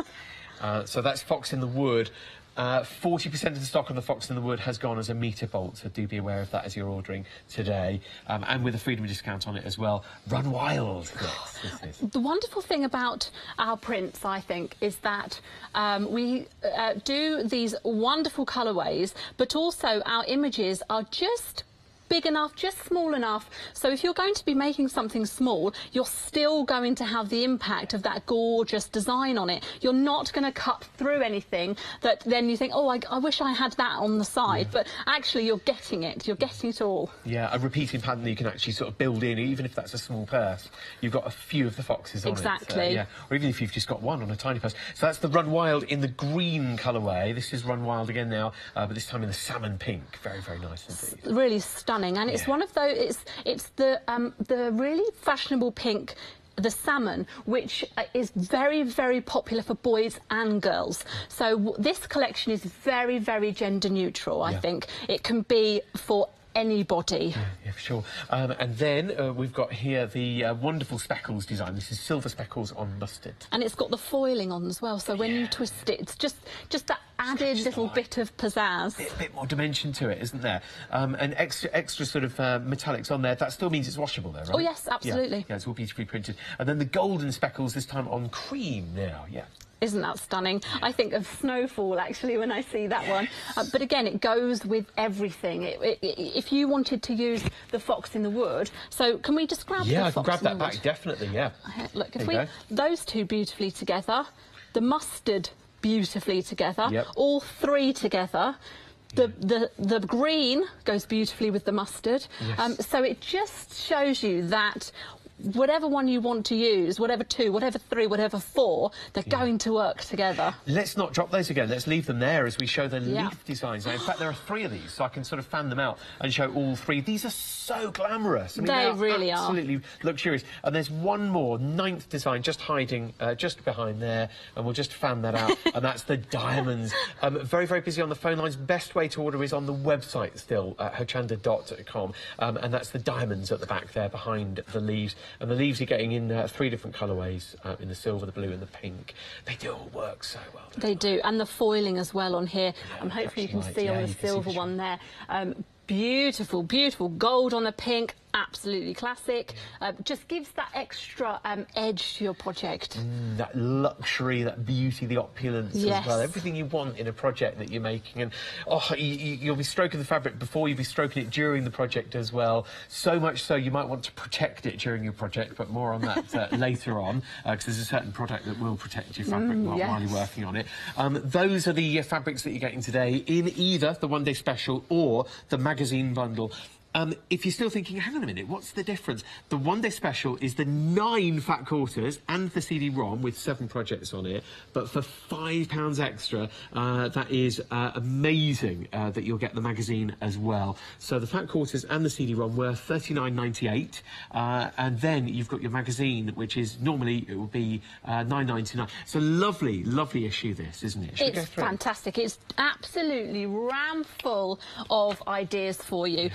So that's Fox in the Wood. 40% of the stock on the Fox in the Wood has gone as a metre bolt, so do be aware of that as you're ordering today. And with a freedom discount on it as well. Run wild. The wonderful thing about our prints, I think, is that we do these wonderful colourways, but also our images are just big enough, just small enough. So if you're going to be making something small, you're still going to have the impact of that gorgeous design on it. You're not going to cut through anything that then you think, oh, I wish I had that on the side. But actually, you're getting it. You're getting it all. Yeah, a repeating pattern that you can actually sort of build in, even if that's a small purse. You've got a few of the foxes on it. Exactly. Yeah, or even if you've just got one on a tiny purse. So that's the Run Wild in the green colourway. This is Run Wild again now, but this time in the salmon pink. Very, very nice indeed. Really stunning. And it's one of those, it's the really fashionable pink, the salmon, which is very, very popular for boys and girls. So this collection is very, very gender neutral, I think. It can be for anybody. Yeah, for sure. And then we've got here the wonderful speckles design. This is silver speckles on mustard. And it's got the foiling on as well, so when you twist it, it's just that added little bit of pizzazz. A bit more dimension to it, isn't there? And extra sort of metallics on there. That still means it's washable there, right? Oh, yes, absolutely. Yeah, it's all beautifully printed. And then the golden speckles, this time on cream now, yeah. Isn't that stunning? I think of Snowfall, actually, when I see that one. But again, it goes with everything. If you wanted to use the Fox in the Wood, so can we just grab the Fox in the Wood? Yeah, I can grab that back, definitely, yeah. Look, those two beautifully together, the mustard beautifully together, all 3 together. The green goes beautifully with the mustard. So it just shows you that whatever one you want to use, whatever 2, whatever 3, whatever 4, they're going to work together. Let's not drop those again. Let's leave them there as we show the leaf designs. Now, in fact, there are 3 of these, so I can sort of fan them out and show all 3. These are so glamorous. I mean, they really are. Absolutely luxurious. And there's one more, 9th design, just hiding just behind there, and we'll just fan that out. And that's the diamonds. Very, very busy on the phone lines. Best way to order is on the website still, at hochanda.com. And that's the diamonds at the back there behind the leaves. And the leaves you're getting in 3 different colourways, in the silver, the blue and the pink. They do all work so well. They do, and the foiling as well on here. Hopefully you can see on the silver one there. Beautiful, beautiful gold on the pink, absolutely classic. Just gives that extra edge to your project. That luxury, that beauty, the opulence as Yes. well. Everything you want in a project that you're making. And you'll be stroking the fabric before, you'll be stroking it during the project as well. So much so you might want to protect it during your project, but more on that later on, because there's a certain product that will protect your fabric while you're working on it. Those are the fabrics that you're getting today in either the one-day special or the magazine bundle. If you're still thinking, hang on a minute, what's the difference? The one-day special is the 9 fat quarters and the CD-ROM with 7 projects on it, but for £5 extra, that is amazing that you'll get the magazine as well. So the fat quarters and the CD-ROM were £39.98, and then you've got your magazine, which is normally, it will be £9.99. It's a lovely, lovely issue, this, isn't it? It's fantastic. It's absolutely ram full of ideas for you.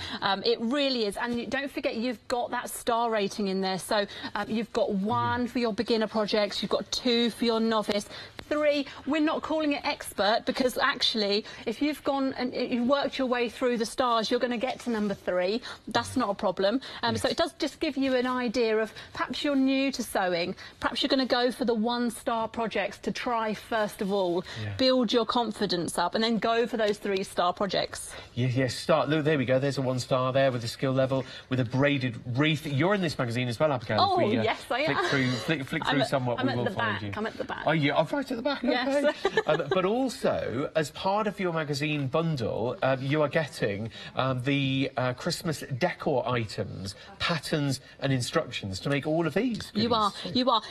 It really is. And don't forget, you've got that star rating in there. So you've got 1 for your beginner projects, you've got 2 for your novice, 3, we're not calling it expert, because actually, if you've gone and you've worked your way through the stars, you're going to get to number 3. That's not a problem. So it does just give you an idea of, perhaps you're new to sewing, perhaps you're going to go for the 1-star projects to try first of all, build your confidence up, and then go for those 3-star projects. Yes, start. Look, there we go. There's a 1-star there with a skill level, with a braided wreath. You're in this magazine as well, Abigail. Oh, if we, yes, I am. Flick through somewhat, we will find you. I'm at the back. Oh, yeah, I'm right at the back. Yes. Okay. But also, as part of your magazine bundle, you are getting the Christmas decor items, patterns and instructions to make all of these. You are.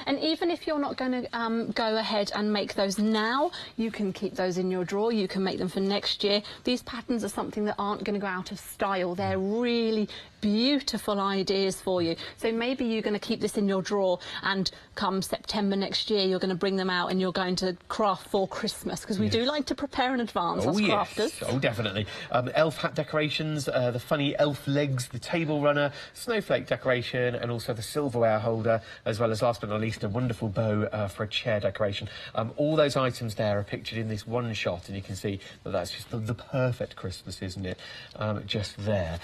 And even if you're not going to go ahead and make those now, you can keep those in your drawer. You can make them for next year. These patterns are something that aren't going to go out of style. They're really beautiful ideas for you. So maybe you're going to keep this in your drawer, and come September next year, you're going to bring them out and you're going to craft for Christmas, because we do like to prepare in advance as crafters. Oh, definitely. Elf hat decorations, the funny elf legs, the table runner, snowflake decoration, and also the silverware holder, as well as, last but not least, a wonderful bow for a chair decoration. All those items there are pictured in this one shot, and you can see that that's just the perfect Christmas, isn't it? Just there.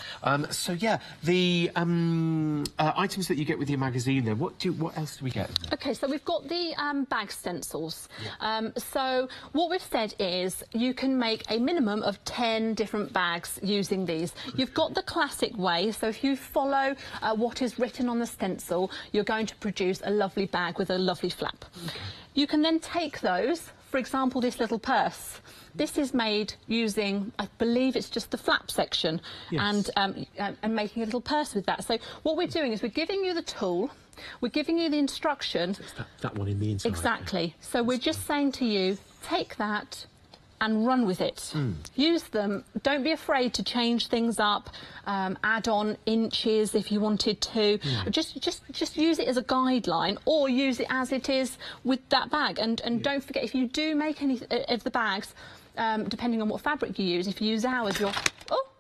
So yeah, the items that you get with your magazine then, what else do we get? Okay, so we've got the bag stencils. So what we've said is you can make a minimum of 10 different bags using these. You've got the classic way, so if you follow what is written on the stencil, you're going to produce a lovely bag with a lovely flap. You can then take those, for example, this little purse. This is made using, I believe it's just the flap section, and making a little purse with that. So what we're doing is we're giving you the tool, we're giving you the instruction. So it's that one in the inside. Exactly. So we're just saying to you, take that and run with it. Use them. Don't be afraid to change things up, add on inches if you wanted to. Just use it as a guideline, or use it as it is with that bag. And don't forget, if you do make any of the bags, depending on what fabric you use, if you use ours,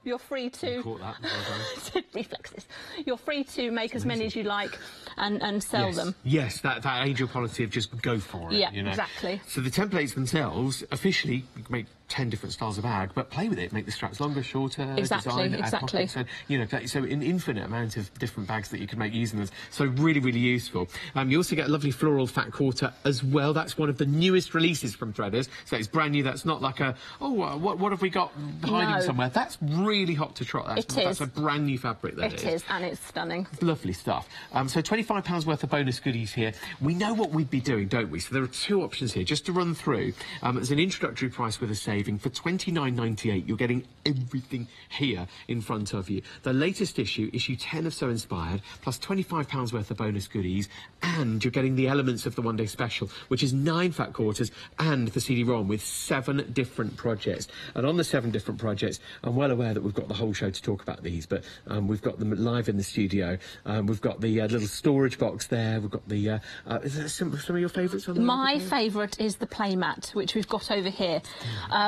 you're free to... Caught that. Reflexes. You're free to make as many as you like and sell them. Yes, that age-old policy of just go for it. Yeah, you know? exactly. So the templates themselves, officially, you can make 10 different styles of bag, but play with it. Make the straps longer, shorter, design, add pockets, and, you know, so an infinite amount of different bags that you can make using this. So really, really useful. You also get a lovely floral fat quarter as well. That's one of the newest releases from Threaders. So it's brand new. That's not like a, what have we got hiding somewhere? That's really hot to trot. That's a brand new fabric. It is, and it's stunning. It's lovely stuff. So £25 worth of bonus goodies here. We know what we'd be doing, don't we? So there are 2 options here, just to run through. There's an introductory price with a saving. For £29.98, you're getting everything here in front of you. The latest issue 10 of So Inspired, plus £25 worth of bonus goodies, and you're getting the elements of the one-day special, which is 9 fat quarters and the CD-ROM with 7 different projects. And on the 7 different projects, I'm well aware that we've got the whole show to talk about these, but we've got them live in the studio. We've got the little storage box there. We've got the... is there some of your favourites on there? My favourite is the playmat, which we've got over here.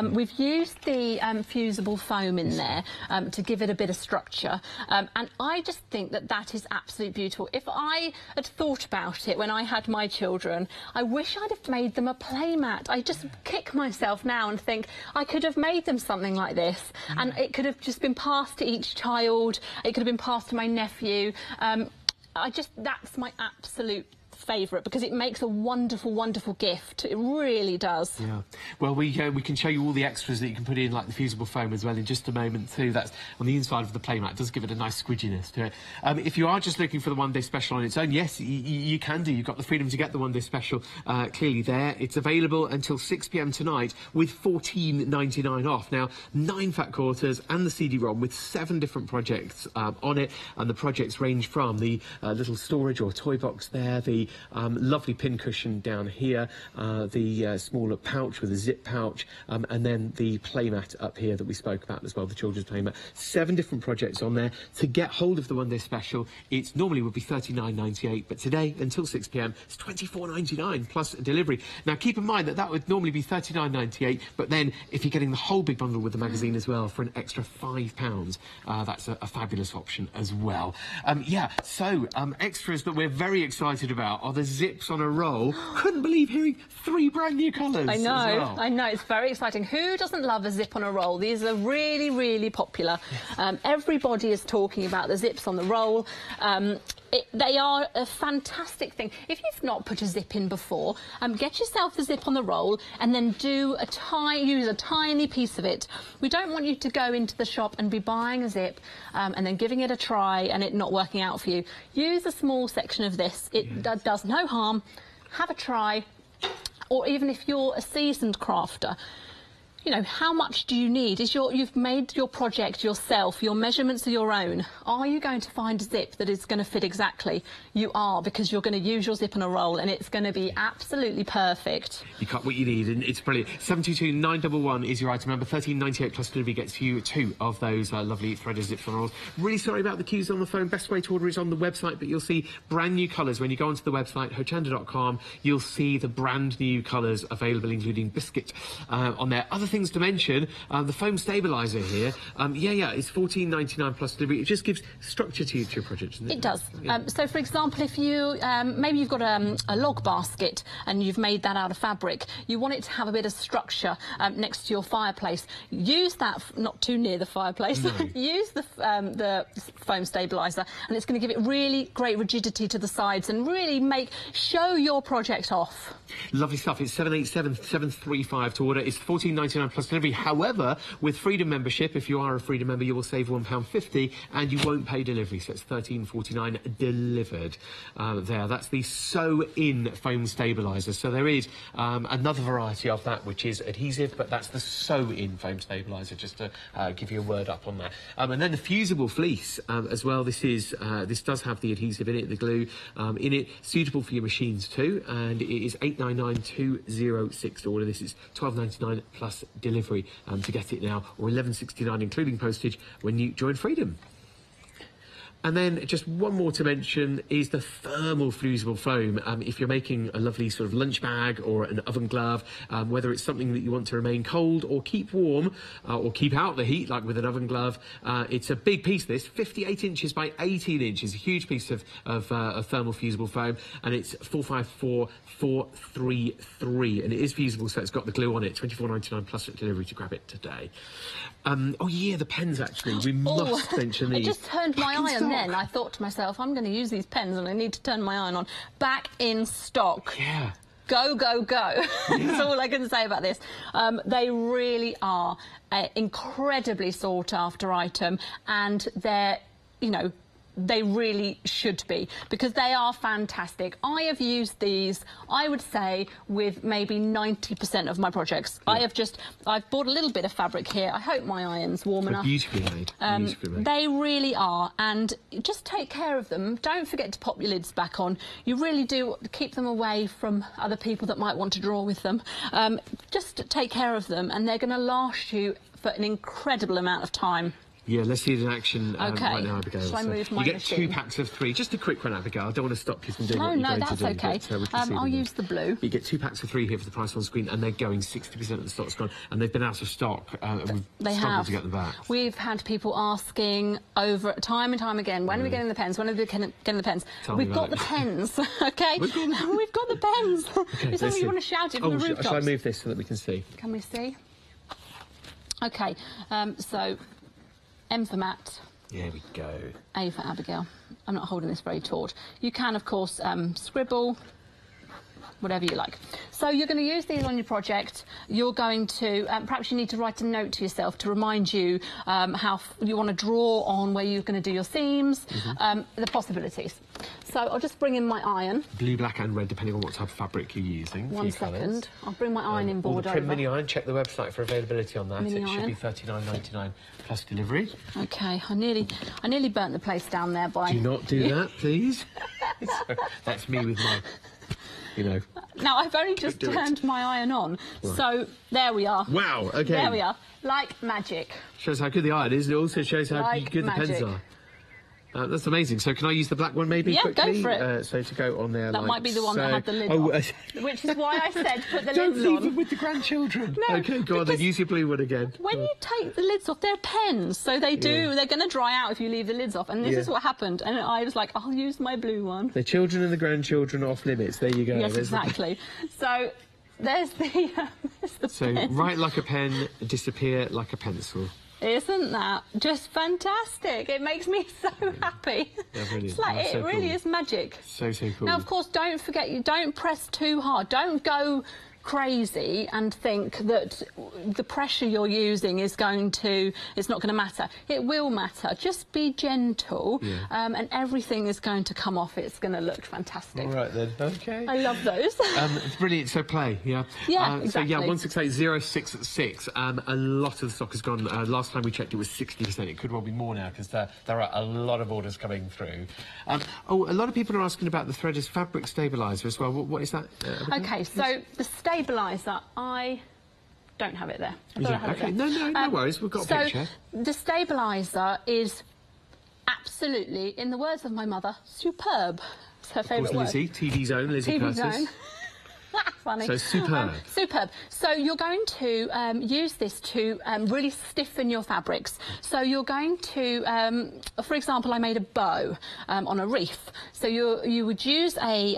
We've used the fusible foam in there to give it a bit of structure, and I just think that is absolutely beautiful. If I had thought about it when I had my children, I wish I'd have made them a playmat. I just kick myself now and think I could have made them something like this, and it could have just been passed to each child. It could have been passed to my nephew. That's my absolute favourite because it makes a wonderful, wonderful gift. It really does. Yeah. Well, we can show you all the extras that you can put in, like the fusible foam as well, in just a moment too. That's on the inside of the playmat. It does give it a nice squidginess to it. If you are just looking for the one-day special on its own, yes, you can do. You've got the freedom to get the one-day special clearly there. It's available until 6 p.m. tonight with $14.99 off. Now, 9 fat quarters and the CD-ROM with 7 different projects on it, and the projects range from the little storage or toy box there, the lovely pin cushion down here, the smaller pouch with a zip pouch, and then the playmat up here that we spoke about as well, the children's playmat. 7 different projects on there. To get hold of the one-day special, it normally would be $39.98, but today, until 6 p.m, it's $24.99 plus delivery. Now, keep in mind that would normally be $39.98, but then if you're getting the whole big bundle with the magazine as well for an extra £5, that's a fabulous option as well. So extras that we're very excited about are the zips on a roll. Couldn't believe hearing 3 brand new colours. I know, as well. I know, it's very exciting. Who doesn't love a zip on a roll? These are really, really popular. Everybody is talking about the zips on the roll. They are a fantastic thing. If you've not put a zip in before, get yourself the zip on the roll and then use a tiny piece of it. We don't want you to go into the shop and be buying a zip and then giving it a try and it not working out for you. Use a small section of this. It does no harm. Have a try. Or even if you're a seasoned crafter, you know, how much do you need? You've made your project yourself, your measurements are your own. Are you going to find a zip that is going to fit exactly? You are, because you're going to use your zip on a roll and it's going to be absolutely perfect. You got what you need and it's brilliant. 722-911 is your item number. $13.98 plus delivery gets you 2 of those lovely threaded zips on rolls. Really sorry about the queues on the phone. Best way to order is on the website, but you'll see brand new colours. When you go onto the website, hochanda.com, you'll see the brand new colours available, including biscuit on there. Other things to mention, the foam stabiliser here, it's $14.99 plus delivery. It just gives structure to your project, doesn't it? It does. Yeah. So, for example, if you maybe you've got a log basket and you've made that out of fabric, you want it to have a bit of structure next to your fireplace. Use that, not too near the fireplace. No. Use the foam stabiliser, and it's going to give it really great rigidity to the sides and really show your project off. Lovely stuff. It's 787-735 to order. It's $14.99 plus delivery. However, with Freedom membership, if you are a Freedom member, you will save £1.50 and you won't pay delivery. So it's $13.49 delivered. There, that's the sew-in foam stabiliser. So there is another variety of that, which is adhesive, but that's the sew-in foam stabiliser, just to give you a word up on that. And then the fusible fleece as well. This does have the adhesive in it, the glue in it, suitable for your machines too, and it is $899-206 to order. This is $12.99 plus delivery to get it now, or $11.69 including postage when you join Freedom. And then just one more to mention is the thermal fusible foam. If you're making a lovely sort of lunch bag or an oven glove, whether it's something that you want to remain cold or keep warm or keep out the heat, like with an oven glove, it's a big piece, this, 58 inches by 18 inches, a huge piece of thermal fusible foam, and it's 454433, and it is fusible, so it's got the glue on it. $24.99 plus delivery to grab it today. Oh yeah, the pens actually. We must mention these. I just turned my eye on then. I thought to myself, I'm going to use these pens and I need to turn my eye on. Back in stock. Yeah. Go, go, go. Yeah. That's all I can say about this. They really are an incredibly sought after item, and they're, you know, they really should be, because they are fantastic. I have used these, I would say, with maybe 90% of my projects. Yeah. I've bought a little bit of fabric here. I hope my iron's warm enough. Beautifully made. Beautifully made. They really are, and just take care of them. Don't forget to pop your lids back on. You really do keep them away from other people that might want to draw with them. Just take care of them, and they're going to last you for an incredible amount of time. Yeah, let's see it in action right now, Abigail. Shall I move my You get machine? 2 packs of 3. Just a quick one, Abigail. I don't want to stop you from doing what you're No, going that's to do. okay. I'll use the blue. You get 2 packs of 3 here for the price on screen, and they're going. 60% of the stock's gone, and they've been out of stock, and we've struggled to get them back. We've had people asking over time and time again, when are we getting the pens? When are we getting the pens? We've got the pens, OK? We've got the pens. Okay, is that what you want to shout it from the rooftops? Shall I move this so that we can see? Can we see? OK, so M for Matt. There we go. A for Abigail. I'm not holding this very taut. You can, of course, scribble, whatever you like. So you're going to use these on your project. You're going to, perhaps you need to write a note to yourself to remind you how you want to draw on where you're going to do your themes, the possibilities. So I'll just bring in my iron. Blue, black and red, depending on what type of fabric you're using. One second. I'll bring my ironing board the over. Prim mini iron, check the website for availability on that. Mini it should iron. be $39.99 plus delivery. Okay, I nearly burnt the place down there by... Do not do that, please. That's me with my... You know. Now, I've only just turned my iron on, so there we are. Wow, okay. There we are. Like magic. Shows how good the iron is, and it also shows how Like good magic. the pens are. That's amazing. So can I use the black one maybe quickly? Go for it. So to go on there That like might be the one so. that had the lid off. Which is why I said put the Don't lids leave on. them with the grandchildren. No, okay, go on then, use your blue one again. When you take the lids off, they're pens, so they're going to dry out if you leave the lids off. And this is what happened. And I was like, I'll use my blue one. The children and the grandchildren are off limits. There you go. Yes, exactly. So there's the So pen. write like a pen, disappear like a pencil. Isn't that just fantastic? It makes me so happy. Yeah, brilliant. It's like, So it really cool. is magic. So cool. Now, of course, don't forget, you don't press too hard. Don't go crazy and think that the pressure you're using is it's not going to matter. It will matter. Just be gentle, and everything is going to come off. It's going to look fantastic. All right then. Okay. I love those. It's brilliant. So play, yeah. Yeah, exactly. So yeah, 168066. A lot of the stock has gone. Last time we checked, it was 60%. It could well be more now because there are a lot of orders coming through. A lot of people are asking about the thread as fabric stabiliser as well. What is that? Okay, so the stabiliser, I don't have it there. Okay, no worries. We've got a picture. The stabiliser is absolutely, in the words of my mother, superb. It's her favourite word. Lizzie, TV's own, Lizzie TV's Curtis. own. Funny. So superb. Superb. So you're going to use this to really stiffen your fabrics. So you're going to, for example, I made a bow on a reef. So you would use a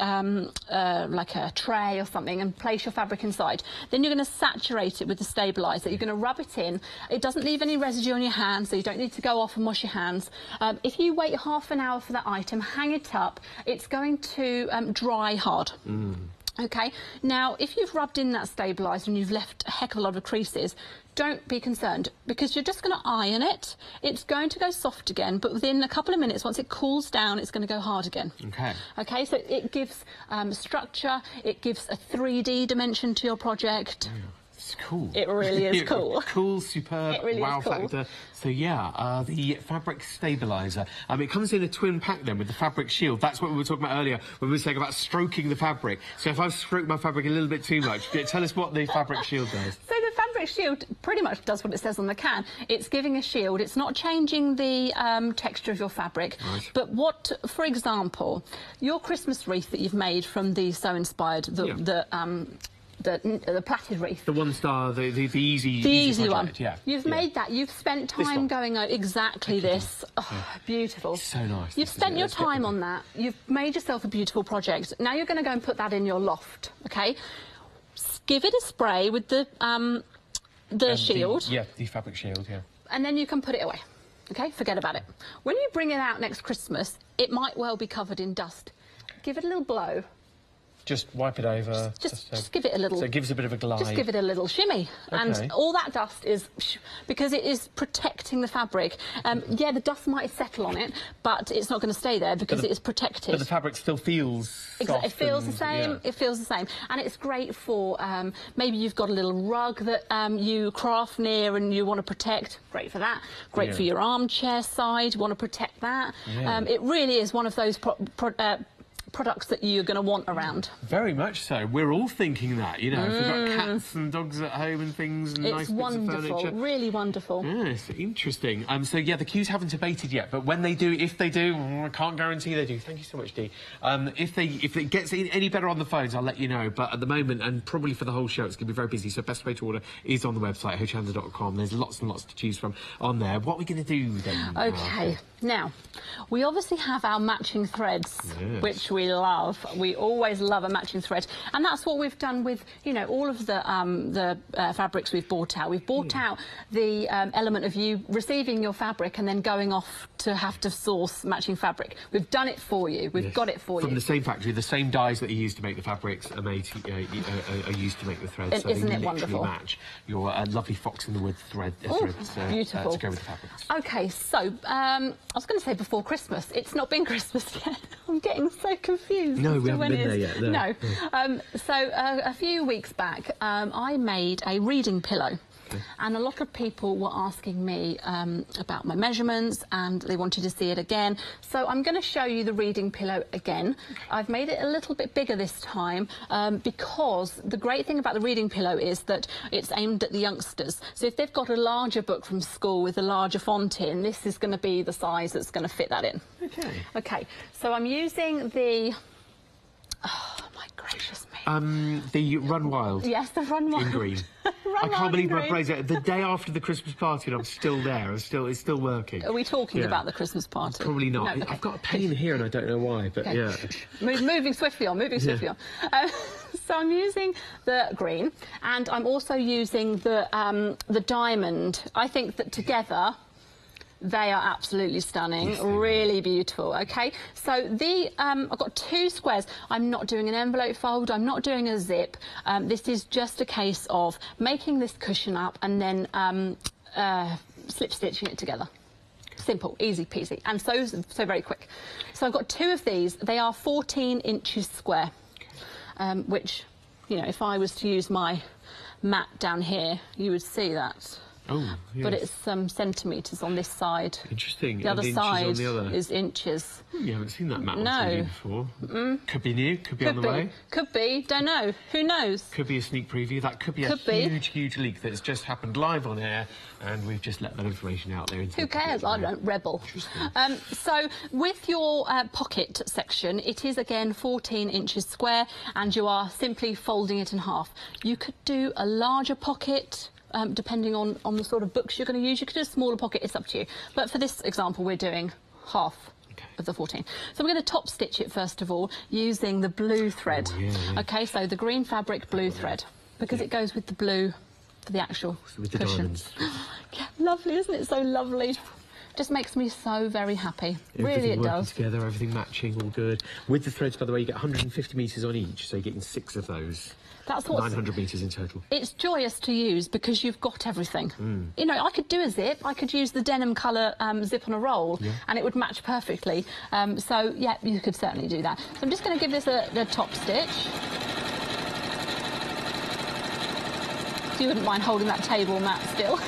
like a tray or something and place your fabric inside. Then you're going to saturate it with the stabiliser. You're going to rub it in. It doesn't leave any residue on your hands, so you don't need to go off and wash your hands. If you wait half an hour for that item, hang it up, it's going to dry hard. Okay, now if you've rubbed in that stabiliser and you've left a heck of a lot of creases, don't be concerned because you're just going to iron it. It's going to go soft again, but within a couple of minutes, once it cools down, it's going to go hard again. Okay. Okay, so it gives structure, it gives a 3D dimension to your project. It's cool. It really is cool. Cool, superb, It really wow is cool. factor. So yeah, the fabric stabiliser. It comes in a twin pack then with the fabric shield. That's what we were talking about earlier when we were saying about stroking the fabric. So if I've stroked my fabric a little bit too much, tell us what the fabric shield does. So the fabric shield pretty much does what it says on the can. It's giving a shield. It's not changing the texture of your fabric. Right. But what, for example, your Christmas wreath that you've made from the So Inspired, the plaited wreath. The 1-star, the easy project, one. Yeah. You've made that. You've spent time going over exactly this. Oh, beautiful. So nice. You've spent your time on that. You've made yourself a beautiful project. Now you're going to go and put that in your loft. Okay. Give it a spray with the shield. The fabric shield. Yeah. And then you can put it away. Okay. Forget about it. When you bring it out next Christmas, it might well be covered in dust. Give it a little blow. Just wipe it over. Just give it a little... So it gives a bit of a glide. Just give it a little shimmy. Okay. And all that dust is... Because it is protecting the fabric. Yeah, the dust might settle on it, but it's not going to stay there because it is protected. But the fabric still feels soft. It feels the same. Yeah. It feels the same. And it's great for... maybe you've got a little rug that you craft near and you want to protect. Great for that. Great for your armchair side. You want to protect that. Yeah. It really is one of those... products that you're going to want around. Very much so. We're all thinking that, you know, if we've got cats and dogs at home and things and nice bits of furniture. Really wonderful. Yes, interesting. So yeah, the queues haven't abated yet, but when they do, if they do, I can't guarantee they do. Thank you so much, Dee. If it gets any better on the phones, I'll let you know. But at the moment, and probably for the whole show, it's going to be very busy. So best way to order is on the website, hochanda.com. There's lots and lots to choose from on there. What are we going to do then? Okay. Now, we obviously have our matching threads, which we we love. We always love a matching thread, and that's what we've done with, you know, all of the fabrics we've bought out. We've bought out the element of you receiving your fabric and then going off to have to source matching fabric. We've done it for you. We've got it for you. From the same factory, the same dyes that you use to make the fabrics are made are used to make the threads. So isn't they it literally wonderful? Match your lovely fox in the wood threads beautiful. to go with the fabrics. Okay, so I was going to say before Christmas. It's not been Christmas yet. I'm getting so confused. No, as we to haven't when been it there is. yet. No. So a few weeks back, I made a reading pillow. And a lot of people were asking me about my measurements, and they wanted to see it again. So I'm going to show you the reading pillow again. I've made it a little bit bigger this time because the great thing about the reading pillow is that it's aimed at the youngsters. So if they've got a larger book from school with a larger font in, this is going to be the size that's going to fit that in. Okay, so I'm using the... Oh, my gracious me. The Run Wild. Yes, the Run Wild. In green. I can't believe my brain's out. The day after the Christmas party, and I'm still there. It's still working. Are we talking about the Christmas party? Probably not. No, okay. I've got a pain here, and I don't know why. But yeah. Moving swiftly on. So I'm using the green, and I'm also using the diamond. I think that together they are absolutely stunning. Yes, really beautiful. Okay, so I've got 2 squares. I'm not doing an envelope fold, I'm not doing a zip. This is just a case of making this cushion up and then slip stitching it together. Simple, easy peasy, and so very quick. So I've got 2 of these. They are 14 inches square, which, you know, if I was to use my mat down here, you would see that. Oh, yes. But it's centimetres on this side. Interesting. The other side on the other. is inches. You haven't seen that mat on TV before. Could be new, could be on the way. Could be, don't know. Who knows? Could be a sneak preview. That could be a huge leak that's just happened live on air, and we've just let that information out there. Who cares? I don't rebel. So with your pocket section, it is again 14 inches square, and you are simply folding it in half. You could do a larger pocket. Depending on the sort of books you're going to use, you could do a smaller pocket, it's up to you. But for this example, we're doing half of the 14. So we're going to top stitch it first of all using the blue thread. Okay, so the green fabric, blue thread, because it goes with the blue for the actual with the cushion. Diamonds. Yeah, lovely, isn't it? So lovely. Just makes me so very happy. Really, it does. Together, everything matching, all good. With the threads, by the way, you get 150 metres on each, so you're getting 6 of those. That's what's 900 metres in total. It's joyous to use because you've got everything. You know, I could do a zip. I could use the denim colour zip on a roll, and it would match perfectly. So, yeah, you could certainly do that. So I'm just going to give this a top stitch. So you wouldn't mind holding that table mat still.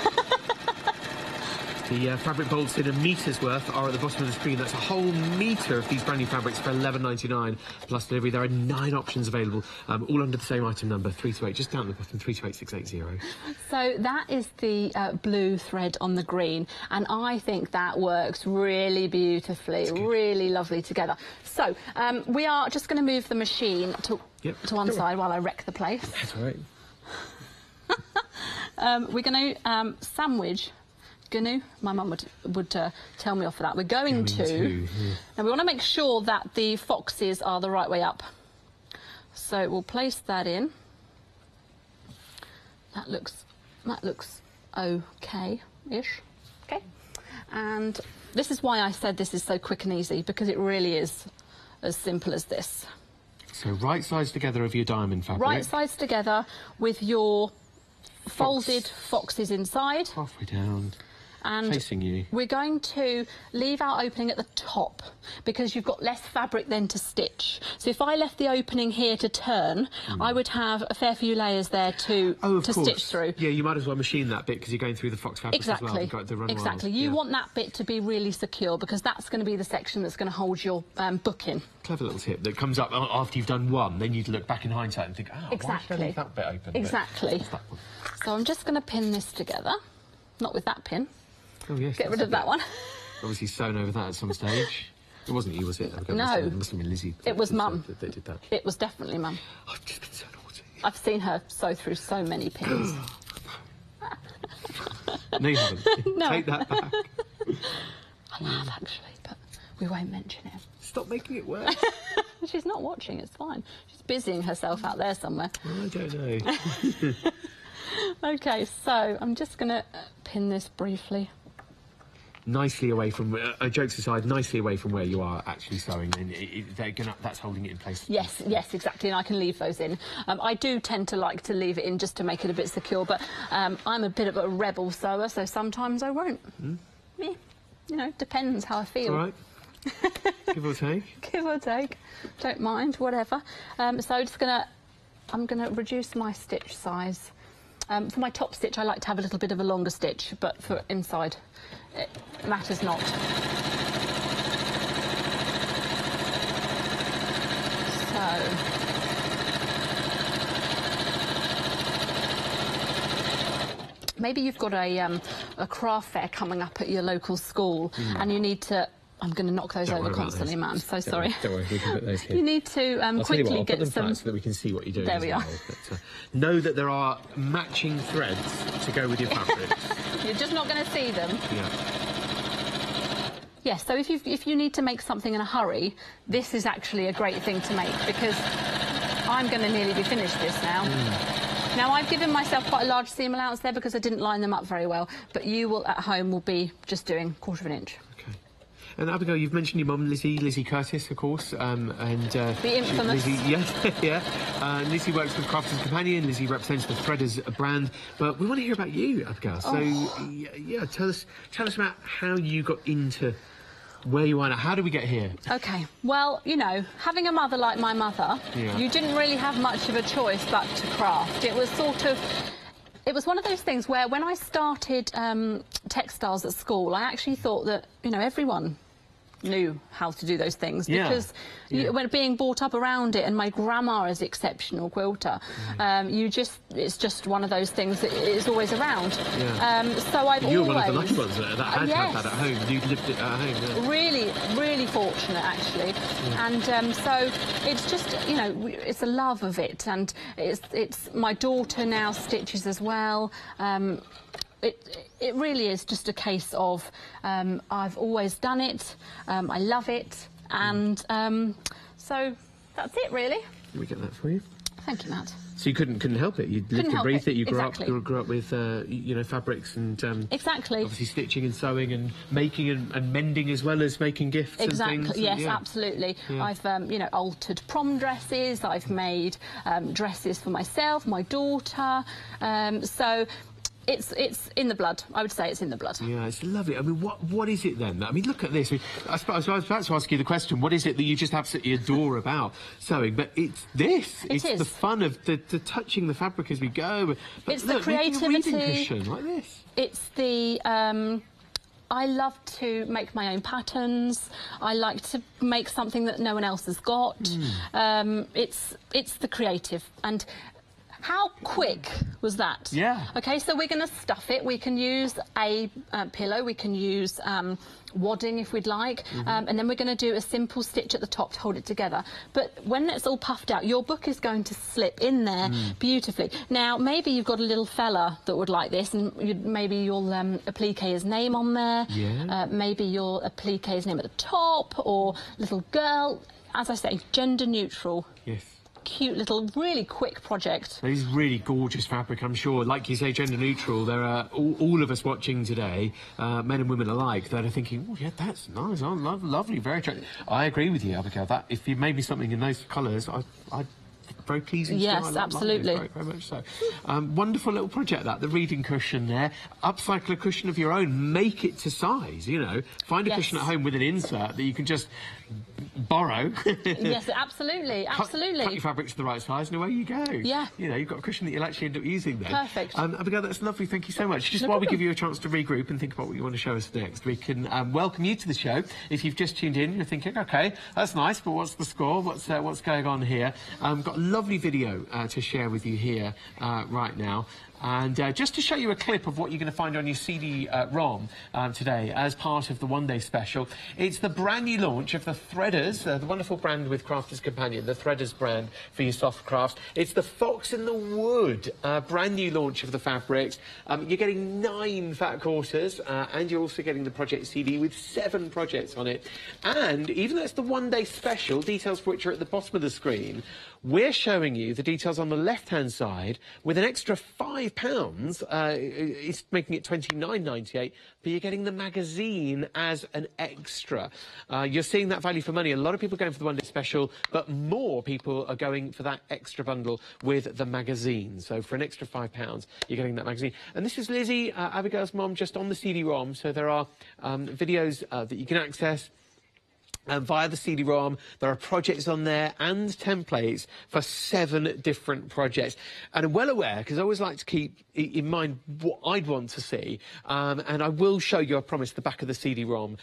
The fabric bolts in a metre's worth are at the bottom of the screen. That's a whole metre of these brand new fabrics for $11.99 plus delivery. There are 9 options available, all under the same item number, 328, just down at the bottom, 328680. So that is the blue thread on the green, and I think that works really beautifully, really lovely together. So we are just going to move the machine to one side while I wreck the place. That's all right. We're going to sandwich. My mum would tell me off for that. We're going to. Now we want to make sure that the foxes are the right way up. So we'll place that in. That looks okay-ish. Okay. And this is why I said this is so quick and easy, because it really is as simple as this. So right sides together of your diamond fabric. Right sides together with your folded foxes inside. Halfway down. And facing you. We're going to leave our opening at the top because you've got less fabric then to stitch. So if I left the opening here to turn, I would have a fair few layers there to stitch through. Yeah, you might as well machine that bit because you're going through the fox fabric as well. You've got the run exactly. wild. You want that bit to be really secure because that's going to be the section that's going to hold your book in. Clever little tip that comes up after you've done one. Then you'd look back in hindsight and think, why did I leave that bit open? Exactly. So I'm just going to pin this together. Not with that pin. Oh, yes. Get rid of that one. Obviously sewn over that at some stage. It wasn't you, was it? No. It must have been Lizzie. It was Mum. That did that. It was definitely Mum. I've just been so naughty. I've seen her sew through so many pins. No, you haven't. No. Take that back. I have, actually, but we won't mention it. Stop making it worse. She's not watching, it's fine. She's busying herself out there somewhere. I don't know. OK, so I'm just going to pin this briefly. Nicely away from, jokes aside, nicely away from where you are actually sewing, and that's holding it in place. Yes, yes, exactly, and I can leave those in. I do tend to like to leave it in just to make it a bit secure, but I'm a bit of a rebel sewer, so sometimes I won't. Yeah, you know, depends how I feel. All right. Give or take. Give or take. Don't mind, whatever. So I'm gonna reduce my stitch size. For my top stitch, I like to have a little bit of a longer stitch, but for inside, it matters not. So, maybe you've got a craft fair coming up at your local school, and you need to. I'm going to knock those over constantly, Matt. I'm so sorry. Don't worry, we can put those here. You need to quickly get some... flat so that we can see what you're doing. There we are. But, know that there are matching threads to go with your fabrics. You're just not going to see them. Yeah. Yes, so if you need to make something in a hurry, this is actually a great thing to make, because I'm going to nearly be finished this now. Now, I've given myself quite a large seam allowance there because I didn't line them up very well, but you will, at home, will be just doing 1/4 of an inch. And Abigail, you've mentioned your mum, Lizzie Curtis, of course, and the infamous. Lizzie, yeah. Lizzie works with Crafters Companion. Lizzie represents the Threaders brand, but we want to hear about you, Abigail. So, yeah, tell us about how you got into where you are now. How did we get here? OK, well, you know, having a mother like my mother, you didn't really have much of a choice but to craft. It was sort of... It was one of those things where when I started textiles at school, I actually thought that, you know, everyone knew how to do those things because when being brought up around it, and my grandma is exceptional quilter, it's just one of those things that is always around. So I've You're always... one of the lucky ones that had that at home. You lived it at home. Yeah. Really, really fortunate actually, and so it's just, you know, it's a love of it, and it's my daughter now stitches as well. It really is just a case of I've always done it, I love it, and so that's it really. Let me get that for you. Thank you, Matt. So you couldn't help it. You lived and breathed it. You grew up with you know, fabrics and exactly. Obviously stitching and sewing and making and mending as well as making gifts. Exactly. And things. Yes, absolutely. Yeah. I've you know, altered prom dresses. I've made dresses for myself, my daughter. So. It's in the blood. I would say it's in the blood. Yeah, it's lovely. I mean, what is it then? I mean, look at this. I suppose I was about to ask you the question, what is it that you just absolutely adore about sewing? But it's this. It's the fun of the touching the fabric as we go. But it's look, the creativity. A reading cushion like this. It's the... I love to make my own patterns. I like to make something that no one else has got. It's the creative. And how quick was that? Yeah. OK, so we're going to stuff it. We can use a pillow. We can use wadding if we'd like. And then we're going to do a simple stitch at the top to hold it together. But when it's all puffed out, your book is going to slip in there beautifully. Now, maybe you've got a little fella that would like this, and maybe you'll applique his name on there. Yeah. Maybe you'll applique his name at the top, or little girl. As I say, gender neutral. Yes. Cute little, really quick project. It is really gorgeous fabric, I'm sure. Like you say, gender neutral. There are all of us watching today, men and women alike, that are thinking, oh, yeah, that's nice, oh, lovely, very attractive. I agree with you, Abigail. That if you made me something in those colours, I'd very pleasing. Yes, absolutely. Very, very much so. Wonderful little project, that. The reading cushion there. Upcycle a cushion of your own. Make it to size, you know. Find a cushion at home with an insert that you can just borrow. Yes, absolutely, absolutely. Cut your fabric to the right size and away you go. Yeah. You know, you've got a cushion that you'll actually end up using then. Perfect. Abigail, that's lovely. Thank you so much. Just while we give you a chance to regroup and think about what you want to show us next, we can welcome you to the show. If you've just tuned in, you're thinking, OK, that's nice, but what's the score? What's going on here? Got a lovely video to share with you here right now. And just to show you a clip of what you're going to find on your CD-ROM today as part of the one-day special, it's the brand new launch of the Threaders, the wonderful brand with Crafter's Companion, the Threaders brand for your soft crafts. It's the Fox in the Wood, brand new launch of the fabrics. You're getting 9 fat quarters, and you're also getting the project CD with 7 projects on it. And even though it's the one-day special, details for which are at the bottom of the screen, we're showing you the details on the left-hand side with an extra £5. It's making it £29.98, but you're getting the magazine as an extra. You're seeing that value for money. A lot of people are going for the one-day special, but more people are going for that extra bundle with the magazine. So for an extra £5, you're getting that magazine. And this is Lizzie, Abigail's mum, just on the CD-ROM. So there are videos that you can access via the CD-ROM. There are projects on there and templates for 7 different projects. And I'm well aware, because I always like to keep in mind what I'd want to see, and I will show you, I promise, the back of the CD-ROM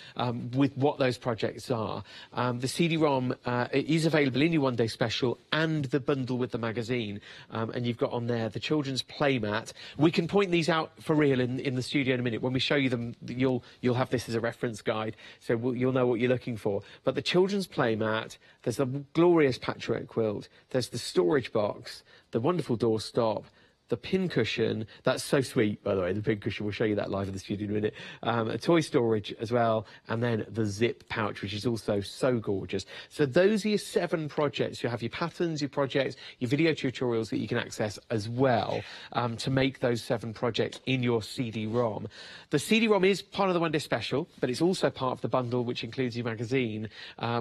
with what those projects are. The CD-ROM is available in your one-day special and the bundle with the magazine, and you've got on there the children's playmat. We can point these out for real in the studio in a minute. When we show you them, you'll have this as a reference guide, so you'll know what you're looking for. But the children's playmat, there's the glorious patchwork quilt, there's the storage box, the wonderful doorstop, the pincushion, that's so sweet, by the way, the pincushion, we'll show you that live in the studio in a minute, a toy storage as well, and then the zip pouch, which is also so gorgeous. So those are your 7 projects. You have your patterns, your projects, your video tutorials that you can access as well to make those 7 projects in your CD-ROM. The CD-ROM is part of the one-day special, but it's also part of the bundle, which includes your magazine,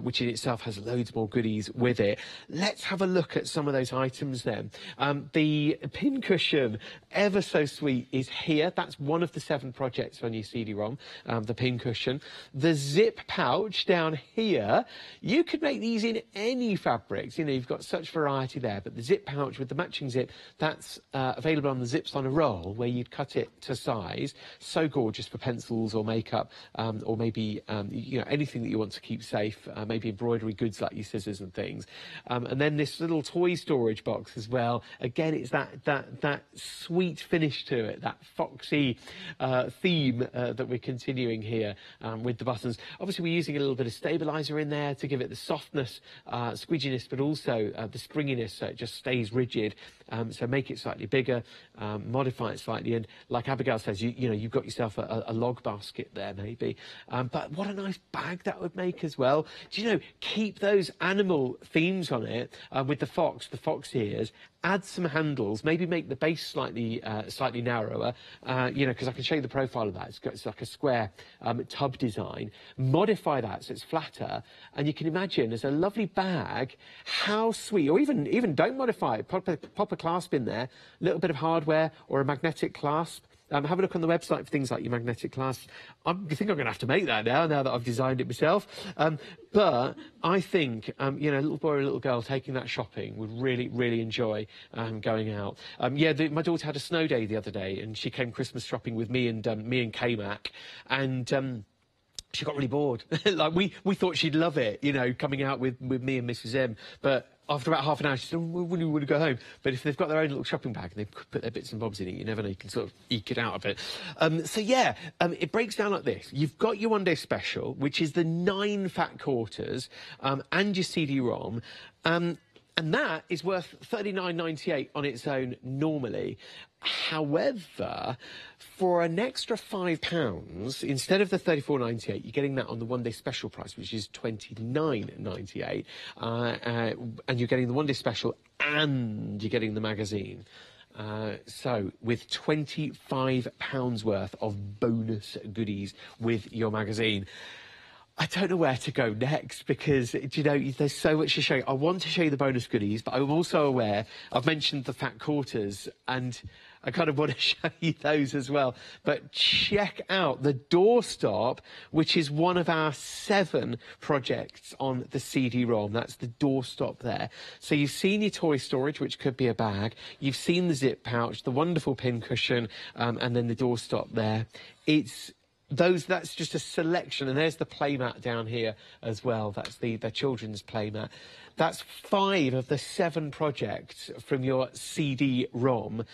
which in itself has loads more goodies with it. Let's have a look at some of those items then. The pincushion, ever so sweet, is here. That's one of the 7 projects on your CD-ROM, the pincushion. The zip pouch down here, you could make these in any fabrics. You know, you've got such variety there, but the zip pouch with the matching zip, that's available on the Zips on a Roll, where you'd cut it to size. So gorgeous for pencils or makeup, or maybe, you know, anything that you want to keep safe, maybe embroidery goods like your scissors and things. And then this little toy storage box as well. Again, it's that sweet finish to it, that foxy theme that we're continuing here with the buttons. Obviously, we're using a little bit of stabiliser in there to give it the softness, squidginess, but also the springiness, so it just stays rigid. So make it slightly bigger, modify it slightly, and like Abigail says, you know, you've got yourself a log basket there maybe. But what a nice bag that would make as well. Do you know, keep those animal themes on it with the fox ears. Add some handles, maybe make the base slightly narrower, you know, because I can show you the profile of that. It's like a square tub design. Modify that so it's flatter, and you can imagine as a lovely bag, how sweet, or even don't modify it, pop a clasp in there, a little bit of hardware or a magnetic clasp. Have a look on the website for things like your magnetic clasps. I think I'm going to have to make that now that I've designed it myself. But I think, you know, a little boy or a little girl taking that shopping would really, really enjoy going out. Yeah, my daughter had a snow day the other day, and she came Christmas shopping with me and K-Mac, and she got really bored. Like, we thought she'd love it, you know, coming out with me and Mrs. M, but after about half an hour, she said, we really want to go home. But if they've got their own little shopping bag and they put their bits and bobs in it, you never know, you can sort of eke it out a bit. So, yeah, it breaks down like this. You've got your one-day special, which is the 9 fat quarters, and your CD-ROM. And that is worth $39.98 on its own normally. However, for an extra £5, instead of the $34.98, you're getting that on the one-day special price, which is $29.98. And you're getting the one-day special and you're getting the magazine. So, with £25 worth of bonus goodies with your magazine. I don't know where to go next because, you know, there's so much to show you. I want to show you the bonus goodies, but I'm also aware, I've mentioned the fat quarters, and I kind of want to show you those as well. But check out the doorstop, which is one of our 7 projects on the CD-ROM. That's the doorstop there. So you've seen your toy storage, which could be a bag. You've seen the zip pouch, the wonderful pincushion, and then the doorstop there. It's that's just a selection, and there's the playmat down here as well. That's the children's playmat. That's 5 of the 7 projects from your CD-ROM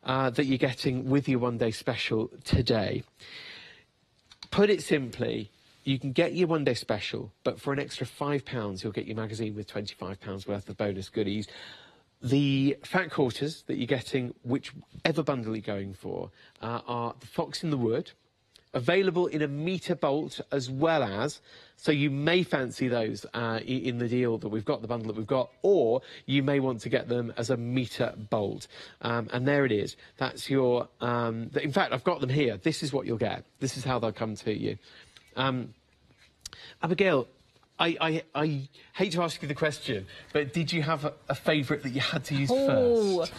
that you're getting with your one-day special today. Put it simply, you can get your one-day special, but for an extra £5, you'll get your magazine with £25 worth of bonus goodies. The fat quarters that you're getting, whichever bundle you're going for, are the Fox in the Wood, available in a metre bolt as well as, so you may fancy those in the deal that we've got, the bundle that we've got, or you may want to get them as a metre bolt. And there it is. That's your... in fact, I've got them here. This is what you'll get. This is how they'll come to you. Abigail, I hate to ask you the question, but did you have a favourite that you had to use first?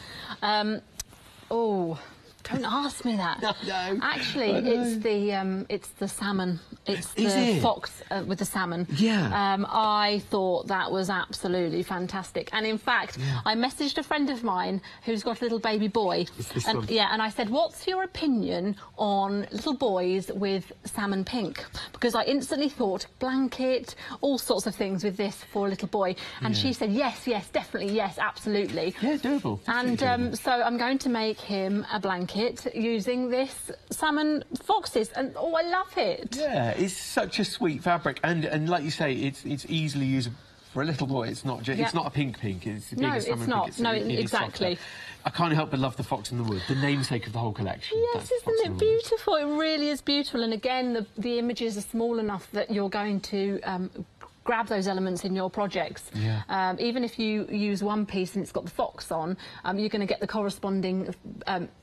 Don't ask me that. No. Actually, it's the salmon. It's the fox with the salmon. Yeah. I thought that was absolutely fantastic. And in fact, I messaged a friend of mine who's got a little baby boy. And I said, what's your opinion on little boys with salmon pink? Because I instantly thought blanket, all sorts of things with this for a little boy. And she said, yes, definitely, yes, absolutely. Yeah, doable. And so I'm going to make him a blanket using this salmon foxes, and I love it. Yeah, it's such a sweet fabric, and like you say, it's easily usable for a little boy. It's not just, it's not a pink. It's no, it's not. No, exactly. I can't help but love the Fox in the Wood, the namesake of the whole collection. Yes, isn't it beautiful? It really is beautiful. And again, the images are small enough that you're going to grab those elements in your projects. Yeah. Even if you use one piece and it's got the fox on, you're going to get the corresponding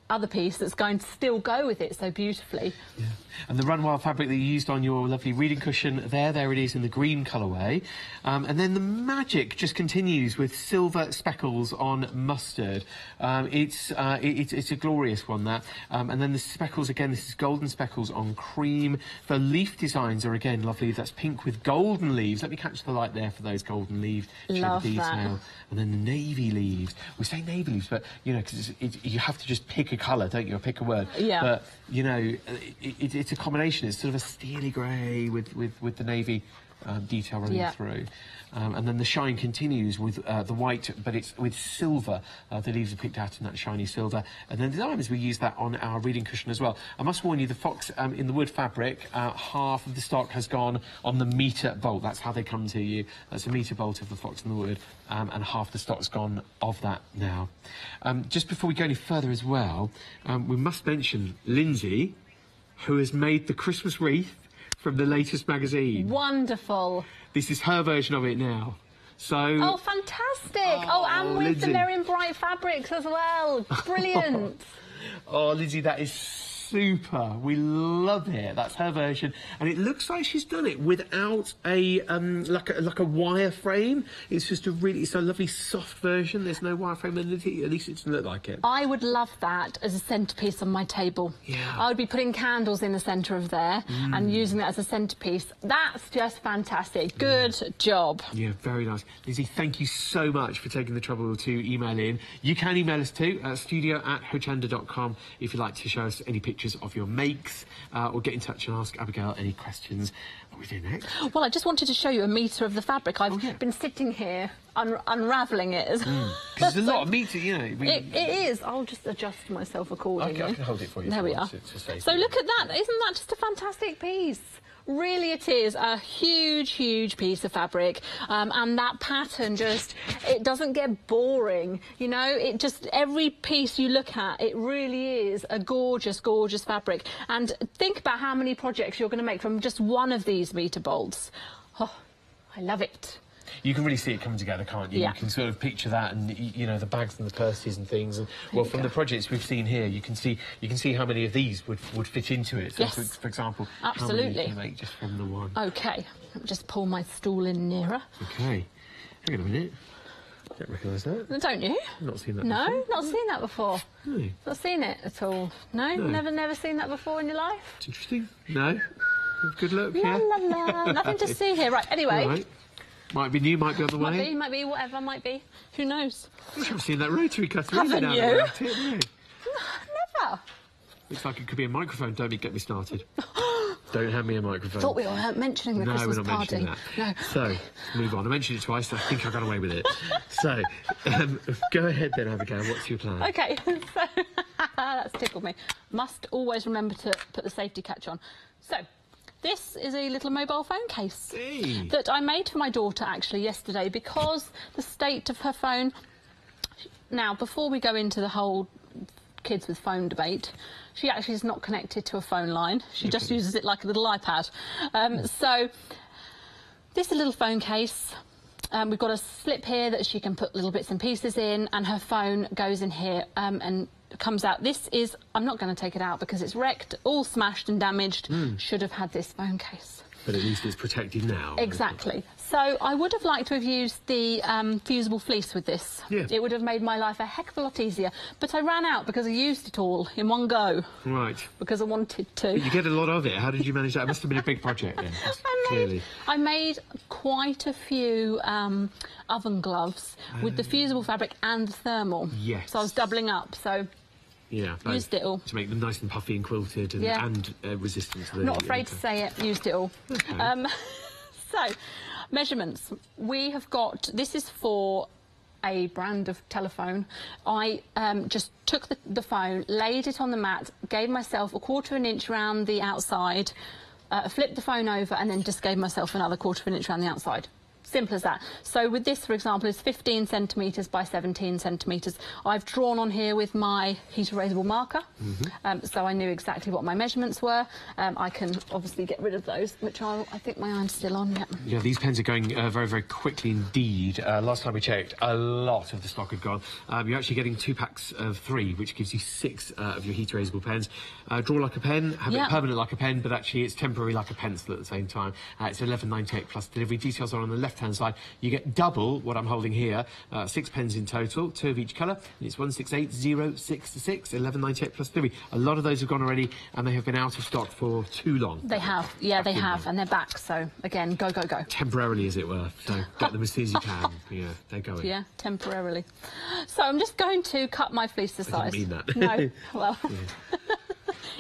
other piece that's going to still go with it so beautifully. Yeah. And the Runwell fabric that you used on your lovely reading cushion there it is in the green colourway. And then the magic just continues with silver speckles on mustard. It's a glorious one, that. And then the speckles, again, this is golden speckles on cream. The leaf designs are, again, lovely. That's pink with golden leaves. Let me catch the light there for those golden leaves. Love the detail. that. And then the navy leaves. We say navy leaves, but, you know, because you have to just pick a colour, don't you, or pick a word. Yeah. But, you know, it's a combination. It's sort of a steely grey with the navy detail running through. And then the shine continues with the white, but it's with silver. The leaves are picked out in that shiny silver. And then the diamonds, we use that on our reading cushion as well. I must warn you, the Fox in the Wood fabric, half of the stock has gone on the metre bolt. That's how they come to you. That's a metre bolt of the Fox in the Wood, and half the stock's gone of that now. Just before we go any further as well, we must mention Lindsay, who has made the Christmas wreath from the latest magazine. Wonderful. This is her version of it now. So... Oh, fantastic. And with Lindsay. the Merry Bright fabrics as well. Brilliant. Oh, Lindsay, that is super. We love it. That's her version, and it looks like she's done it without a like a wire frame. It's just it's a lovely soft version. There's no wire frame, and at least it doesn't look like it. I would love that as a centrepiece on my table. Yeah. I would be putting candles in the centre of there and using that as a centrepiece. That's just fantastic. Good job. Yeah, very nice. Lizzie, thank you so much for taking the trouble to email in. You can email us too, studio@hochanda.com, if you'd like to show us any pictures of your makes, or get in touch and ask Abigail any questions. What are we doing next? Well, I just wanted to show you a metre of the fabric. I've been sitting here unravelling it. There's a lot of metre, you know. It is. I'll just adjust myself accordingly. I can hold it for you. There we are. So look at that. Isn't that just a fantastic piece? Really, it is a huge, huge piece of fabric, and that pattern it doesn't get boring, you know. It just, every piece you look at, it really is a gorgeous, gorgeous fabric. And think about how many projects you're going to make from just one of these metre bolts. Oh, I love it. You can really see it coming together, can't you? Yeah. You can sort of picture that, and you know, the bags and the purses and things. And well, from the projects we've seen here, you can see how many of these would fit into it. So, Yes. for example, Absolutely. how many you can make just from the one. Okay, let me just pull my stool in nearer. Okay, hang on a minute. Don't recognise that. Don't you? Not seen that. No, before. not seen that before. No. Not seen it at all. No, No. never seen that before in your life. It's interesting. No. Good look. La Yeah. la la. Nothing to see here. Right. Anyway. All right. Might be new, might be on the way. Might be, whatever, might be. Who knows? I haven't seen that rotary cutter. Haven't either you? now that I Never. Looks like it could be a microphone. Don't get me started. Don't hand me a microphone. Thought we weren't mentioning the Christmas we're not party. mentioning that. No. So, move on. I mentioned it twice, I think I got away with it. So, go ahead then, Abigail. What's your plan? Okay, so that's tickled me. Must always remember to put the safety catch on. So, this is a little mobile phone case that I made for my daughter actually yesterday because the state of her phone... Now, before we go into the whole kids with phone debate, she actually is not connected to a phone line. She just uses it like a little iPad. So this is a little phone case. We've got a slip here that she can put little bits and pieces in, and her phone goes in here and comes out. This is, I'm not going to take it out because it's wrecked, all smashed and damaged. Should have had this phone case. But at least it's protected now. Exactly. So I would have liked to have used the fusible fleece with this. Yeah. It would have made my life a heck of a lot easier. But I ran out because I used it all in one go. Right. Because I wanted to. But you get a lot of it. How did you manage that? It must have been a big project then. Clearly. I made quite a few oven gloves with the fusible fabric and the thermal. Yes. So I was doubling up. So yeah, used it all. To make them nice and puffy and quilted and resistant to the... Not afraid to say it, used it all. Okay. So, measurements. We have got... This is for a brand of telephone. I just took the phone, laid it on the mat, gave myself a 1/4 inch round the outside, flipped the phone over and then just gave myself another 1/4 inch round the outside. Simple as that. So with this, for example, is 15 centimetres by 17 centimetres. I've drawn on here with my heat erasable marker, so I knew exactly what my measurements were. I can obviously get rid of those, which I think my iron's still on yet. Yeah, these pens are going very, very quickly indeed. Last time we checked, a lot of the stock had gone. You're actually getting 2 packs of 3, which gives you 6 of your heat erasable pens. Draw like a pen, have it permanent like a pen, but actually it's temporary like a pencil at the same time. It's $11.98 plus delivery. Details are on the left-hand side. You get double what I'm holding here, 6 pens in total, 2 of each colour, and it's 168066, $11.98 plus delivery. A lot of those have gone already, and they have been out of stock for too long. They have, yeah, they have, and they're back. So again, go, go, go. Temporarily, as it were. So get them as soon as you can. Yeah, they're going. Yeah, temporarily. So I'm just going to cut my fleece to size. I didn't mean that. No, well,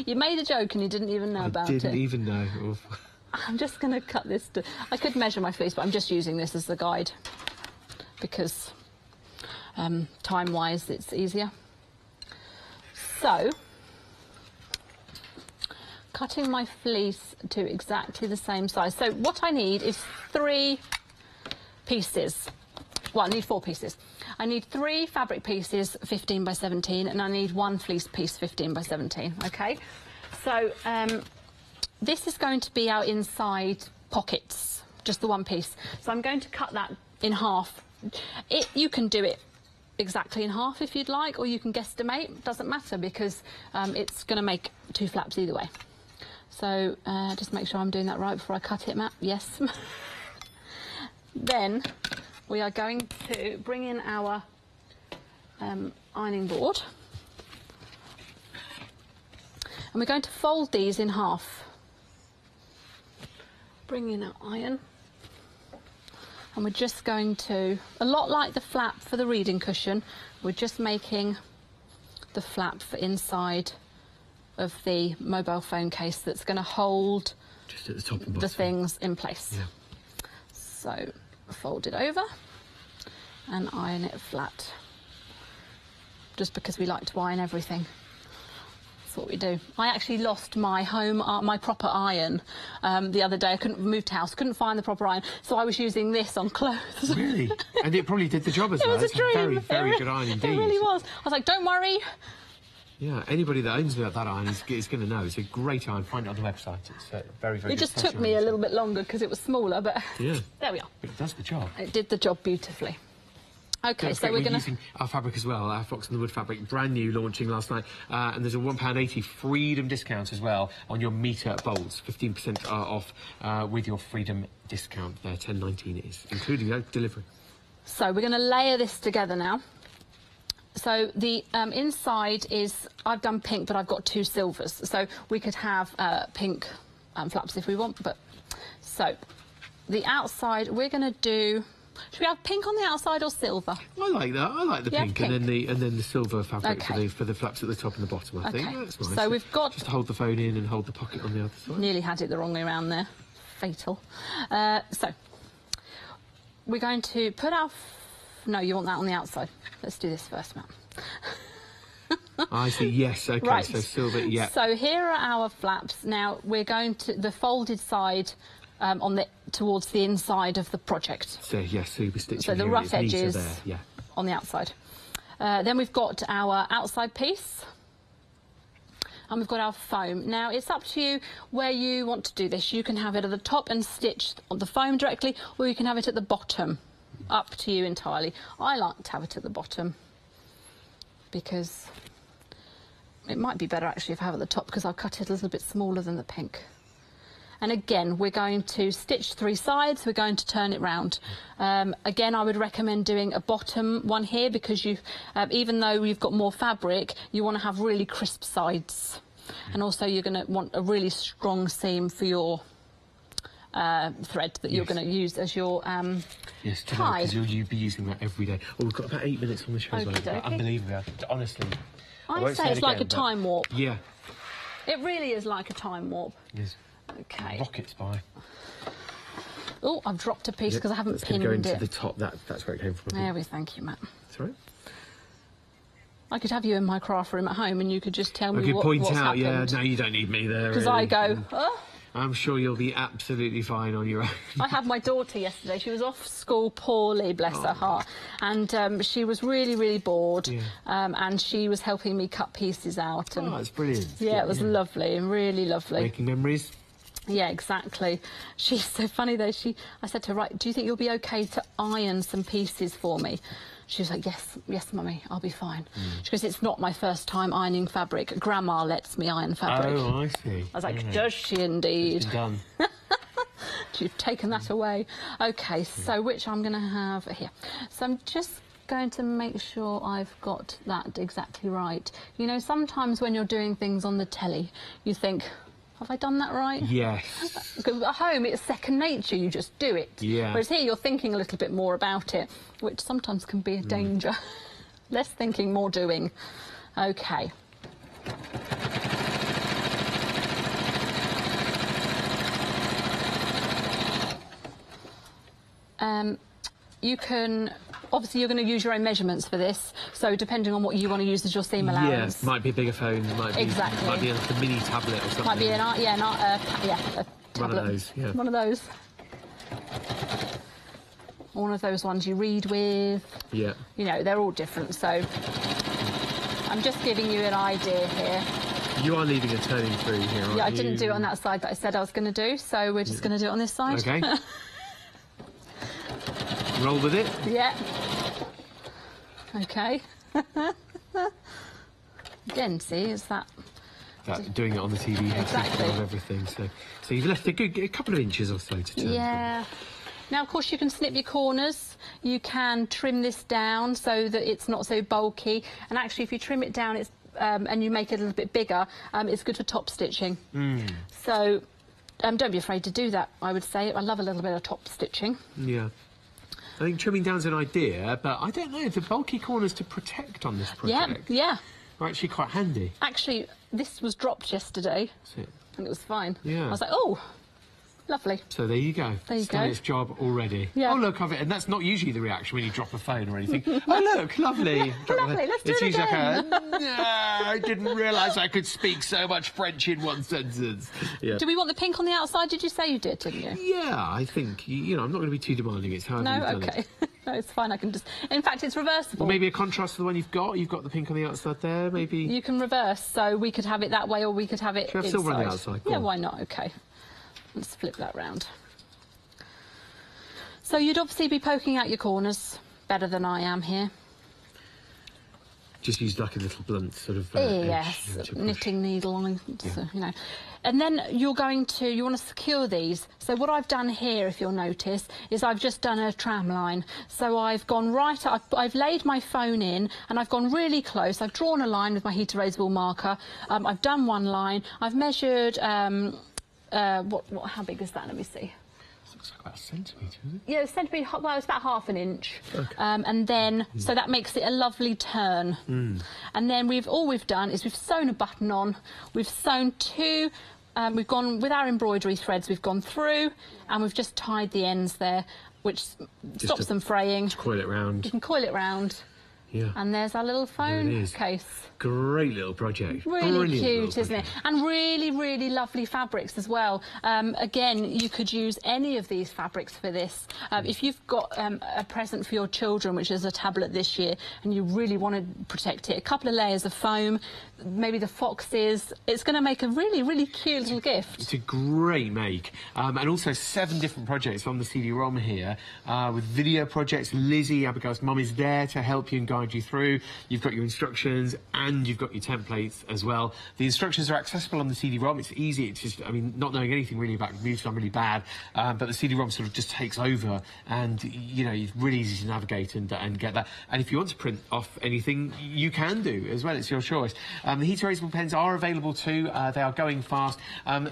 you made a joke and you didn't even know about it. I didn't even know. I'm just going to cut this. I could measure my fleece, but I'm just using this as the guide because time-wise it's easier. So, cutting my fleece to exactly the same size. So what I need is 3 pieces. Well, I need 4 pieces. I need 3 fabric pieces, 15 by 17, and I need 1 fleece piece, 15 by 17, okay? So, this is going to be our inside pockets, just the 1 piece. So I'm going to cut that in half. You can do it exactly in half if you'd like, or you can guesstimate. Doesn't matter because it's going to make 2 flaps either way. So just make sure I'm doing that right before I cut it, Matt. Yes. Then we are going to bring in our ironing board. And we're going to fold these in half. Bring in our iron, and we're just going to, a lot like the flap for the reading cushion, we're just making the flap for inside of the mobile phone case that's going to hold just at the top and bottom. The things in place. Yeah. So fold it over and iron it flat, just because we like to iron everything. What we do. I actually lost my my proper iron the other day. I couldn't move house, couldn't find the proper iron, so I was using this on clothes. Really? And it probably did the job as well. It was a dream. Very, very good iron indeed. It really was. I was like, don't worry. Yeah, anybody that owns that iron is going to know. It's a great iron. Find it on the website. It's very, very It good. just took me a little bit longer because it was smaller, but yeah. There we are. But it does the job. It did the job beautifully. Okay, so we're going to... using our fabric as well, our Fox and the Wood fabric, brand new, launching last night. And there's a £1.80 freedom discount as well on your metre bolts, 15% off with your freedom discount there, $10.19 it is, including delivery. So we're going to layer this together now. So the inside is, I've done pink, but I've got 2 silvers. So we could have pink flaps if we want, but... So the outside, we're going to do Should we have pink on the outside or silver? I like that. I like the pink, and then the silver fabric for the flaps at the top and the bottom. I think that's nice. So we've got just to hold the phone in and hold the pocket on the other side. Nearly had it the wrong way around there. Fatal. So we're going to put our. No, you want that on the outside. Let's do this first, Matt. I see. Yes. Okay. Right. So silver. Yeah. So here are our flaps. Now we're going to the folded side towards the inside of the project. So yes, super stitching. So the rough edges there. on the outside. Then we've got our outside piece. And we've got our foam. Now, it's up to you where you want to do this. You can have it at the top and stitch on the foam directly, or you can have it at the bottom. Up to you entirely. I like to have it at the bottom because it might be better actually if I have it at the top, because I'll cut it a little bit smaller than the pink. And again, we're going to stitch 3 sides. We're going to turn it round. Again, I would recommend doing a bottom one here, because even though you've got more fabric, you want to have really crisp sides. And also you're going to want a really strong seam for your thread that you're going to use as your tie. Because you'll be using that every day. Oh, we've got about 8 minutes on the show. Unbelievable. Honestly. I say it's like a time warp. Yeah. It really is like a time warp. Yes. Okay. Rockets by. Oh, I've dropped a piece because I haven't pinned going to it. the top. That's where it came from. There we thank you, Matt. That's right. I could have you in my craft room at home and you could just tell me what's happened. Point out, yeah, no, you don't need me there. Because really. I go, oh. I'm sure you'll be absolutely fine on your own. I had my daughter yesterday. She was off school poorly, bless her heart. And she was really, really bored. Yeah. And she was helping me cut pieces out. And that's brilliant. Yeah, it was lovely, really lovely. Making memories. Yeah, exactly. She's so funny though. I said to her, right, do you think you'll be okay to iron some pieces for me? She was like, yes, Mummy, I'll be fine. She goes, it's not my first time ironing fabric. Grandma lets me iron fabric. Oh, I see. I was like, does she indeed? It's done. She's taken that away. Okay, so which I'm going to have here. So I'm just going to make sure I've got that exactly right. You know, sometimes when you're doing things on the telly, you think, have I done that right? Yes. Because at home, it's second nature. You just do it. Yeah. Whereas here, you're thinking a little bit more about it, which sometimes can be a danger. Less thinking, more doing. Okay. You can... Obviously, you're going to use your own measurements for this, so depending on what you want to use as your seam allowance. Yeah, might be a bigger phone, might be like a mini tablet or something. Might be a tablet. One of those, yeah. One of those. One of those ones you read with. Yeah. You know, they're all different, so I'm just giving you an idea here. You are leaving a turning through here, aren't you? Yeah, I didn't do it on that side that I said I was going to do, so we're just going to do it on this side. Okay. Roll with it. Yeah. Okay. Again, see, is that doing it on the TV, exactly on everything. So you've left a couple of inches or so to turn. Yeah. Now, of course, you can snip your corners. You can trim this down so that it's not so bulky. And actually, if you trim it down, and you make it a little bit bigger, it's good for top stitching. So don't be afraid to do that. I would say I love a little bit of top stitching. Yeah. I think trimming down's an idea, but I don't know, the bulky corners to protect on this project are actually quite handy. Actually, this was dropped yesterday, and it was fine. Yeah. I was like, oh, lovely. So there you go. There you it's done go. its job already. Yeah. Oh, look, and that's not usually the reaction when you drop a phone or anything. Oh, look, lovely. Lovely, let's do it again. I didn't realise I could speak so much French in one sentence. Yeah. Do we want the pink on the outside? Did you say you did, didn't you? Yeah, I think, you know, I'm not going to be too demanding. It's however you've done okay. it. No, it's fine. I can just... In fact, it's reversible. Or maybe a contrast to the one you've got. You've got the pink on the outside there, maybe. You can reverse, so we could have it that way or we could have it inside. Silver on the outside. Yeah, why not? Okay. Let's flip that round. So you'd obviously be poking out your corners better than I am here. Just use like a little blunt sort of yes, knitting needle, so, you know. And then you want to secure these. So what I've done here, if you'll notice, is I've just done a tram line. So I've gone right up, I've laid my phone in and I've gone really close. I've drawn a line with my heat erasable marker. I've done one line. I've measured, how big is that? Let me see. Looks like about a centimetre, isn't it? Yeah, a centimetre, well, it's about half an inch. Okay. And then, so that makes it a lovely turn. And then all we've done is we've sewn a button on, we've sewn two, we've gone, with our embroidery threads, we've gone through, and we've just tied the ends there, which stops them fraying. Coil it round. You can coil it round. Yeah. And there's our little phone case. Great little project. Really Brilliant cute, isn't it? And really, really lovely fabrics as well. Again, you could use any of these fabrics for this. If you've got a present for your children, which is a tablet this year, and you really want to protect it, a couple of layers of foam, maybe the foxes, it's going to make a really, really cute little gift. It's a great make. And also 7 different projects on the CD-ROM here, with video projects. Lizzie, Abigail's mum, is there to help you and guide you through. You've got your instructions and you've got your templates as well. The instructions are accessible on the CD-ROM. It's easy. It's just, I mean, not knowing anything really about computers, I'm really bad. But the CD-ROM sort of just takes over, and, you know, it's really easy to navigate and get that. And if you want to print off anything, you can do as well. It's your choice. The heat erasable pens are available too. They are going fast.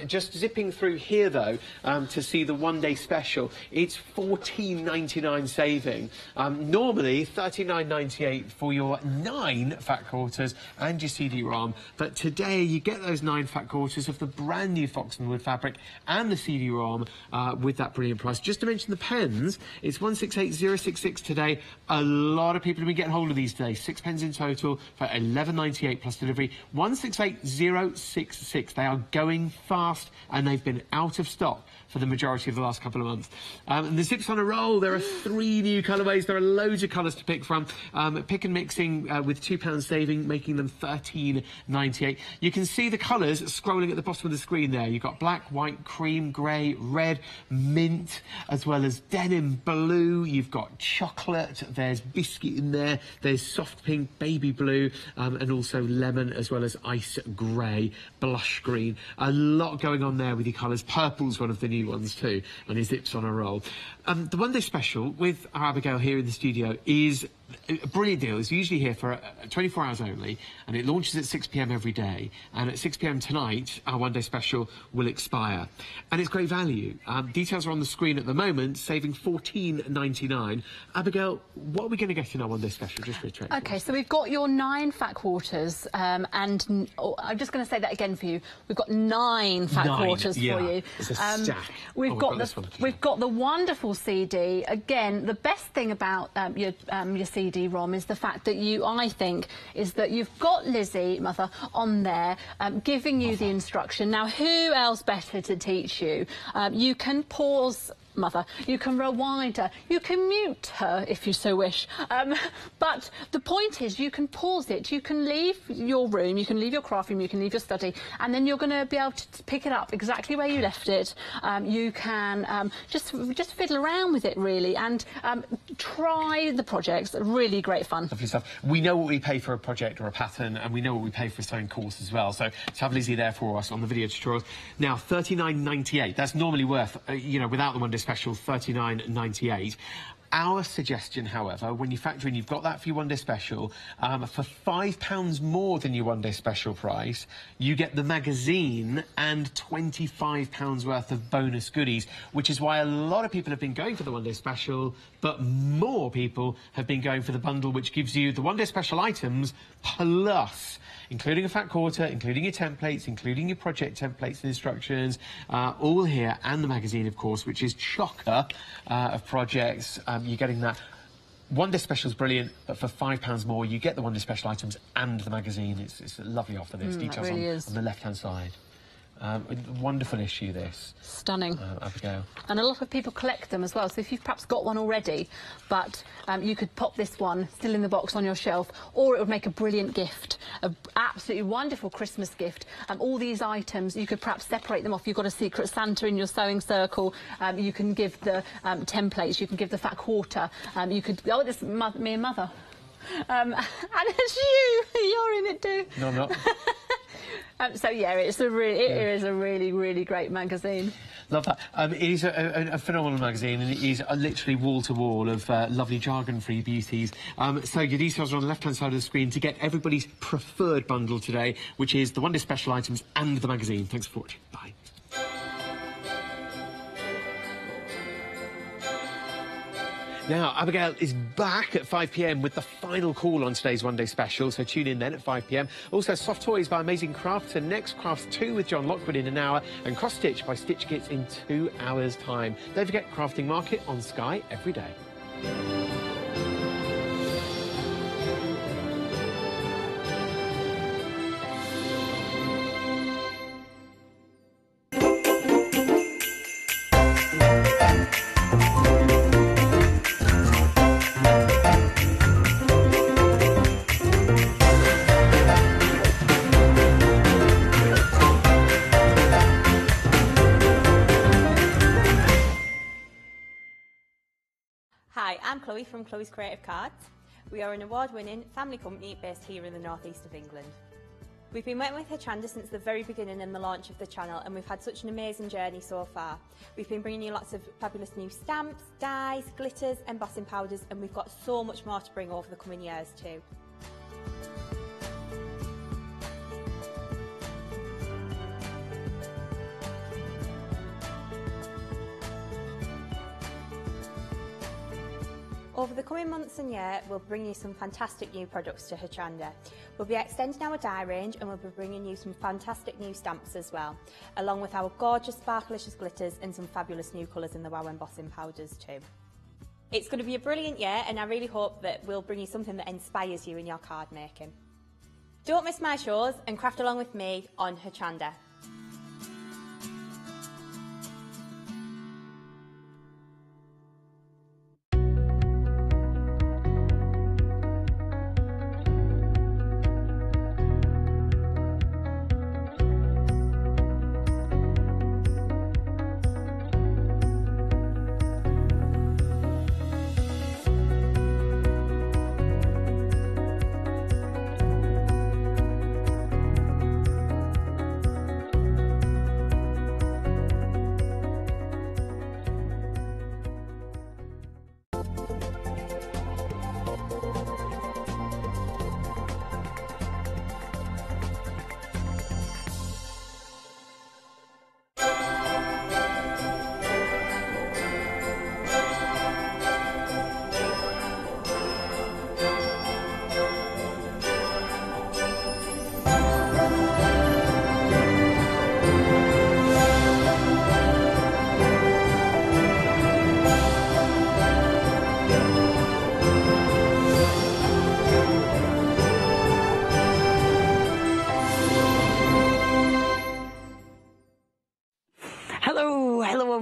Just zipping through here, though, to see the one-day special. It's $14.99 saving. Normally, $39.98 for your 9 fat quarters and your CD-ROM. But today, you get those 9 fat quarters of the brand new Fox and Wood fabric and the CD-ROM with that brilliant price. Just to mention the pens, it's 168066 today. A lot of people have been getting hold of these today. 6 pens in total for $11.98 plus delivery. 168066. They are going fast, and they've been out of stock for the majority of the last couple of months. And the zips on a roll, there are 3 new colourways. There are loads of colours to pick from. Pick and mixing with £2 saving, making them $13.98. You can see the colours scrolling at the bottom of the screen there. You've got black, white, cream, grey, red, mint, as well as denim blue. You've got chocolate. There's biscuit in there. There's soft pink, baby blue, and also lemon, as well as ice grey, blush green. A lot going on there with your colours. Purple's one of the new ones too, and his zips on a roll. The one day special with our Abigail here in the studio is a brilliant deal. It's usually here for 24 hours only, and it launches at 6 p.m. every day. And at 6 p.m. tonight, our one day special will expire. And it's great value. Details are on the screen at the moment, saving $14.99. Abigail, what are we going to get in our one day special? Just reiterate. Okay, so we've got your 9 fat quarters, and I'm just going to say that again for you. We've got 9 fat quarters for you. It's a stack. We've got the wonderful CD. Again, the best thing about your CD-ROM is the fact that I think, is that you've got Lizzie, Mother, on there, giving you the instruction. Now, who else better to teach you? You can pause, Mother, you can rewind her, you can mute her if you so wish, but the point is you can pause it, you can leave your room, you can leave your craft room, you can leave your study, and then you're going to be able to pick it up exactly where you left it. You can just fiddle around with it really, and try the projects. Really great fun. Lovely stuff. We know what we pay for a project or a pattern, and we know what we pay for a sewing course as well, so to have Lizzie there for us on the video tutorials. Now, $39.98, that's normally worth, you know, without the one day special, $39.98. Our suggestion, however, when you factor in, you've got that for your one day special, for £5 more than your one day special price, you get the magazine and £25 worth of bonus goodies, which is why a lot of people have been going for the one day special, but more people have been going for the bundle, which gives you the one day special items plus, including a fat quarter, including your templates, including your project templates and instructions, all here, and the magazine, of course, which is chocker of projects. You're getting that. One day special is brilliant, but for £5 more, you get the one day special items and the magazine. It's a lovely offer. There's details really on the left-hand side. Wonderful issue, this. Stunning. Abigail. And a lot of people collect them as well, so if you've perhaps got one already, but you could pop this one still in the box on your shelf, or it would make a brilliant gift, an absolutely wonderful Christmas gift. All these items, you could perhaps separate them off. You've got a secret Santa in your sewing circle, you can give the templates, you can give the fat quarter, you could... Oh, this is me and Mother. And it's you're in it too. No, I'm not. So yeah, it is a really, really great magazine. Love that. It is a phenomenal magazine, and it is literally wall-to-wall of lovely jargon-free beauties. So your details are on the left-hand side of the screen to get everybody's preferred bundle today, which is the one day special items and the magazine. Thanks for watching. Bye. Now, Abigail is back at 5 p.m. with the final call on today's One Day Special, so tune in then at 5 p.m. Also, Soft Toys by Amazing Crafts, and next Crafts 2 with John Lockwood in an hour, and Cross Stitch by Stitch Kits in 2 hours' time. Don't forget Crafting Market on Sky every day. Hi, I'm Chloe from Chloe's Creative Cards. We are an award-winning family company based here in the northeast of England. We've been working with Hochanda since the very beginning and the launch of the channel, and we've had such an amazing journey so far. We've been bringing you lots of fabulous new stamps, dyes, glitters, embossing powders, and we've got so much more to bring over the coming years too. Over the coming months and year, we'll bring you some fantastic new products to Hochanda. We'll be extending our dye range, and we'll be bringing you some fantastic new stamps as well, along with our gorgeous sparklicious glitters and some fabulous new colours in the wow embossing powders too. It's going to be a brilliant year, and I really hope that we'll bring you something that inspires you in your card making. Don't miss my shows and craft along with me on Hochanda.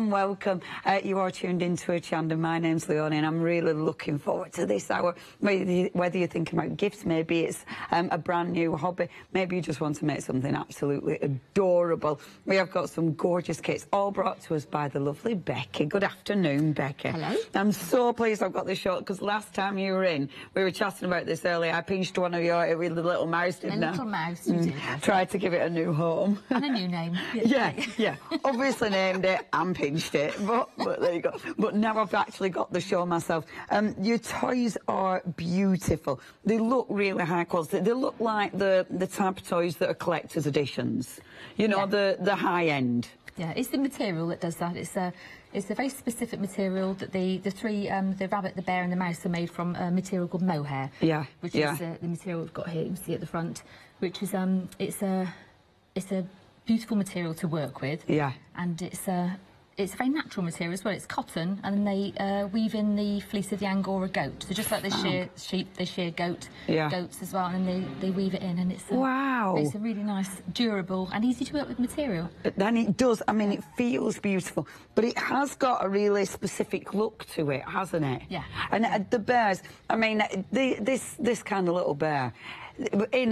Welcome. You are tuned into Hochanda. My name's Leonie, and I'm really looking forward to this hour. Whether you're thinking about gifts, maybe it's a brand new hobby, maybe you just want to make something absolutely adorable. We have got some gorgeous kits, all brought to us by the lovely Becky. Good afternoon, Becky. Hello. I'm so pleased I've got this shot, because last time you were in, we were chatting about this earlier. I pinched one of your with the little mouse, didn't I? A little mouse, you did. Tried to give it a new home. And a new name. Yeah. Obviously named it and pinched it, but there you go. But now I've actually got the show myself. Your toys are beautiful. They look really high quality. They look like the type of toys that are collector's editions. You know, the high end. Yeah, it's the material that does that. It's a very specific material that the rabbit, the bear and the mouse are made from a material called mohair. Yeah. Which is the material we've got here, you can see at the front, which is it's a beautiful material to work with. Yeah. And it's a very natural material as well. It's cotton, and then they weave in the fleece of the Angora goat. So just like they shear sheep, they shear goats as well, and then they weave it in, and it's it's a really nice, durable and easy to work with material. Then it does. I mean, it feels beautiful, but it has got a really specific look to it, hasn't it? Yeah. And the bears. I mean, this kind of little bear. In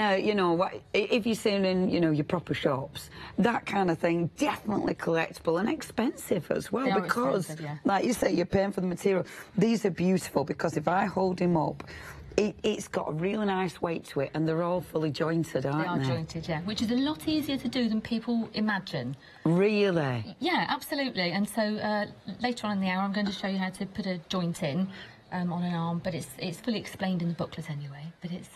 if you're seeing in, your proper shops, that kind of thing, definitely collectible and expensive as well, because, like you say, you're paying for the material. These are beautiful, because if I hold him up, it's got a really nice weight to it, and they're all fully jointed, aren't they? They are jointed, yeah, which is a lot easier to do than people imagine. Really? Yeah, absolutely. And so later on in the hour, I'm going to show you how to put a joint in. on an arm, but it's fully explained in the booklet anyway. But it's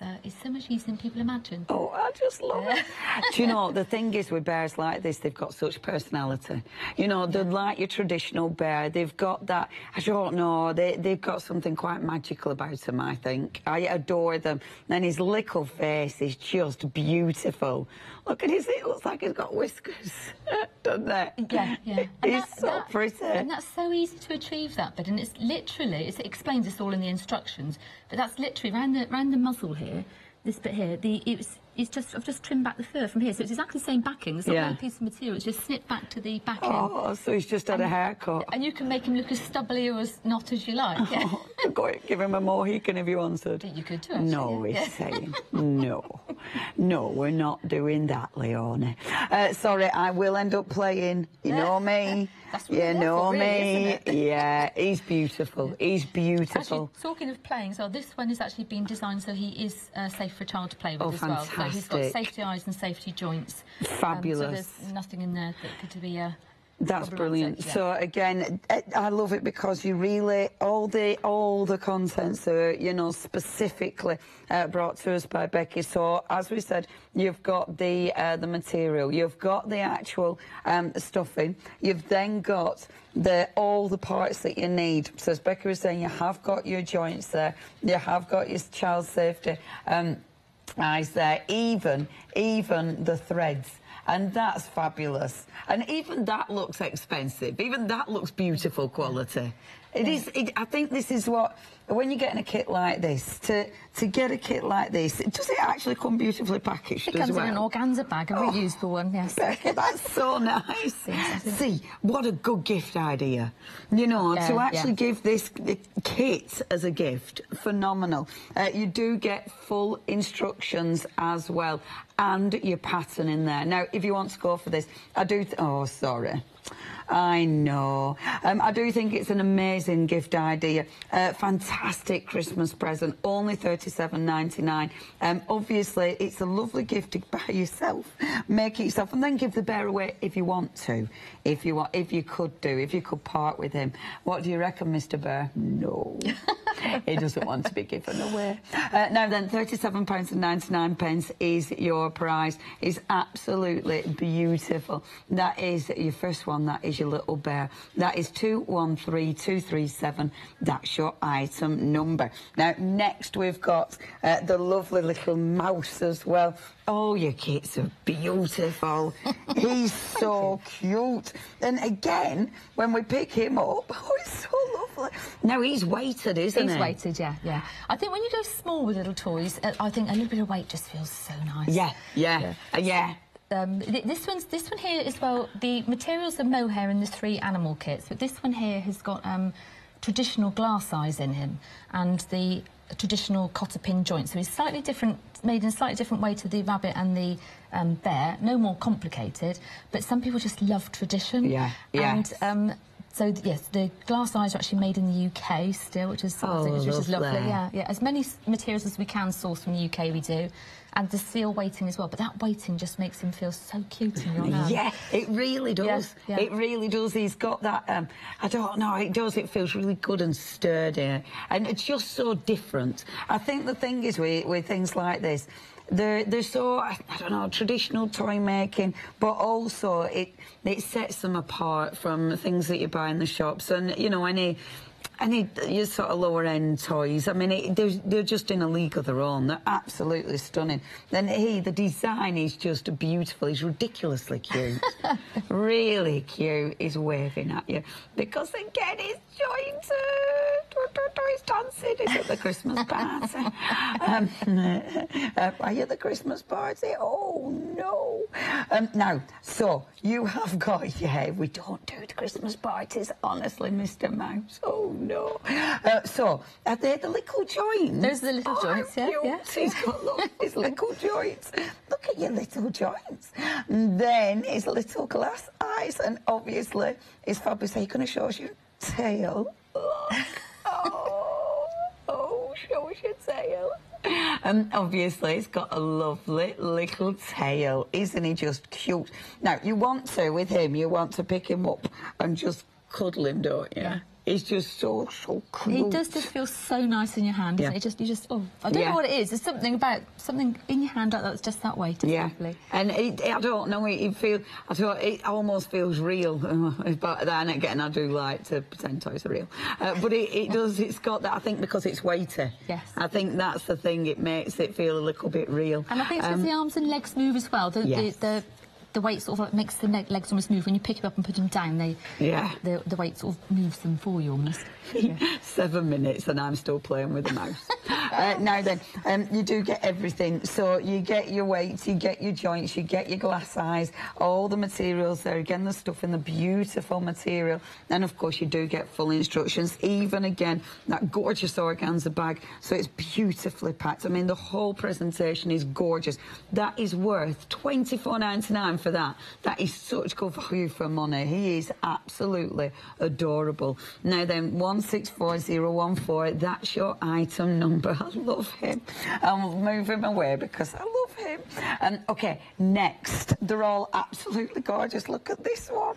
so much easier than people imagine. Oh, I just love it. Do you know, the thing is with bears like this, they've got such personality. You know, they're like your traditional bear. They've got that, I don't know, they've got something quite magical about them, I think. I adore them. And his little face is just beautiful. Look at his, it looks like he's got whiskers, doesn't it? Yeah, yeah. He's so pretty. And that's so easy to achieve that bit, and it's literally, it explains this all in the instructions, but that's literally around the muzzle here, this bit here, I've just trimmed back the fur from here, so it's exactly the same backing. There's not a piece of material, it's just snipped back to the backing. Oh, so he's just had a haircut. And you can make him look as stubbly or as not as you like. Yeah. Oh, give him a Mohican if you wanted. You could do, actually. No, he's saying. No. No, we're not doing that, Leonie. Sorry, I will end up playing. You know me. That's what me. Yeah, he's beautiful. He's beautiful. Actually, talking of playing, so this one is actually been designed so he is safe for a child to play with as fantastic. well. So he's got safety eyes and safety joints. Fabulous. So there's nothing in there that could be That's brilliant. Yeah. So again, I love it because you really all the contents are, you know, specifically brought to us by Becky. So as we said, you've got the material, you've got the actual stuffing, you've then got all the parts that you need. So as Becky was saying, you have got your joints there, you have got your child safety eyes there, even the threads. And that's fabulous. And even that looks expensive. Even that looks beautiful quality. It is. I think this is what, when you're getting a kit like this, to get a kit like this, does it actually come beautifully packaged as well? It comes in an organza bag, a reusable one, yes. Becky, that's so nice. See, what a good gift idea. You know, to actually give this kit as a gift, phenomenal. You do get full instructions as well, and your pattern in there. Now, if you want to go for this, I do... oh, sorry. I know. I do think it's an amazing gift idea. Fantastic Christmas present, only $37.99. Obviously, it's a lovely gift to buy yourself. Make it yourself and then give the bear away if you want to. If you could part with him. What do you reckon, Mr. Bear? No. He doesn't want to be given away. Now then, £37.99 is your prize. It's absolutely beautiful. That is your first one. That is your little bear. That is 213237. That's your item number. Now, next we've got the lovely little mouse as well. Oh, your kits are beautiful. He's so cute. And again, when we pick him up, oh, he's so lovely. Now, he's weighted, isn't he? He's weighted, yeah, yeah. I think when you go small with little toys, I think a little bit of weight just feels so nice. Yeah. This one here as well, the materials are mohair in the 3 animal kits, but this one here has got traditional glass eyes in him and the traditional cotter pin joint. So it's slightly different, made in a slightly different way to the rabbit and the bear. No more complicated, but some people just love tradition. Yeah. And so yes, the glass eyes are actually made in the UK still, which is lovely. Yeah. As many materials as we can source from the UK, we do. And the seal weighting as well, but that weighting just makes him feel so cute in your hand. Yeah, it really does. Yeah. It really does. He's got that, I don't know, it does. It feels really good and sturdy. And it's just so different. I think the thing is with things like this, they're so, I don't know, traditional toy making, but also it sets them apart from things that you buy in the shops. And, you know, any your sort of lower-end toys, I mean, they're just in a league of their own. They're absolutely stunning. Then the design is just beautiful. He's ridiculously cute. Really cute. He's waving at you. Because, again, he's jointed. He's dancing. He's at the Christmas party. Are you at the Christmas party? Oh, no. Now, so, you have got... Yeah, we don't do the Christmas parties, honestly, Mr. Mouse. Oh, no. So, are they the little joints? Those are the little joints, yeah. He's got his little joints. Look at your little joints. And then his little glass eyes, and obviously his fabulous. Are you going to show us your tail? Look. Oh, show us your tail. Obviously, he's got a lovely little tail. Isn't he just cute? Now, with him, you want to pick him up and just cuddle him, don't you? is just so cool. It does just feel so nice in your hand, doesn't it? You just, I don't know what it is. There's something about something in your hand that's just that way. And I don't know, it almost feels real. But then again, I do like to pretend toys are real. But it does, it's got that, I think because it's weighty. Yes. I think that's the thing, it makes it feel a little bit real. And I think it's because the arms and legs move as well. The weight sort of makes the legs almost move. When you pick them up and put them down, the weight sort of moves them for you almost. 7 minutes and I'm still playing with the mouse. Now then, you do get everything. So you get your weights, you get your joints, you get your glass eyes, all the materials there. Again, the stuff in the beautiful material. And of course, you do get full instructions. Even again, that gorgeous organza bag. So it's beautifully packed. I mean, the whole presentation is gorgeous. That is worth $24.99 for that. That is such good value for money. He is absolutely adorable. Now then, 164014, that's your item number. I love him. I'll move him away because I love him. Okay, next. They're all absolutely gorgeous. Look at this one.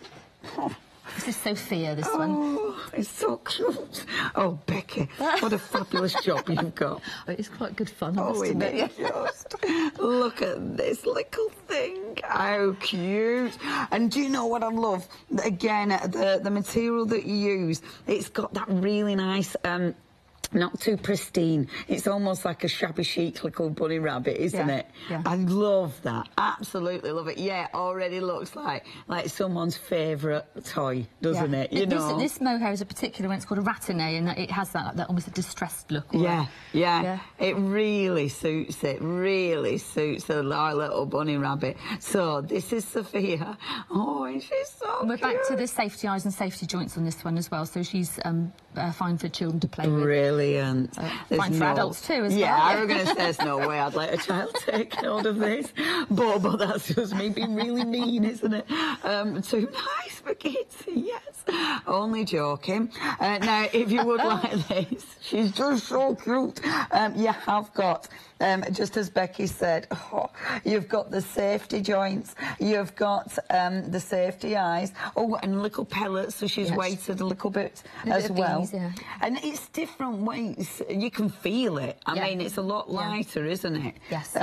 This is Sophia, this one. Oh, it's so cute. Oh, Becky, what a fabulous job you've got. It's quite good fun, oh, isn't it? Just look at this little thing. How cute. And do you know what I love? Again, the material that you use, it's got that really nice... not too pristine. It's almost like a shabby chic little bunny rabbit, isn't it? Yeah. I love that. Absolutely love it. Yeah, already looks like someone's favourite toy, doesn't it? You know. This mohair is a particular one. It's called a rattanay, and it has that almost a distressed look. Yeah. It really suits it. Really suits our little bunny rabbit. So this is Sophia. Oh, and she's so and we're cute. back to the safety eyes and safety joints on this one as well. So she's fine for children to play with. Brilliant. Fine for adults too as well. Yeah, I was going to say there's no way I'd let a child take hold of this. But that's just me being really mean, isn't it? Too nice for kids, yes. Only joking. Now, if you would like this, she's just so cute. You have got, just as Becky said, you've got the safety joints, you've got the safety eyes, and little pellets, so she's weighted a little bit as well. Bees, yeah. And it's different weights. You can feel it. I mean, it's a lot lighter, isn't it? Yes.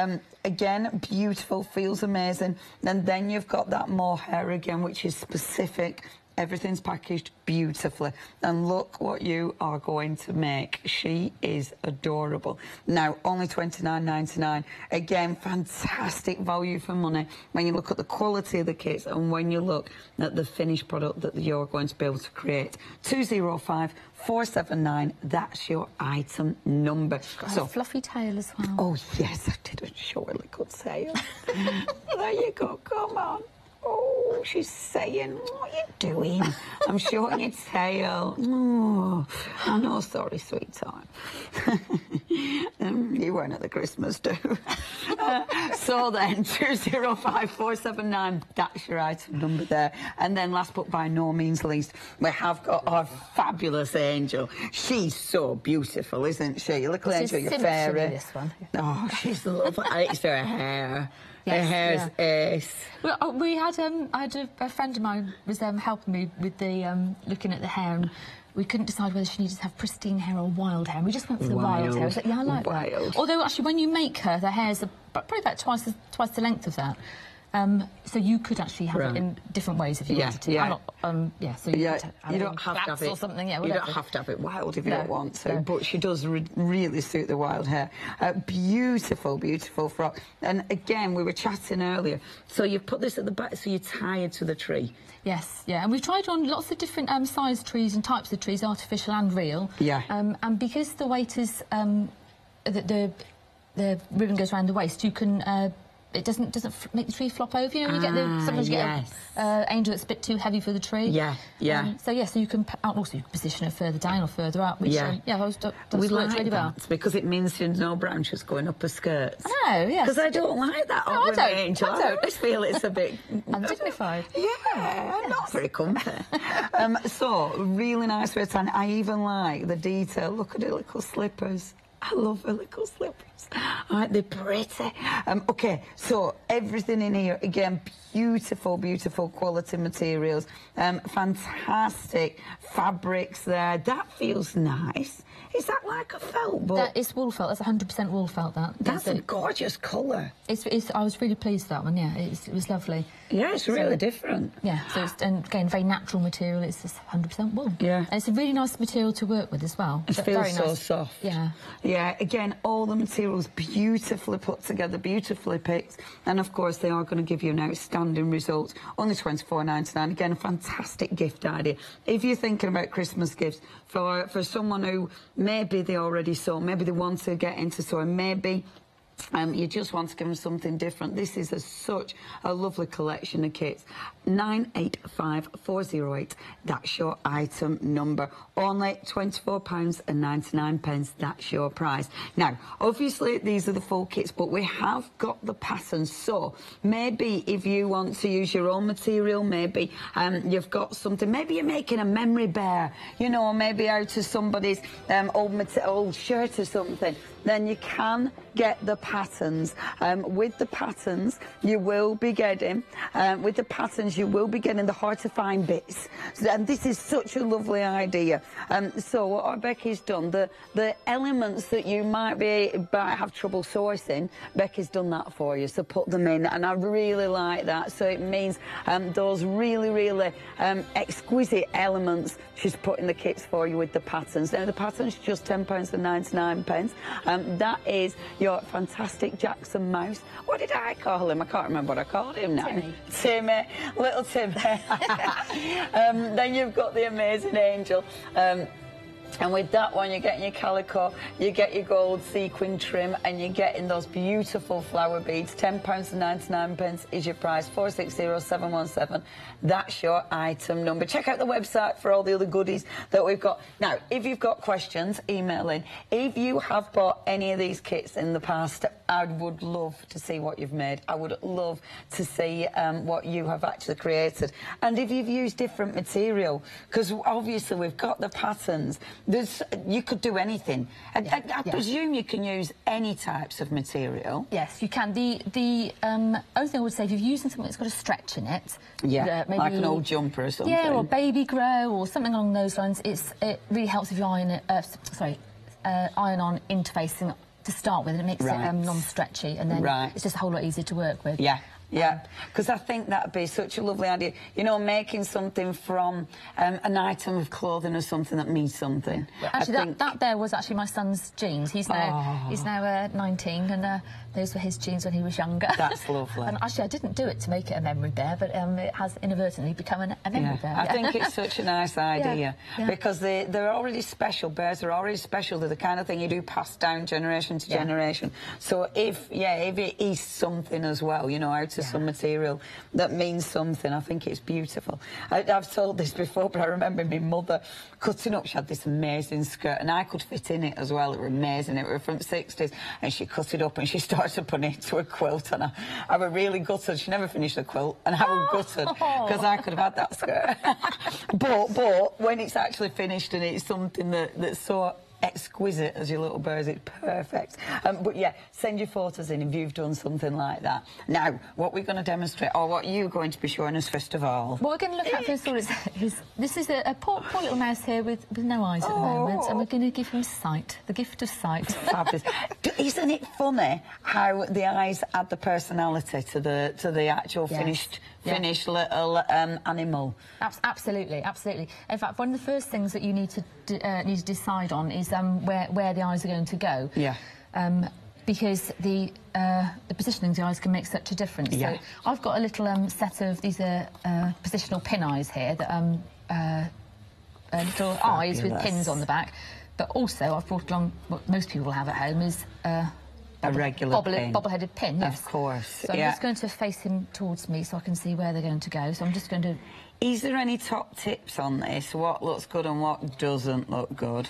Again, beautiful, feels amazing. And then you've got that mohair again, which is specific. Everything's packaged beautifully. And look what you are going to make. She is adorable. Now, only $29.99. Again, fantastic value for money when you look at the quality of the kits and when you look at the finished product that you're going to be able to create. 205-479, that's your item number. Got a fluffy tail as well. Oh, yes, I did a surely good tail. There you go, come on. Oh, she's saying, what are you doing? I'm showing your tail. Oh, I know, sorry, sweetheart. You weren't at the Christmas do. So then, 205-479, that's your item number there. And then last but by no means least, we have got our fabulous Angel. She's so beautiful, isn't she? Little Angel, you're fairy. This one. Oh, she's lovely. It's her hair. Her hair's ace. Well, we had I had a friend of mine was helping me with the looking at the hair, and we couldn't decide whether she needed to have pristine hair or wild hair. And we just went for the wild hair. I was like, yeah, I like that. Although actually, when you make her, the hair's probably about twice the length of that. So you could actually have it in different ways if you wanted to. Yeah. So you could have you don't have to have it or something. Yeah, you don't have to have it wild if you don't want to. But she does really suit the wild hair. Beautiful, beautiful frock. And again, we were chatting earlier. So you put this at the back, so you tie it to the tree. Yes, yeah, and we've tried on lots of different size trees and types of trees, artificial and real. Yeah. And because the weight is the ribbon goes around the waist, you can. It doesn't make the tree flop over. You know, you get sometimes you get an angel that's a bit too heavy for the tree. Yeah. So you can also you can position it further down or further up. Which, we like really well because it means there's no branches going up her skirts. Oh, yes. Because I don't like that. No, I don't. Angel. I just feel it's a bit undignified. Not very comfy. So really nice for a tan. I even like the detail. Look at her little slippers. I love her little slippers. Aren't they pretty? OK, so everything in here, again, beautiful, beautiful quality materials. Fantastic fabrics there. That feels nice. Is that like a felt book? That is wool felt. That's 100% wool felt, that. That's a gorgeous colour. I was really pleased with that one, yeah. It was lovely. Yeah, it's really different. Yeah, so it's, and again, very natural material. It's just 100% wool. Yeah. And it's a really nice material to work with as well. It feels so soft. Yeah. Yeah, again, all the materials beautifully put together, beautifully picked. And, of course, they are going to give you an outstanding result. Only $24.99. Again, a fantastic gift idea. If you're thinking about Christmas gifts for someone who maybe they already sew, maybe they want to get into sewing, maybe you just want to give them something different. This is such a lovely collection of kits. 985408, that's your item number. Only £24.99, that's your price. Now, obviously, these are the full kits, but we have got the patterns. So, maybe if you want to use your own material, maybe you've got something, maybe you're making a memory bear, you know, maybe out of somebody's old shirt or something, then you can get the patterns. With the patterns, you will be getting, the hard-to-find bits. And this is such a lovely idea. So what Becky's done, the elements that you might have trouble sourcing, Becky's done that for you, so put them in. And I really like that. So it means those really, really exquisite elements she's put in the kits for you with the patterns. Now, the patterns just £10.99. That is your fantastic Jackson mouse. What did I call him? I can't remember what I called him now. Timmy. Little Timmy. Then you've got the amazing angel. And with that one, you're getting your calico, you get your gold sequin trim, and you're getting those beautiful flower beads. £10.99 is your price, 460717. That's your item number. Check out the website for all the other goodies that we've got. Now, if you've got questions, email in. If you have bought any of these kits in the past, I would love to see what you've made. I would love to see what you have actually created. And if you've used different material, because obviously we've got the patterns, you could do anything. I presume you can use any types of material. Yes, you can. The only thing I would say, if you're using something that's got a stretch in it, maybe like an old jumper or something. Yeah, or baby grow or something along those lines. It really helps if you iron on interfacing to start with, and it makes it non-stretchy, and then it's just a whole lot easier to work with. Yeah. Yeah, because I think that'd be such a lovely idea. You know, making something from an item of clothing or something that means something. Yeah. Actually, that there was actually my son's jeans. He's now 19, and those were his jeans when he was younger. That's lovely. And actually, I didn't do it to make it a memory bear, but it has inadvertently become a memory bear. I think it's such a nice idea because they're already special. Bears are already special. They're the kind of thing you do pass down generation to generation. So if it is something as well, you know, out of some material that means something, I think it's beautiful. I've told this before, but I remember my mother cutting up. She had this amazing skirt, and I could fit in it as well. It was amazing. It was from the 60s, and she cut it up and she started putting it into a quilt, and I was really gutted. She never finished the quilt, and I was gutted because I could have had that skirt. but when it's actually finished and it's something that's so exquisite as your little birds, it's perfect. But yeah, send your photos in if you've done something like that. Now, what we're going to demonstrate, or what you're going to be showing us first of all. What we're going to look at first of all is this is a poor little mouse here with no eyes at the moment, and we're going to give him sight, the gift of sight. Fabulous. Isn't it funny how the eyes add the personality to the actual finished little animal? Absolutely, absolutely. In fact, one of the first things that you need to decide on is where the eyes are going to go. Yeah. Because the positioning of the eyes can make such a difference. Yeah. So I've got a little set of these positional pin eyes here that little eyes with pins on the back. But also I've brought along what most people have at home is a regular bobble-headed pin. Yes. Of course. So I'm just going to face him towards me so I can see where they're going to go. So I'm just going to. Is there any top tips on this? What looks good and what doesn't look good?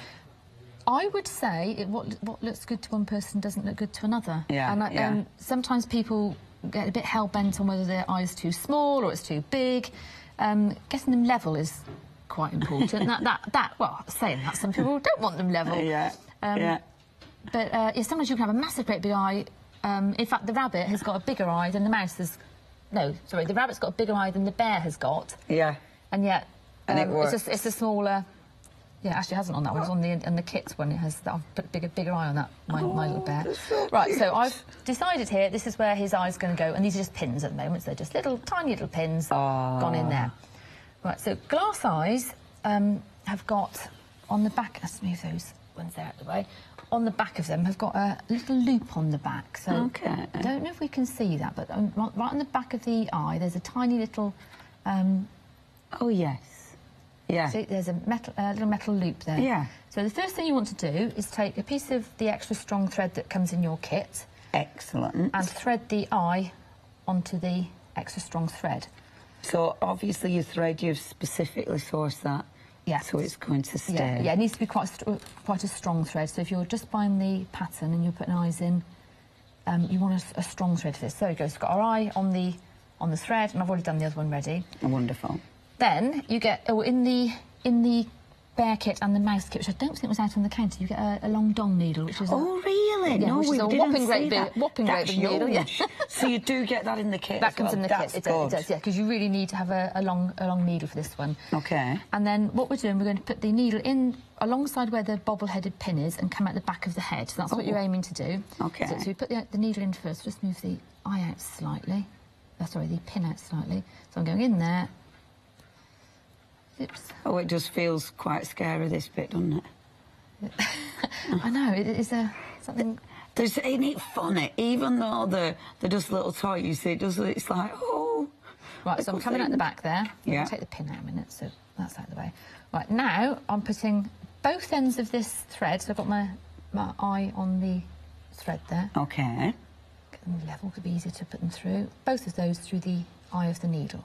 I would say what looks good to one person doesn't look good to another. Yeah. And saying people get a bit hell-bent on whether their eye's too small or it's too big. Getting them level is quite important. Well, saying that, some people don't want them level. yeah, sometimes you can have a massive, great big eye. In fact, the rabbit has got a bigger eye than the mouse has. No, sorry, the rabbit's got a bigger eye than the bear has got. Yeah. And yet, and it works. It's a smaller. Yeah, actually, it hasn't on that one. It's on the kit one. It has. I've put a bigger eye on that. My little bear. So right. cute. So I've decided here. This is where his eye's going to go, and these are just pins at the moment. So they're just tiny little pins gone in there. Right. So glass eyes have got on the back. Let's move those ones there out the way. On the back of them have got a little loop on the back. So okay. I don't know if we can see that, but right on the back of the eye, there's a tiny little. Oh yes. Yeah. See, there's a little metal loop there. Yeah. So the first thing you want to do is take a piece of the extra strong thread that comes in your kit. Excellent. And thread the eye onto the extra strong thread. So obviously your thread, you've specifically sourced that. Yeah. So it's going to stay. Yeah, it needs to be quite a strong thread. So if you're just buying the pattern and you're putting eyes in, you want a strong thread for this. So it goes. We've got our eye on the thread, and I've already done the other one ready. Wonderful. Then you get in the bear kit and the mouse kit, which I don't think was out on the counter. You get a long dong needle, which is really? Yeah, no, which we is a didn't whopping great see that. big needle. Yeah. So you do get that in the kit. That comes in the That's kit. good. It does, yeah, because you really need to have a long needle for this one. Okay. And then what we're doing, we're going to put the needle in alongside where the bobble-headed pin is and come out the back of the head. So that's what you're aiming to do. Okay. So we put the needle in first. Just move the eye out slightly. Sorry, the pin out slightly. So I'm going in there. Oops. Oh, it just feels quite scary, this bit, doesn't it? I know, it is something... Ain't it funny? Even though they're just little toys, it's like, oh... Right, so I'm coming out the back there. Yeah. I'll take the pin out a minute, so that's out of the way. Right, now I'm putting both ends of this thread, so I've got my eye on the thread there. Okay. Get them level, could be easier to put them through. Both of those through the eye of the needle.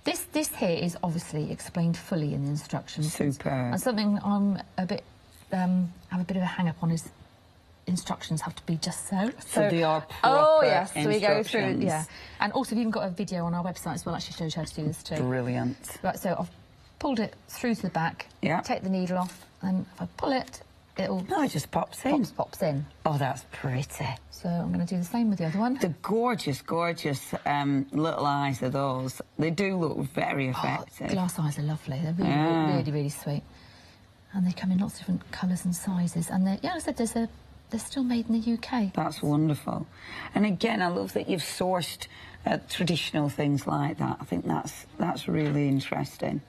This here is obviously explained fully in the instructions. Super. And something I'm a bit have a bit of a hang up on is instructions have to be just so. So they are proper Oh yes, so we go through, instructions. yeah. And also we've even got a video on our website as well, actually shows you how to do this too. Brilliant. Right, so I've pulled it through to the back. Yeah. Take the needle off, and if I pull it, it'll. No, it just pops in. Pops in. Oh, that's pretty. So I'm going to do the same with the other one. The gorgeous, gorgeous little eyes of those. They do look very effective. Glass eyes are lovely. They're really, really, really sweet. And they come in lots of different colours and sizes. And yeah, I said they're still made in the UK. That's wonderful. And again, I love that you've sourced traditional things like that. I think that's really interesting.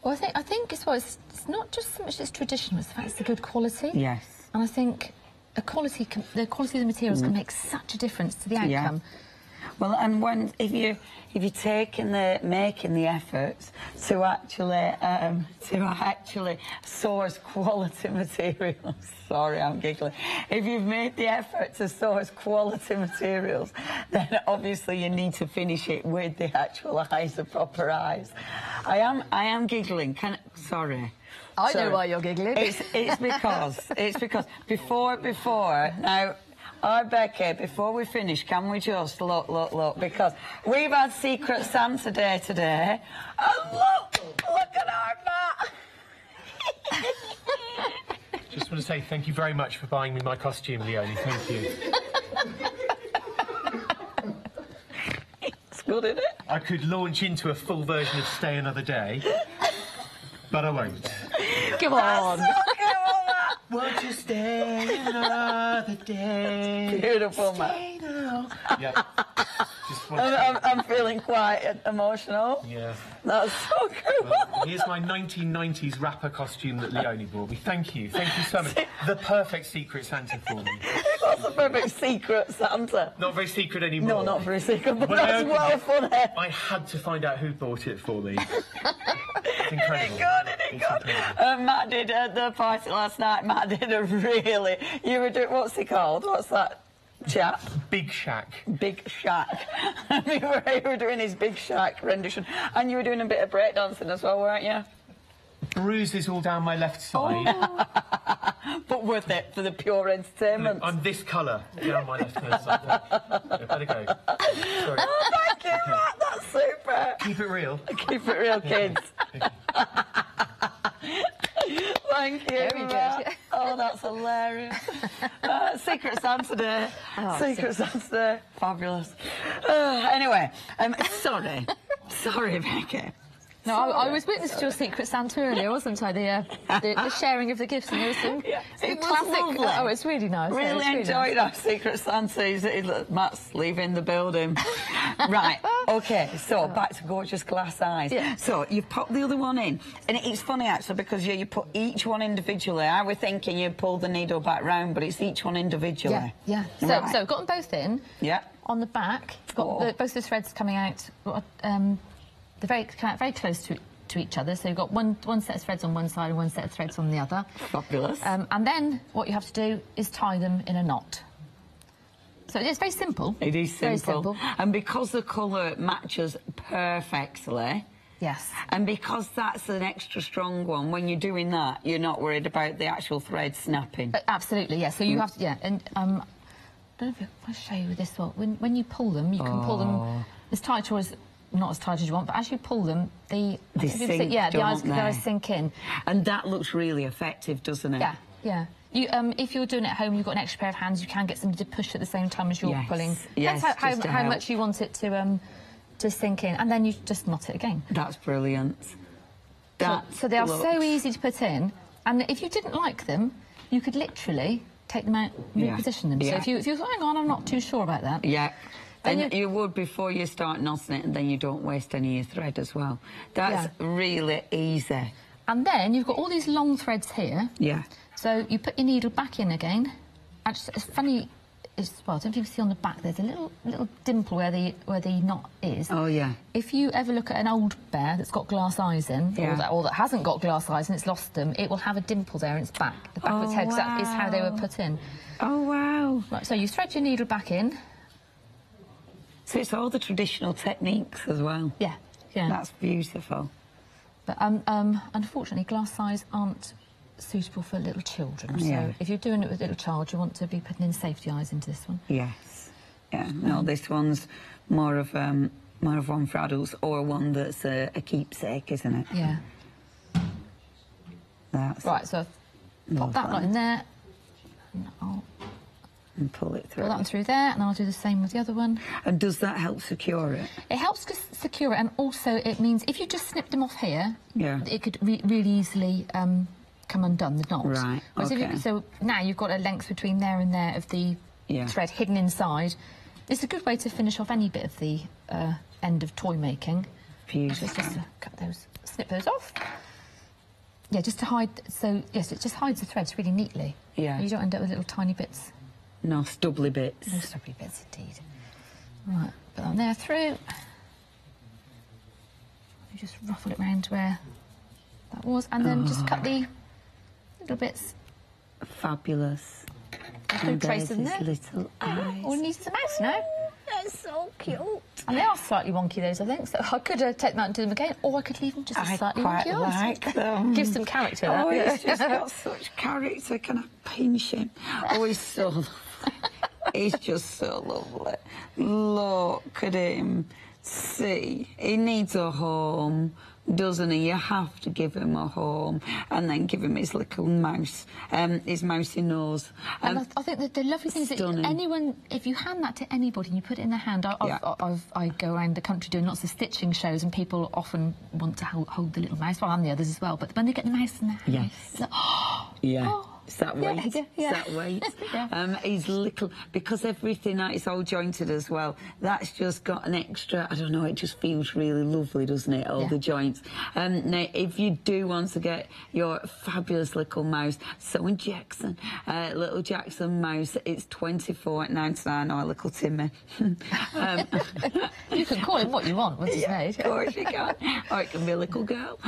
Well, I think as well, it's not just so much it's traditional, it's the fact it's a good quality. Yes. And I think the quality of the materials can make such a difference to the outcome. Yeah. Well, and if you're taking making the efforts to actually source quality materials. Sorry, I'm giggling. If you've made the effort to source quality materials, then obviously you need to finish it with the actual eyes, the proper eyes. I am giggling. Sorry. I know why you're giggling. It's because before now. Becky, before we finish, can we just look? Because we've had Secret Santa Day today. And look at our mat. Just want to say thank you very much for buying me my costume, Leonie. Thank you. It's good, isn't it? I could launch into a full version of Stay Another Day, but I won't. Come on. Won't you stay another day? Beautiful, man. Stay now. Yeah. I'm feeling quite emotional. Yeah. That's so cool. Well, here's my 1990s rapper costume that Leonie brought me. Thank you so much. The perfect Secret Santa for me. What's the perfect Secret Santa? Not very secret anymore. No, not very secret, but When that's well funny. I had to find out who bought it for me. It's incredible. Isn't it good? Matt did at the party last night. Matt did a really. You were doing. What's he called? What's that chap? Big Shack. Big Shack. You were doing his Big Shack rendition, and you were doing a bit of breakdancing as well, weren't you? Bruises all down my left side. Oh. But worth it for the pure entertainment. I'm this colour down my left hand side. Yeah, better go. Sorry. Oh, thank you, Matt. That's super. Keep it real. Keep it real, kids. Thank you. Very good. Oh, Oh, that's hilarious. Secret Santa Day. Secret Santa Day. Fabulous. Anyway, sorry, Becky. No, I was witness to your Secret Santa earlier, wasn't I? The sharing of the gifts, and there was some classic. Lovely. Oh, it's really nice. Really enjoyed our Secret Santa. Matt's leaving the building. Right, okay, so back to gorgeous glass eyes. Yeah. So you've popped the other one in, and it's funny actually because you put each one individually. I was thinking you'd pull the needle back round, but it's each one individually. Yeah. So got them both in. Yeah. On the back, got both the threads coming out. They're very close to each other, so you've got one set of threads on one side and one set of threads on the other. Fabulous. And then what you have to do is tie them in a knot. So it's very simple. It is simple. Very simple. And because the colour matches perfectly... Yes. And because that's an extra strong one, when you're doing that, you're not worried about the actual thread snapping. Absolutely, yes. So you have to, and I don't know if I'll show you with this one. When you pull them, you can pull them as tight or as... not as tight as you want, but as you pull them, the eyes sink in. And that looks really effective, doesn't it? Yeah. If you're doing it at home, you've got an extra pair of hands, you can get somebody to push at the same time as you're pulling. Yes, that's how much you want it to sink in, and then you just knot it again. That's brilliant. So they are so easy to put in, and if you didn't like them, you could literally take them out and reposition them. So if you thought, hang on, I'm not too sure about that. Yeah. And you would before you start knotting it, and then you don't waste any of your thread as well. That's really easy. And then you've got all these long threads here. Yeah. So you put your needle back in again. Actually, it's funny. I don't know if you can see on the back. There's a little dimple where the knot is. Oh yeah. If you ever look at an old bear that's got glass eyes in, or that hasn't got glass eyes and it's lost them, it will have a dimple there in its back, the back of its head, because that is how they were put in. Oh wow. Right. So you thread your needle back in. So it's all the traditional techniques as well. Yeah. That's beautiful. But unfortunately, glass eyes aren't suitable for little children. So if you're doing it with a little child, you want to be putting in safety eyes into this one. Yes. Yeah. No, this one's more of one for adults, or one that's a keepsake, isn't it? Yeah. That's right. So pop that knot in there. And pull it through. Pull that one through there, and I'll do the same with the other one. And does that help secure it? It helps to secure it, and also it means if you just snip them off here, it could really easily come undone, the knot. Right, okay. So now you've got a length between there and there of the thread hidden inside. It's a good way to finish off any bit of the end of toy making. Beautiful. Just cut those, snip those off. Yeah, just to hide. So yes, it just hides the threads really neatly. Yeah. You don't end up with little tiny bits. No stubbly bits. No stubbly bits, indeed. Right, put that there through. You just ruffle it round where that was, and then just cut the little bits. Fabulous. And trace in there. Little eyes. All it needs is a mouse now. That's so cute. And they are slightly wonky, those, I think. So I could take that and do them again, or I could leave them just slightly wonky. I like them. Give some character. Oh, he's just got such character. Can I pinch him? Oh, he's so lovely. He's just so lovely. Look at him. See, he needs a home, doesn't he? You have to give him a home, and then give him his little mouse, his mousy nose. And I think that the lovely thing is that anyone, if you hand that to anybody and you put it in their hand, I go around the country doing lots of stitching shows, and people often want to hold the little mouse, well, and the others as well, but when they get the mouse in their hand, it's like, oh, It's that weight. Yeah. It's that weight. He's little, because everything is all jointed as well. That's just got an extra, I don't know, it just feels really lovely, doesn't it? All the joints. Now, if you do want to get your fabulous little mouse, so in Jackson, little Jackson mouse, it's $24.99, or little Timmy. You can call him what you want once it's made. Of course you can. Or it can be a little girl.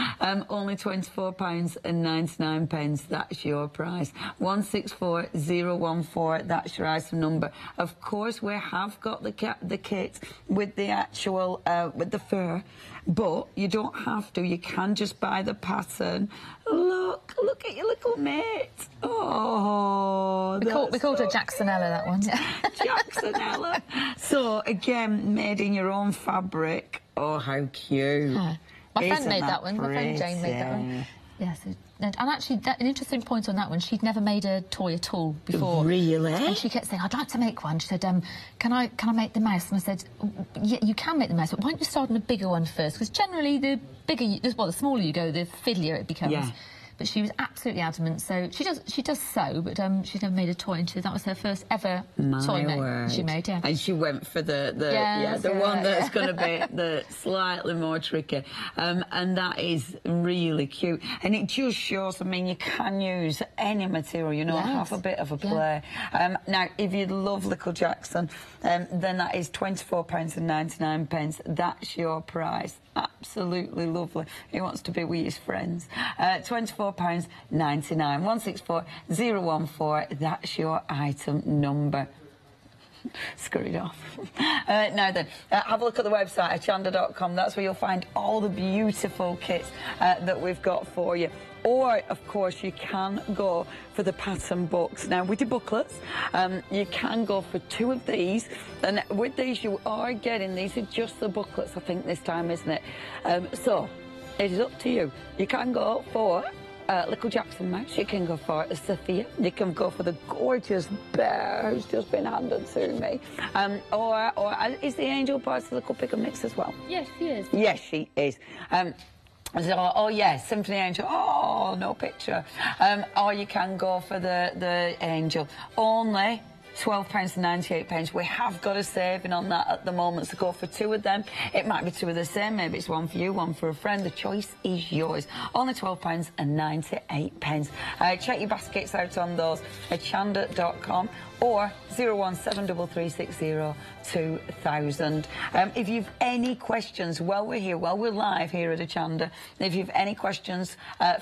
Only £24.99. That's your price. 164014, that's your item number. Of course, we have got the kit with the actual, with the fur, but you don't have to. You can just buy the pattern. Look at your little mate. Oh, we called her Jacksonella, that one. Jacksonella. So, again, made in your own fabric. Oh, how cute. My friend made that one. My friend Jane made that one. Yes, and actually, an interesting point on that one, she'd never made a toy at all before. Really? And she kept saying, I'd like to make one. She said, can I make the mouse? And I said, yeah, you can make the mouse, but why don't you start on a bigger one first? Because generally, the smaller you go, the fiddlier it becomes. Yeah. But she was absolutely adamant. So she does sew, but she's never made a toy until that was her first ever toy she made. Yeah. And she went for the one that's going to be the slightly more tricky, and that is really cute. And it just shows. I mean, you can use any material. You know, have a bit of a play. Now, if you love Little Jackson, then that is £24.99. That's your price. Absolutely lovely. He wants to be with his friends. £24.99. 164014. That's your item number. Scurried off. Now then, have a look at the website, hochanda.com. That's where you'll find all the beautiful kits that we've got for you. Or, of course, you can go for the pattern books. Now, with your booklets, you can go for 2 of these. And with these, you are getting, these are just the booklets, I think, this time, isn't it? So, it is up to you. You can go for Little Jackson Mouse, you can go for Sophia, you can go for the gorgeous bear who's just been handed to me. Or is the angel part of the Little Pick and Mix as well? Yes, she is. Yes, she is. So, oh yes, Symphony Angel. Oh, no picture. Or you can go for the Angel. Only £12.98. We have got a saving on that at the moment, so go for 2 of them. It might be 2 of the same, maybe it's one for you, one for a friend. The choice is yours. Only £12.98. Check your baskets out on those at hochanda.com or 01733602000. If you've any questions while we're here, while we're live here at Hochanda, if you've any questions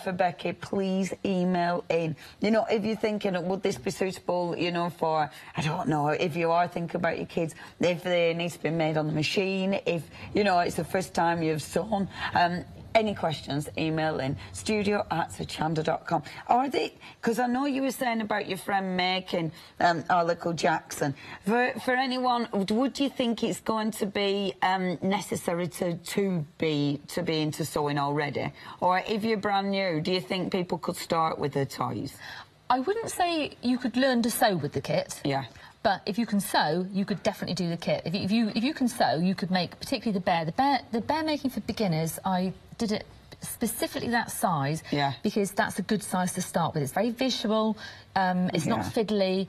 for Becky, please email in. You know, if you're thinking, would this be suitable, you know, for, I don't know, if you are thinking about your kids, if they need to be made on the machine, if, you know, it's the first time you've sewn, any questions, email in studio@hochanda.com. Are they, because I know you were saying about your friend making our Little Jackson. For anyone, would you think it's going to be necessary to be into sewing already? Or if you're brand new, do you think people could start with their toys? I wouldn't say you could learn to sew with the kit. Yeah. But if you can sew, you could definitely do the kit. If you can sew, you could make particularly the bear. The bear making for beginners, I did it specifically that size because that's a good size to start with. It's very visual. It's not fiddly.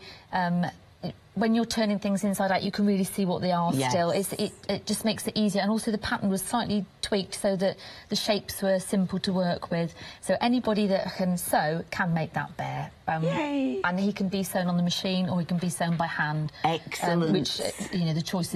When you're turning things inside out, you can really see what they are still. It just makes it easier. And also the pattern was slightly tweaked so that the shapes were simple to work with. So anybody that can sew can make that bear. And he can be sewn on the machine or he can be sewn by hand. Excellent. Which, you know, the choice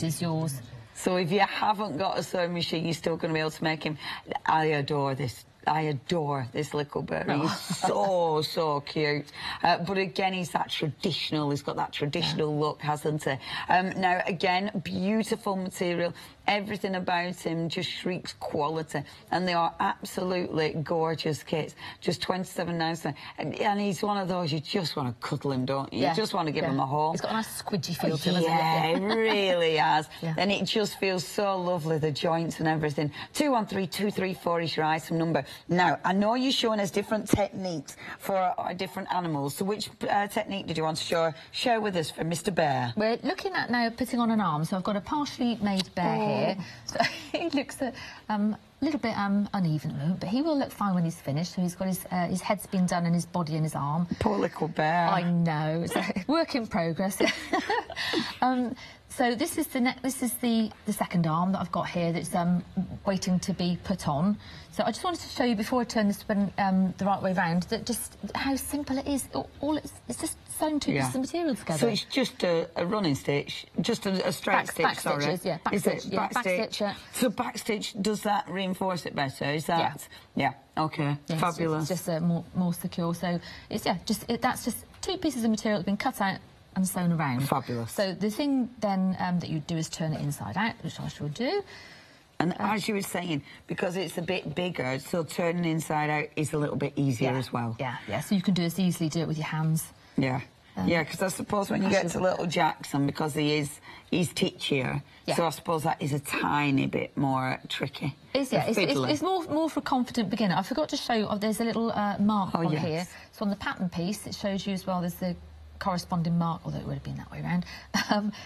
is yours. So if you haven't got a sewing machine, you're still going to be able to make him. I adore this. I adore this little bear. He's so cute. But again, he's that traditional. He's got that traditional look, hasn't he? Now, again, beautiful material. Everything about him just shrieks quality. And they are absolutely gorgeous kits. Just £27.99. And he's one of those, you just want to cuddle him, don't you? You just want to give him a hug. He's got a nice squidgy feel to him, hasn't he? Yeah, it really has. And it just feels so lovely, the joints and everything. 213234 is your item number. Now, I know you're showing us different techniques for our different animals. So which technique did you want to share with us for Mr. Bear? We're looking at now putting on an arm. So I've got a partially made bear here. So he looks a little bit uneven at the moment, but he will look fine when he's finished. So he's got his head's been done and his body and his arm. Poor little bear. I know. It's a work in progress. So this is the second arm that I've got here that's waiting to be put on. So I just wanted to show you before I turn this one the right way round that just how simple it is. It's just sewn two pieces of material together. So it's just a running stitch, just a straight stitch. Back stitches, yeah. Back stitch, back stitch. So back stitch, does that reinforce it better? Is that? Yeah. Okay. Yes, fabulous. It's just more secure. So it's that's just 2 pieces of material that have been cut out and sewn around. Fabulous. So the thing then that you do is turn it inside out, which I shall do. And as you were saying, because it's a bit bigger, so turning inside out is a little bit easier as well. Yeah. So you can do it easily, do it with your hands. Yeah. Yeah, because I suppose when you get to little Jackson, because he's teachier, so I suppose that is a tiny bit more tricky. It's more for a confident beginner. I forgot to show you, there's a little mark on here. So on the pattern piece, it shows you as well, there's the corresponding mark, although it would have been that way around,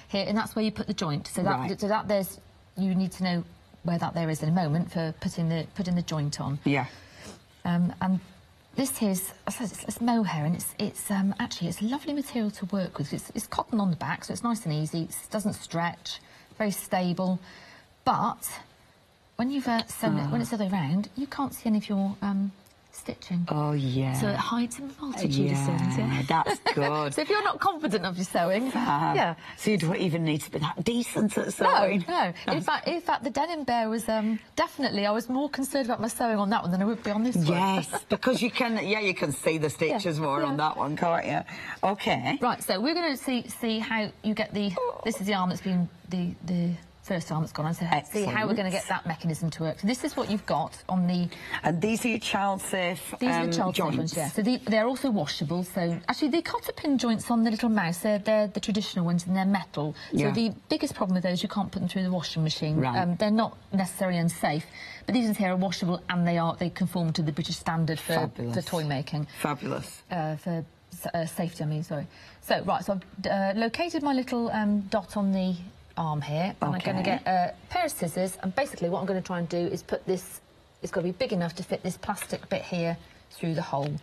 here, and that's where you put the joint. So that there's, you need to know where that there is in a moment for putting the joint on. Yeah. And this is, I suppose it's mohair, and it's actually it's a lovely material to work with. It's cotton on the back, so it's nice and easy. It doesn't stretch, very stable. But when you've sewn it, when it's the other way around, you can't see any of your stitching. Oh, yeah. So it hides a multitude of things. Yeah, that's good. So if you're not confident of your sewing, so you don't even need to be that decent at sewing. No. In fact, the Denim Bear was definitely. I was more concerned about my sewing on that one than I would be on this one. Yes, because you can see the stitches more on that one, can't you? Okay. Right. So we're going to see how you get the. This is the arm that's been the first arm that's gone on, so see how we're going to get that mechanism to work. So this is what you've got on the... And these are your child-safe These are the child-safe ones, yeah. So they're also washable, so... Actually, the cotter pin joints on the little mouse, they're the traditional ones, and they're metal. So the biggest problem with those, you can't put them through the washing machine. Right. They're not necessarily unsafe, but these ones here are washable, and they conform to the British standard for toy making. Fabulous. For safety, I mean, sorry. So, right, so I've located my little dot on the arm here, and I'm going to get a pair of scissors, and basically what I'm going to try and do is put this, it's got to be big enough to fit this plastic bit here through the hole.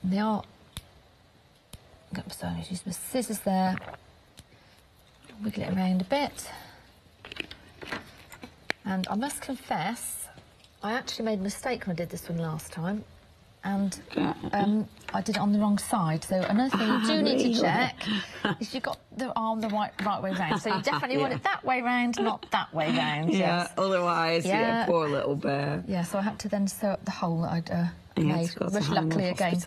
And they are, I'm going to use my scissors there, wiggle it around a bit, and I must confess, I actually made a mistake when I did this one last time, and I did it on the wrong side. So another thing you do need to check is you've got the arm the right way round. So you definitely want it that way round, not that way round. Yeah, otherwise, poor little bear. Yeah, so I had to then sew up the hole that I'd made, which luckily again...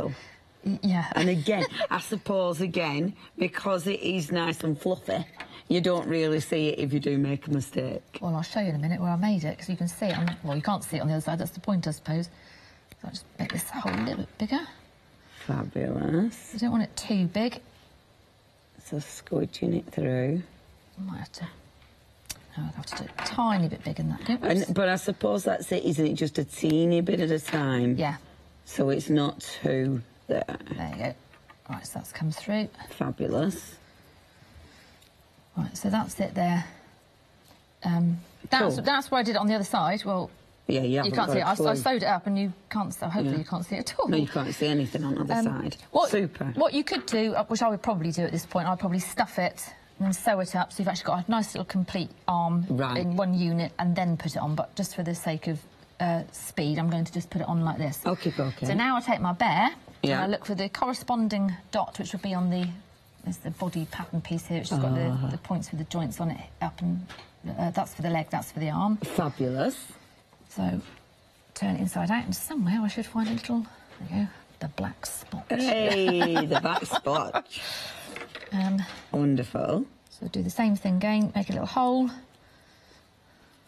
Yeah. And again, I suppose, because it is nice and fluffy, you don't really see it if you do make a mistake. Well, I'll show you in a minute where I made it, because you can see it on... Well, you can't see it on the other side, that's the point, I suppose. So I'll just make this hole a little bit bigger. Fabulous. You don't want it too big. So squidging it through. I might have to... No, I'll have to do it a tiny bit bigger than that. But I suppose that's it, isn't it? Just a teeny bit at a time. Yeah. So it's not too there. There you go. Right, so that's come through. Fabulous. Right, so that's it there. That's where I did it on the other side. Well... Yeah, you can't see it. I sewed it up, and you can't. Hopefully, you can't see it at all. No, you can't see anything on the other side. Super. What you could do, which I would probably do at this point, I'd probably stuff it and sew it up, so you've actually got a nice little complete arm in one unit, and then put it on. But just for the sake of speed, I'm going to just put it on like this. Okay. So now I take my bear and I look for the corresponding dot, which will be on there's the body pattern piece here, which has got the points with the joints on it up, and that's for the leg, that's for the arm. Fabulous. So, turn it inside out, and somewhere I should find a little, there you go, the black spot. Hey, the black spot. Wonderful. So do the same thing again, make a little hole.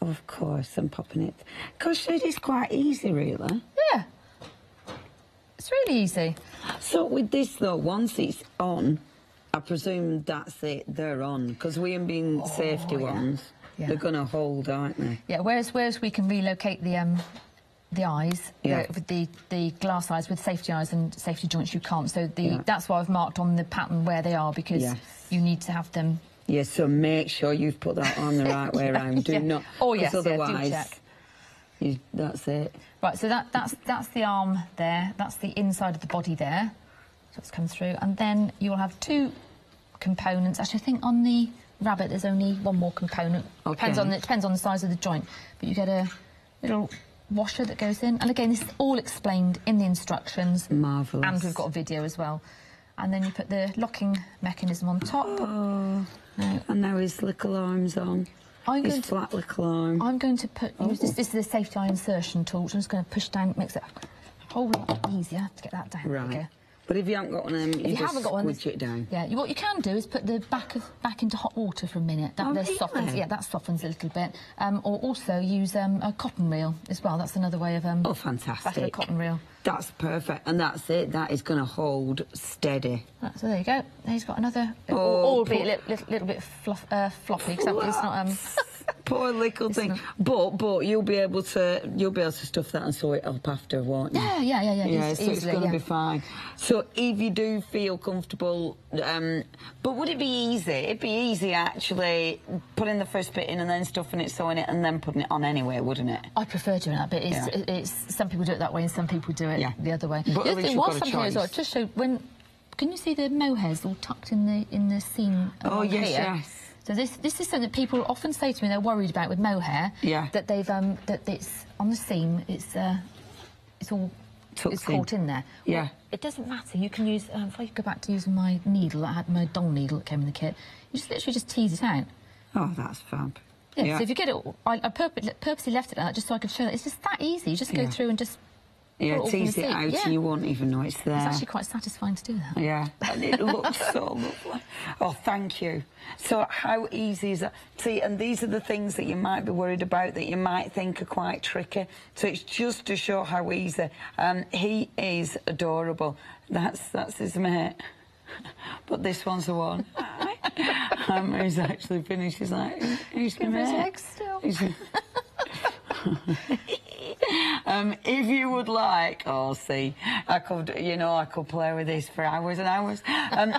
Of course, I'm popping it. Gosh, it is quite easy, really. Yeah. It's really easy. So with this, though, once it's on, I presume that's it, they're on, because we ain't been safety ones. Yeah. They're going to hold, aren't they? Yeah, whereas we can relocate the eyes, with the glass eyes, with safety eyes and safety joints, you can't. So that's why I've marked on the pattern where they are, because you need to have them... Yeah, so make sure you've put that on the right way around. Do not... Oh, yes, otherwise, do check. That's it. Right, so that's the arm there. That's the inside of the body there. So it's come through. And then you'll have two components. Actually, I think on the... rabbit, there's only one more component. Okay. Depends on the size of the joint. But you get a little washer that goes in. And again, this is all explained in the instructions. Marvellous. And we've got a video as well. And then you put the locking mechanism on top. Oh. And now his little arm's on. His flat little arm. I'm going to use this. This is the safety eye insertion tool, which I'm just going to push down. It makes it a whole lot easier to get that down. Right. But if you haven't got one of them, you just squidge it down. Yeah, what you can do is put the back into hot water for a minute. That softens. Yeah, that softens a little bit. Or also use a cotton reel as well. That's another way of oh, fantastic! Back a cotton reel. That's perfect, and that's it. That is going to hold steady. So there you go. He's got another. Albeit a little bit floppy because it's not. Poor little thing. But you'll be able to stuff that and sew it up after, won't you? Yeah. So it's going to be fine. So if you do feel comfortable, but would it be easy? It'd be easy actually putting the first bit in and then stuffing it, sewing it, and then putting it on anyway, wouldn't it? I prefer doing that, but it's some people do it that way and some people do it the other way. But the other thing was something as well, just show when. Can you see the mohairs all tucked in the seam? Oh yes, here? yes. So this is something that people often say to me they're worried about with mohair. Yeah. That they've that it's on the seam. It's all caught in there. Yeah. Well, it doesn't matter. You can use if I go back to using my needle, I had my doll needle that came in the kit. You just literally just tease it out. Oh, that's fab. Yeah. So if you get it, I purposely left it like that just so I could show that it's just that easy. You just go through and just. Yeah, tease it out so you won't even know it's there. It's actually quite satisfying to do that. Yeah, and it looks so lovely. Oh, thank you. So how easy is that? See, and these are the things that you might be worried about, that you might think are quite tricky. So it's just to show how easy. He is adorable. That's his mate. But this one's the one. He's actually finished. He's like, who's my mate? His legs still. If you would like, I could play with this for hours and hours.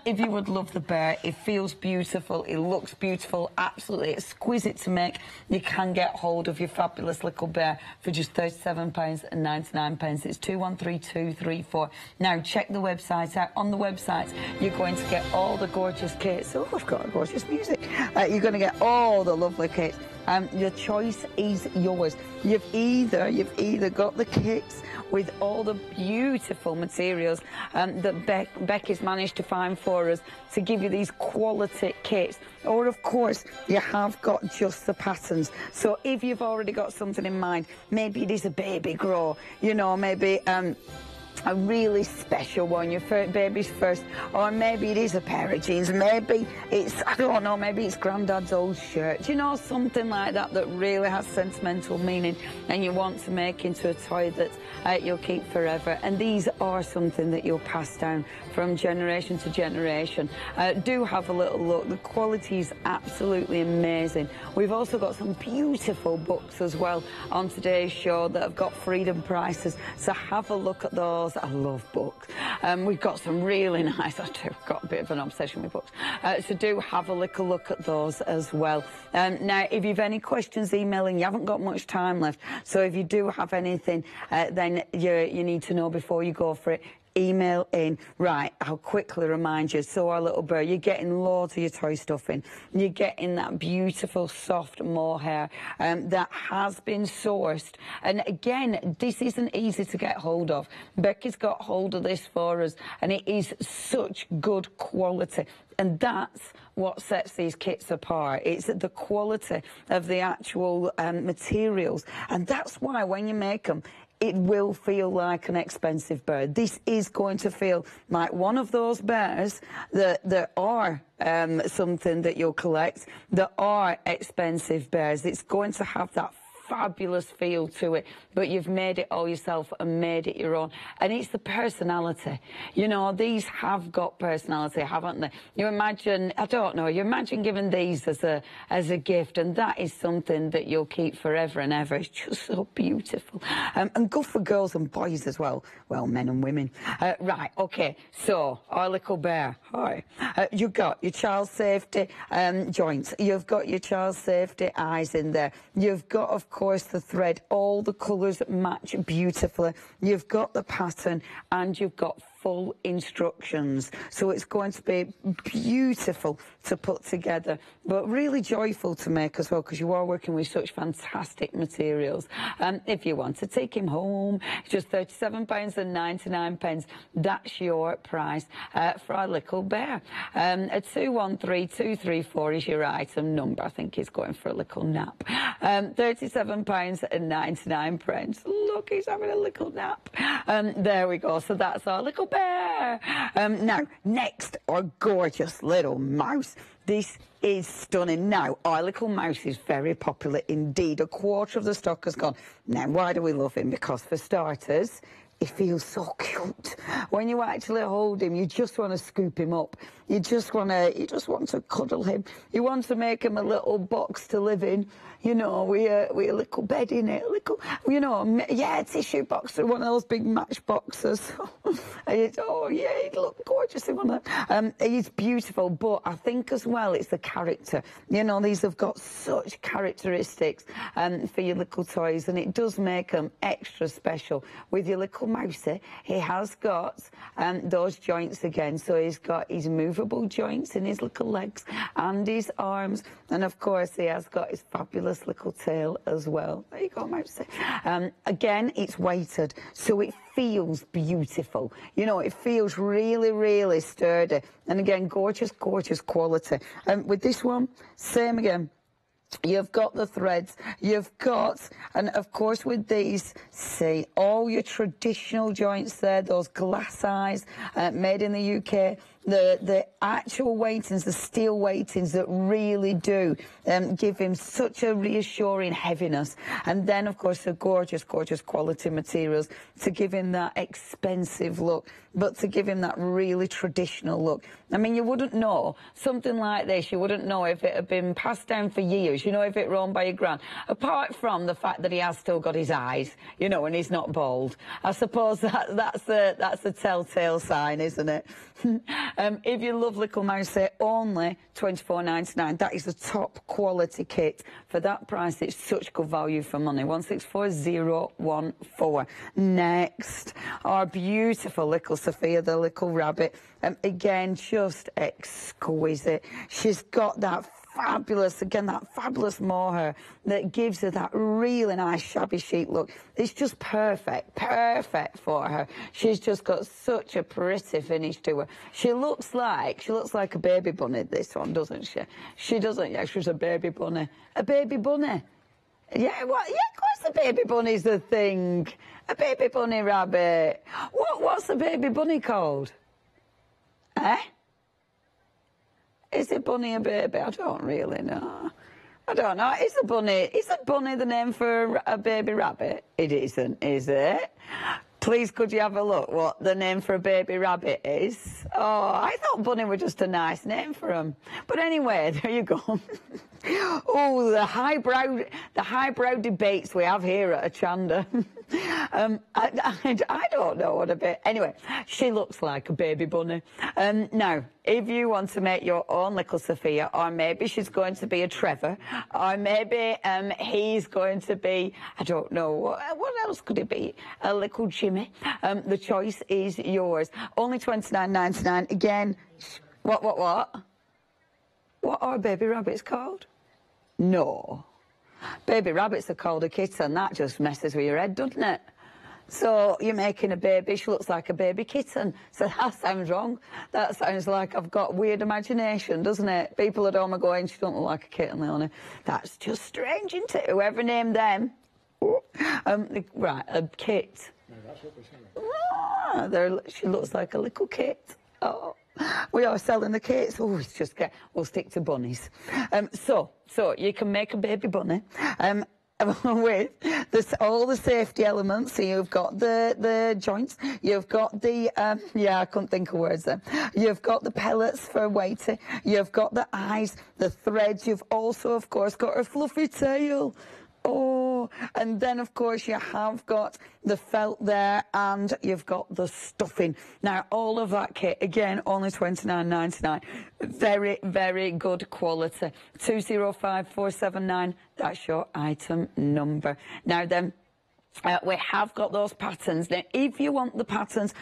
If you would love the bear, it feels beautiful, it looks beautiful, absolutely exquisite to make. You can get hold of your fabulous little bear for just £37.99. It's 213234. Now check the website out. On the website, you're going to get all the gorgeous kits. Oh, I've got gorgeous music. You're going to get all the lovely kits. Your choice is yours. You've either got the kits with all the beautiful materials that Becky's managed to find for us to give you these quality kits, or of course you have got just the patterns. So if you've already got something in mind, maybe it is a baby grow, maybe a really special one, your baby's first, or maybe it is a pair of jeans, maybe it's, I don't know, maybe it's granddad's old shirt, something like that that really has sentimental meaning and you want to make into a toy that you'll keep forever. And these are something that you'll pass down from generation to generation. Do have a little look. The quality is absolutely amazing. We've also got some beautiful books as well on today's show that have got freedom prices, so have a look at those. I love books. We've got some really nice, I've got a bit of an obsession with books, so do have a little look at those as well. Now, if you've any questions, emailing, you haven't got much time left, so if you do have anything, then you need to know before you go for it. Email in. Right, I'll quickly remind you. So our little bird, you're getting loads of your toy stuffing. You're getting that beautiful soft mohair that has been sourced. And again, this isn't easy to get hold of. Becky's got hold of this for us, and it is such good quality. And that's what sets these kits apart. It's the quality of the actual materials. And that's why when you make them, it will feel like an expensive bird. This is going to feel like one of those bears that are something that you'll collect, that are expensive bears. It's going to have that fabulous feel to it, but you've made it all yourself and made it your own. And it's the personality. These have got personality, haven't they? You imagine, I don't know, you imagine giving these as a gift, and that is something that you'll keep forever and ever. It's just so beautiful. And good for girls and boys as well. Well, men and women. Right, okay, so our little bear. Hi. You've got your child safety joints. You've got your child safety eyes in there. You've got, of course, the thread. All the colours match beautifully. You've got the pattern and you've got full instructions, so it's going to be beautiful to put together, but really joyful to make as well, because you are working with such fantastic materials. If you want to take him home, it's just £37.99. That's your price for our little bear. 213234 is your item number. I think he's going for a little nap. £37.99. Look, he's having a little nap. There we go. So that's our little bear. Now, next, our gorgeous little mouse. This is stunning. Now, our little mouse is very popular indeed. A quarter of the stock has gone. Now, why do we love him? Because, for starters, he feels so cute. When you actually hold him, you just want to scoop him up. You just want to cuddle him. You want to make him a little box to live in. You know, with a little bed in it, a tissue box or one of those big match boxes. Oh yeah, he'd look gorgeous in one of them. He's beautiful, but I think as well it's the character. You know, these have got such characteristics for your little toys, and it does make them extra special. With your little mousey, he has got those joints again, so he's got his movable joints in his little legs and his arms, and of course he has got his fabulous little tail as well. There you go, mousey. Again, it's weighted, so it feels beautiful. You know, it feels really, really sturdy, and again, gorgeous, gorgeous quality. With this one, same again. You've got the threads, you've got, and of course with these, see, all your traditional joints there, those glass eyes, made in the UK, the actual weightings, the steel weightings that really do give him such a reassuring heaviness. And then, of course, the gorgeous, gorgeous quality materials to give him that expensive look, but to give him that really traditional look. I mean, you wouldn't know, something like this, you wouldn't know if it had been passed down for years, you know, if it were owned by your gran, apart from the fact that he has still got his eyes, you know, and he's not bald. I suppose that's the telltale sign, isn't it? If you love Little Mousey, only £24.99. That is the top quality kit. For that price, it's such good value for money. 164014. Next, our beautiful little Sophia, the little rabbit. Again, just exquisite. She's got that fabulous, again, that fabulous mohair that gives her that really nice shabby chic look. It's just perfect, perfect for her. She's just got such a pretty finish to her. She looks like a baby bunny, this one, doesn't she? She doesn't, yeah, she's a baby bunny. A baby bunny. Yeah, what? Yeah, of course the baby bunny's the thing. A baby bunny rabbit. What's the baby bunny called? Eh? Is it Bunny a baby? I don't really know. I don't know. Is a bunny the name for a baby rabbit? It isn't, is it? Please, could you have a look what the name for a baby rabbit is? Oh, I thought bunny were just a nice name for them. But anyway, there you go. Oh, the highbrow debates we have here at Hochanda. I don't know what a bit. Anyway, she looks like a baby bunny. Now, if you want to make your own little Sophia, or maybe she's going to be a Trevor, or maybe he's going to be, I don't know, what else could it be? A little Jimmy. The choice is yours. Only £29.99. Again, what? What are baby rabbits called? No. Baby rabbits are called a kitten. That just messes with your head, doesn't it? So you're making a baby, she looks like a baby kitten. So that sounds wrong. That sounds like I've got weird imagination, doesn't it? People at home are going, she don't look like a kitten, Leonie. That's just strange, isn't it? Whoever named them. Right, a kit. No, that's what we're saying. She looks like a little kit. Oh. We are selling the kits. Oh, it's just we'll stick to bunnies. So you can make a baby bunny with all the safety elements. So you've got the joints, you've got the I couldn't think of words then. You've got the pellets for weighting, you've got the eyes, the threads. You've also, of course, got a fluffy tail. Oh, and then, of course, you have got the felt there, and you've got the stuffing. Now, all of that kit, again, only £29.99. Very, very good quality. 205479, that's your item number. Now, then, we have got those patterns. Now, if you want the patterns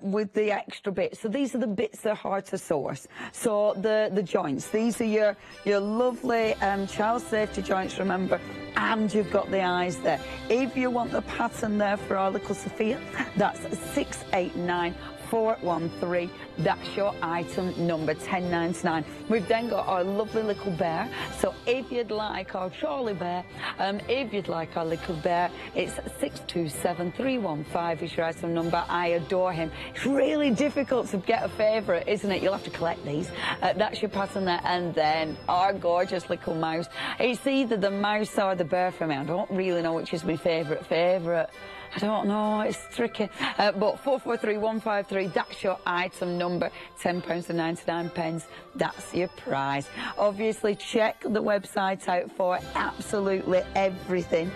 with the extra bits, so these are the bits that are hard to source. So the joints, these are your lovely child safety joints, remember, and you've got the eyes there. If you want the pattern there for our little Sophia, that's 689 413. That's your item number 1099. We've then got our lovely little bear. So if you'd like our Charlie bear, if you'd like our little bear, it's 627315 is your item number. I adore him. It's really difficult to get a favourite, isn't it? You'll have to collect these. That's your pattern there. And then our gorgeous little mouse. It's either the mouse or the bear for me. I don't really know which is my favourite. I don't know, it's tricky. But 443153, that's your item number, £10.99. That's your prize. Obviously, check the website out for absolutely everything,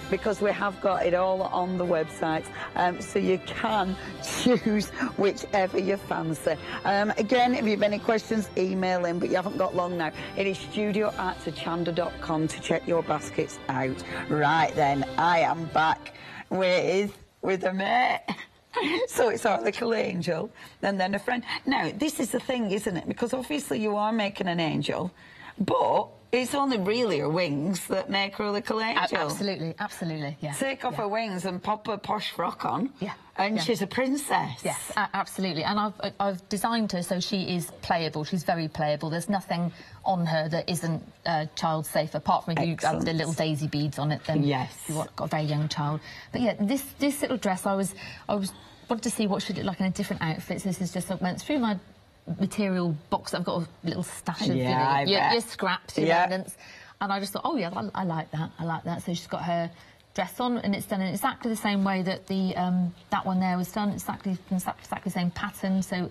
because we have got it all on the website. So you can choose whichever you fancy. Again, if you have any questions, email in, but you haven't got long now. It is studio@hochanda.com to check your baskets out. Right then, I am back with a mate. So it's our little angel and then a friend. Now, this is the thing, isn't it? Because obviously you are making an angel, but it's only really her wings that make her a little angel. Absolutely, yeah. Take off her wings and pop a posh frock on, and she's a princess. Yes, absolutely. And I've designed her so she is playable. She's very playable. There's nothing on her that isn't child safe, apart from if you have the little daisy beads on it. Then you've got a very young child. But yeah, this little dress, I wanted to see what she looked like in a different outfit. So this is just, I went through my material box. I've got a little stash of your scraps, your remnants, and I just thought, oh yeah, I like that. So she's got her dress on, and it's done in exactly the same way that the that one there was done. Exactly the same pattern. So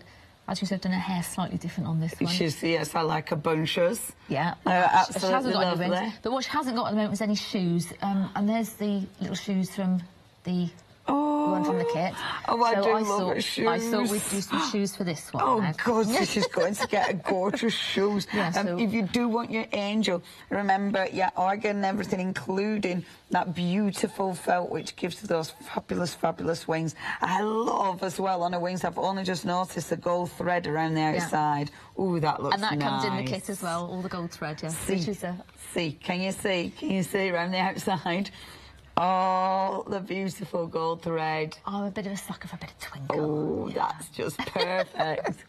as you said, I've done her hair slightly different on this one. Yes, I like her bunches. Yeah, absolutely she hasn't got lovely. Any rings, but what she hasn't got at the moment is any shoes. And there's the little shoes from the one from the kit. Oh, I love her shoes. I thought we'd do some shoes for this one. Oh, God, she's going to get a gorgeous shoes. If you do want your angel, remember your organ and everything, including that beautiful felt which gives her those fabulous wings. I love as well on her wings, I've only just noticed the gold thread around the outside. Ooh, that looks nice. And that comes in the kit as well, all the gold thread, Can you see around the outside? Oh, the beautiful gold thread. I'm a bit of a sucker for a bit of twinkle. Oh, that's just perfect.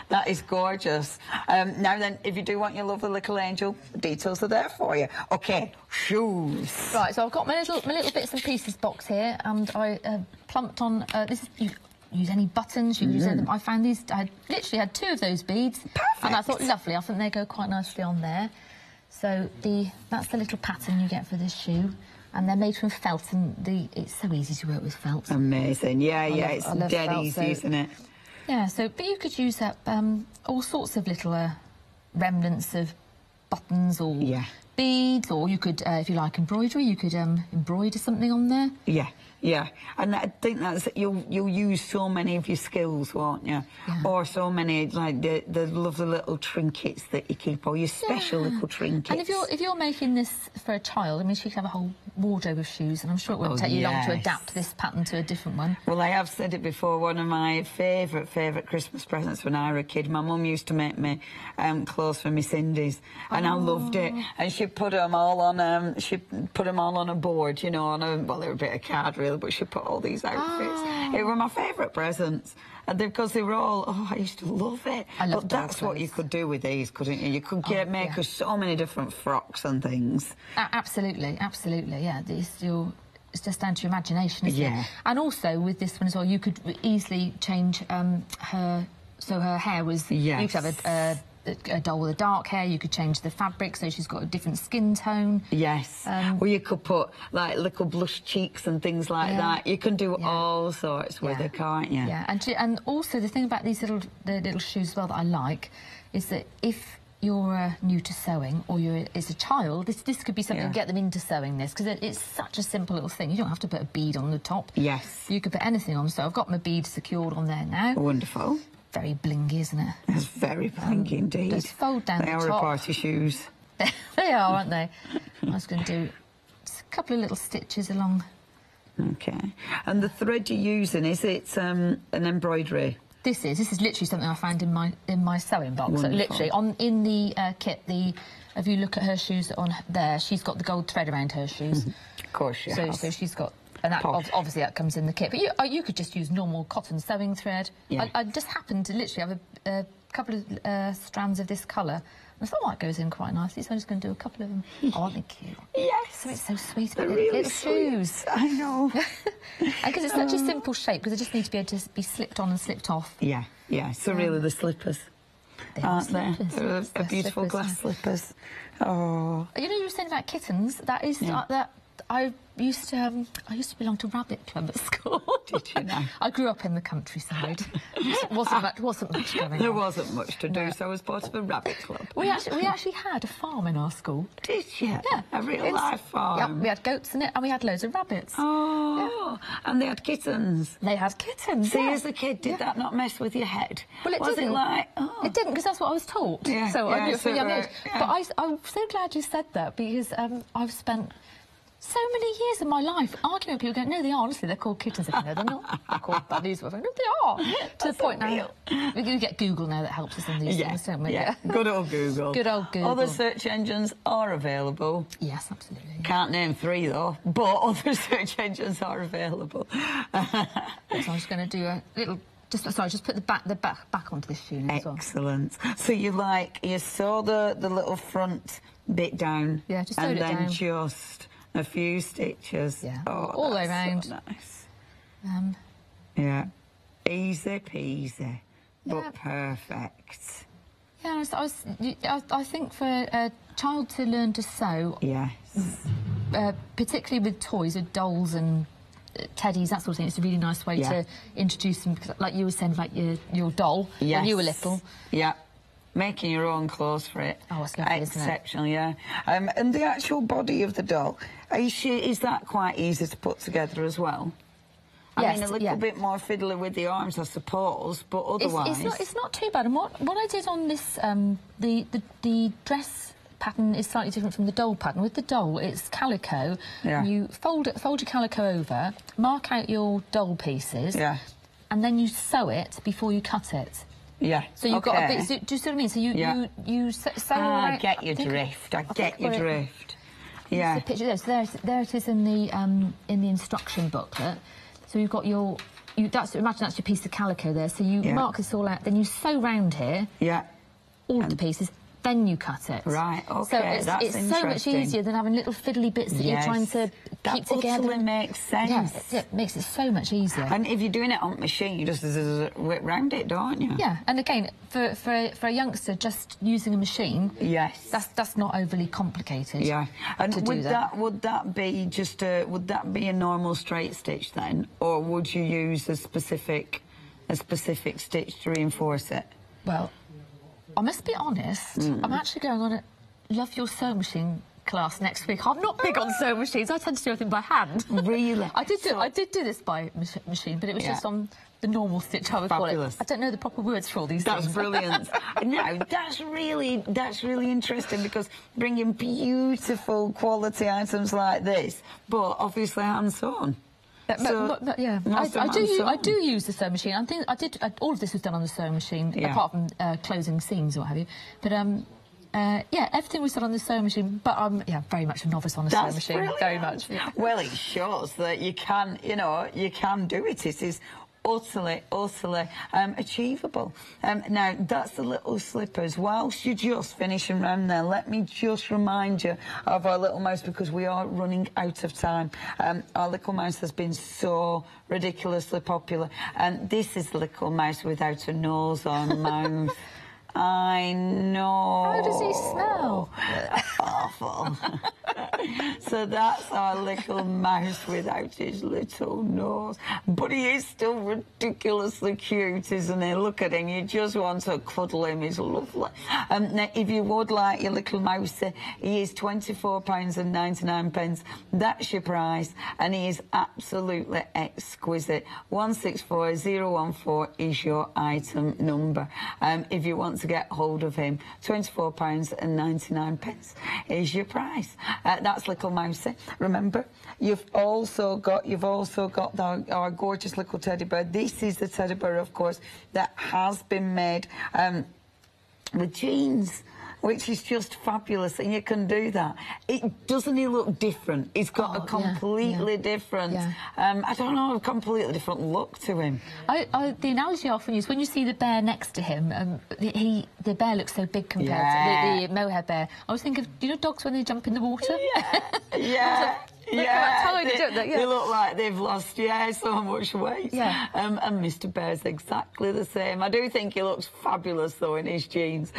That is gorgeous. Now then, if you do want your lovely little angel, the details are there for you. OK, shoes. Right, so I've got my little bits and pieces box here, and I plumped on... this is... You use any buttons, you can use anything. I found these... I literally had 2 of those beads. Perfect. And I thought, lovely, I think they go quite nicely on there. So that's the little pattern you get for this shoe. And they're made from felt, and it's so easy to work with felt. Amazing, it's dead easy, isn't it? Yeah, but you could use up all sorts of little remnants of buttons or beads, or you could, if you like embroidery, you could embroider something on there. Yeah, and I think that's you'll use so many of your skills, won't you? Or so many like the lovely little trinkets that you keep, or your special little trinkets. And if you're making this for a child, I mean, she could have a whole wardrobe of shoes, and I'm sure it won't take you long to adapt this pattern to a different one. Well, I have said it before. One of my favourite Christmas presents when I was a kid, my mum used to make me clothes for me Cindy's, and I loved it. And she'd put them all on a board, you know, on a they were a bit of card really, but she put all these outfits. They were my favourite presents. And because they were all, I used to love it. But that's what you could do with these, couldn't you? You could make us so many different frocks and things. Absolutely, yeah. It's just down to your imagination, isn't it? And also, with this one as well, you could easily change her... So her hair was... You could have a doll with a dark hair, you could change the fabric so she's got a different skin tone. Or you could put like little blush cheeks and things like that. You can do all sorts with it, can't you? And also the thing about these little shoes as well that I like is that if you're new to sewing, or as a child, this could be something to get them into sewing this, because it's such a simple little thing. You don't have to put a bead on the top. You could put anything on. So I've got my bead secured on there now. Wonderful. Very blingy, isn't it? It's very blingy indeed. Just fold down the top. They are party shoes. They are, aren't they? I was going to do just a couple of little stitches along. OK. And the thread you're using, is it an embroidery? This is literally something I found in my sewing box. Wonderful. So literally in the kit, if you look at her shoes on there, she's got the gold thread around her shoes. Of course she has. So she's got And that, obviously that comes in the kit. But you could just use normal cotton sewing thread. Yeah. I just happened to literally have a couple of strands of this colour. I thought that goes in quite nicely, so I'm just going to do a couple of them. Oh, aren't they cute? Yes. Something so sweet about really little shoes. I know. And because it's such a simple shape, because they just need to be able to be slipped on and slipped off. Yeah, yeah. So really the slippers, aren't they? They're a beautiful glass slippers. Oh. You know, you were saying about kittens. That is that I used to belong to Rabbit Club at school. Did you know? I grew up in the countryside. wasn't much going on. There wasn't much to do, so I was part of a rabbit club. We actually had a farm in our school. Did you? Yeah, a real life farm. Yeah, we had goats in it, and we had loads of rabbits. Oh, and they had kittens. They had kittens. See, as a kid, did that not mess with your head? Well, it was didn't. It like it didn't, because that's what I was taught. Yeah, so I knew it from a young age. Yeah. But I'm so glad you said that, because I've spent so many years of my life arguing with people going, no, they are, honestly, they're called kittens. No, they're not. They're called bunnies. No, they are. To the point now, we get Google now that helps us in these things, don't we? Yeah, good old Google. Good old Google. Other search engines are available. Yes, absolutely. Can't name 3, though, but other search engines are available. So I'm just going to do a little... just put the back onto this shoe now as well. Excellent. So you saw the little front bit down. Yeah, just sewed it down. And then just a few stitches. Yeah. Oh, all the way around. So nice. Yeah. Easy peasy, but perfect. Yeah, I think for a child to learn to sew, yes, particularly with toys, with dolls and teddies, that sort of thing, it's a really nice way to introduce them, because, like you were saying about your doll when you were little. Yeah. Making your own clothes for it. Oh, it's lovely, isn't it? Exceptional, yeah. And the actual body of the doll, is that quite easy to put together as well? I mean, a little bit more fiddly with the arms, I suppose, but otherwise... It's not too bad. And what I did on this, the dress pattern is slightly different from the doll pattern. With the doll, it's calico. Yeah. You fold your calico over, mark out your doll pieces, and then you sew it before you cut it. Yeah. So you've got a bit. So, do you see what I mean? So you sew. I get your drift. I get your drift. Yeah. The picture there. So there it is in the instruction booklet. So you've got your. Imagine that's your piece of calico there. So you mark this all out. Then you sew round here. Yeah. All of the pieces. Then you cut it. Right, okay, so it's so much easier than having little fiddly bits that you're trying to keep together. That makes sense. Yeah, it makes it so much easier. And if you're doing it on machine, you just whip round it, don't you? Yeah, and again, for a youngster, just using a machine, that's not overly complicated. Yeah, and would that be a normal straight stitch then, or would you use a specific stitch to reinforce it? Well, I must be honest, I'm actually going on a Love Your Sewing Machine class next week. I'm not big on sewing machines. I tend to do everything by hand. Really? I did do this by machine, but it was just on the normal stitch, I would call it. I don't know the proper words for all these things. That's brilliant. No, that's really interesting, because bringing beautiful quality items like this, but obviously hand-sewn. I do use the sewing machine. All of this was done on the sewing machine, apart from closing seams or what have you. But everything was done on the sewing machine. But I'm very much a novice on the sewing machine. Brilliant. Very much. Well, it shows that you can do it. It is utterly achievable. Now, that's the little slippers. Whilst you're just finishing round there, let me just remind you of our little mouse, because we are running out of time. Our little mouse has been so ridiculously popular, and this is the little mouse without a nose or mouth. I know. How does he smell? Awful. So that's our little mouse without his little nose. But he is still ridiculously cute, isn't he? Look at him. You just want to cuddle him. He's lovely. Now, if you would like your little mouse, he is £24.99. That's your price. And he is absolutely exquisite. 164014 is your item number. If you want to get hold of him, £24.99 is your price. That's Little Mousey. Remember, you've also got our gorgeous little teddy bear. This is the teddy bear, of course, that has been made with jeans. which is just fabulous, and you can do that. Doesn't he look different? He's got a completely different, I don't know, a completely different look to him. The analogy I often use, when you see the bear next to him, the bear looks so big compared to the mohair bear. I always think of, you know, dogs when they jump in the water? They look like they've lost, so much weight. And Mr. Bear's exactly the same. I do think he looks fabulous, though, in his jeans,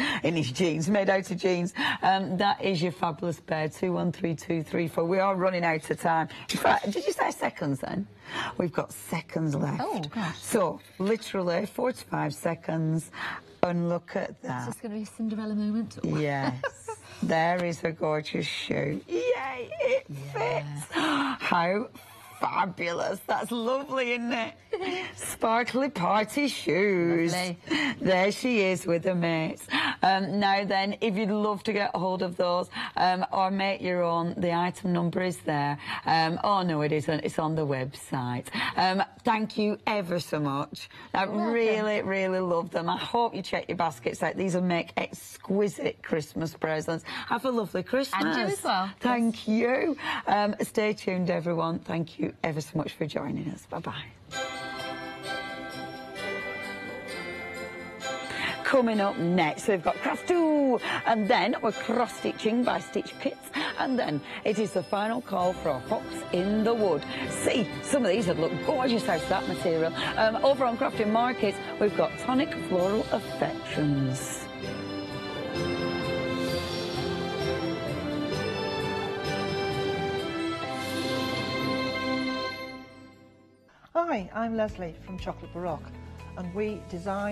made out of jeans. That is your fabulous bear, 213234. We are running out of time. In fact, did you say seconds, then? We've got seconds left. Oh, gosh. So, literally, 4 to 5 seconds. And look at that. Is this going to be a Cinderella moment? Yes. There is a gorgeous shoe. Yay, it fits. How fabulous. That's lovely, isn't it? Sparkly party shoes. Lovely. There she is with her mates. Now then, if you'd love to get a hold of those or make your own, the item number is there. Oh, no, it isn't. It's on the website. Thank you ever so much. I really, really love them. I hope you check your baskets out. These will make exquisite Christmas presents. Have a lovely Christmas. And you as well. Thank you. Stay tuned, everyone. Thank you ever so much for joining us. Bye-bye. Coming up next, we've got Craft 2, and then we're cross-stitching by Stitch Kits, and then it is the final call for a Fox in the Wood. See, some of these would look gorgeous out of that material. Over on Crafting Markets, we've got Tonic Floral Affections. Hi, I'm Leslie from Chocolate Baroque, and we design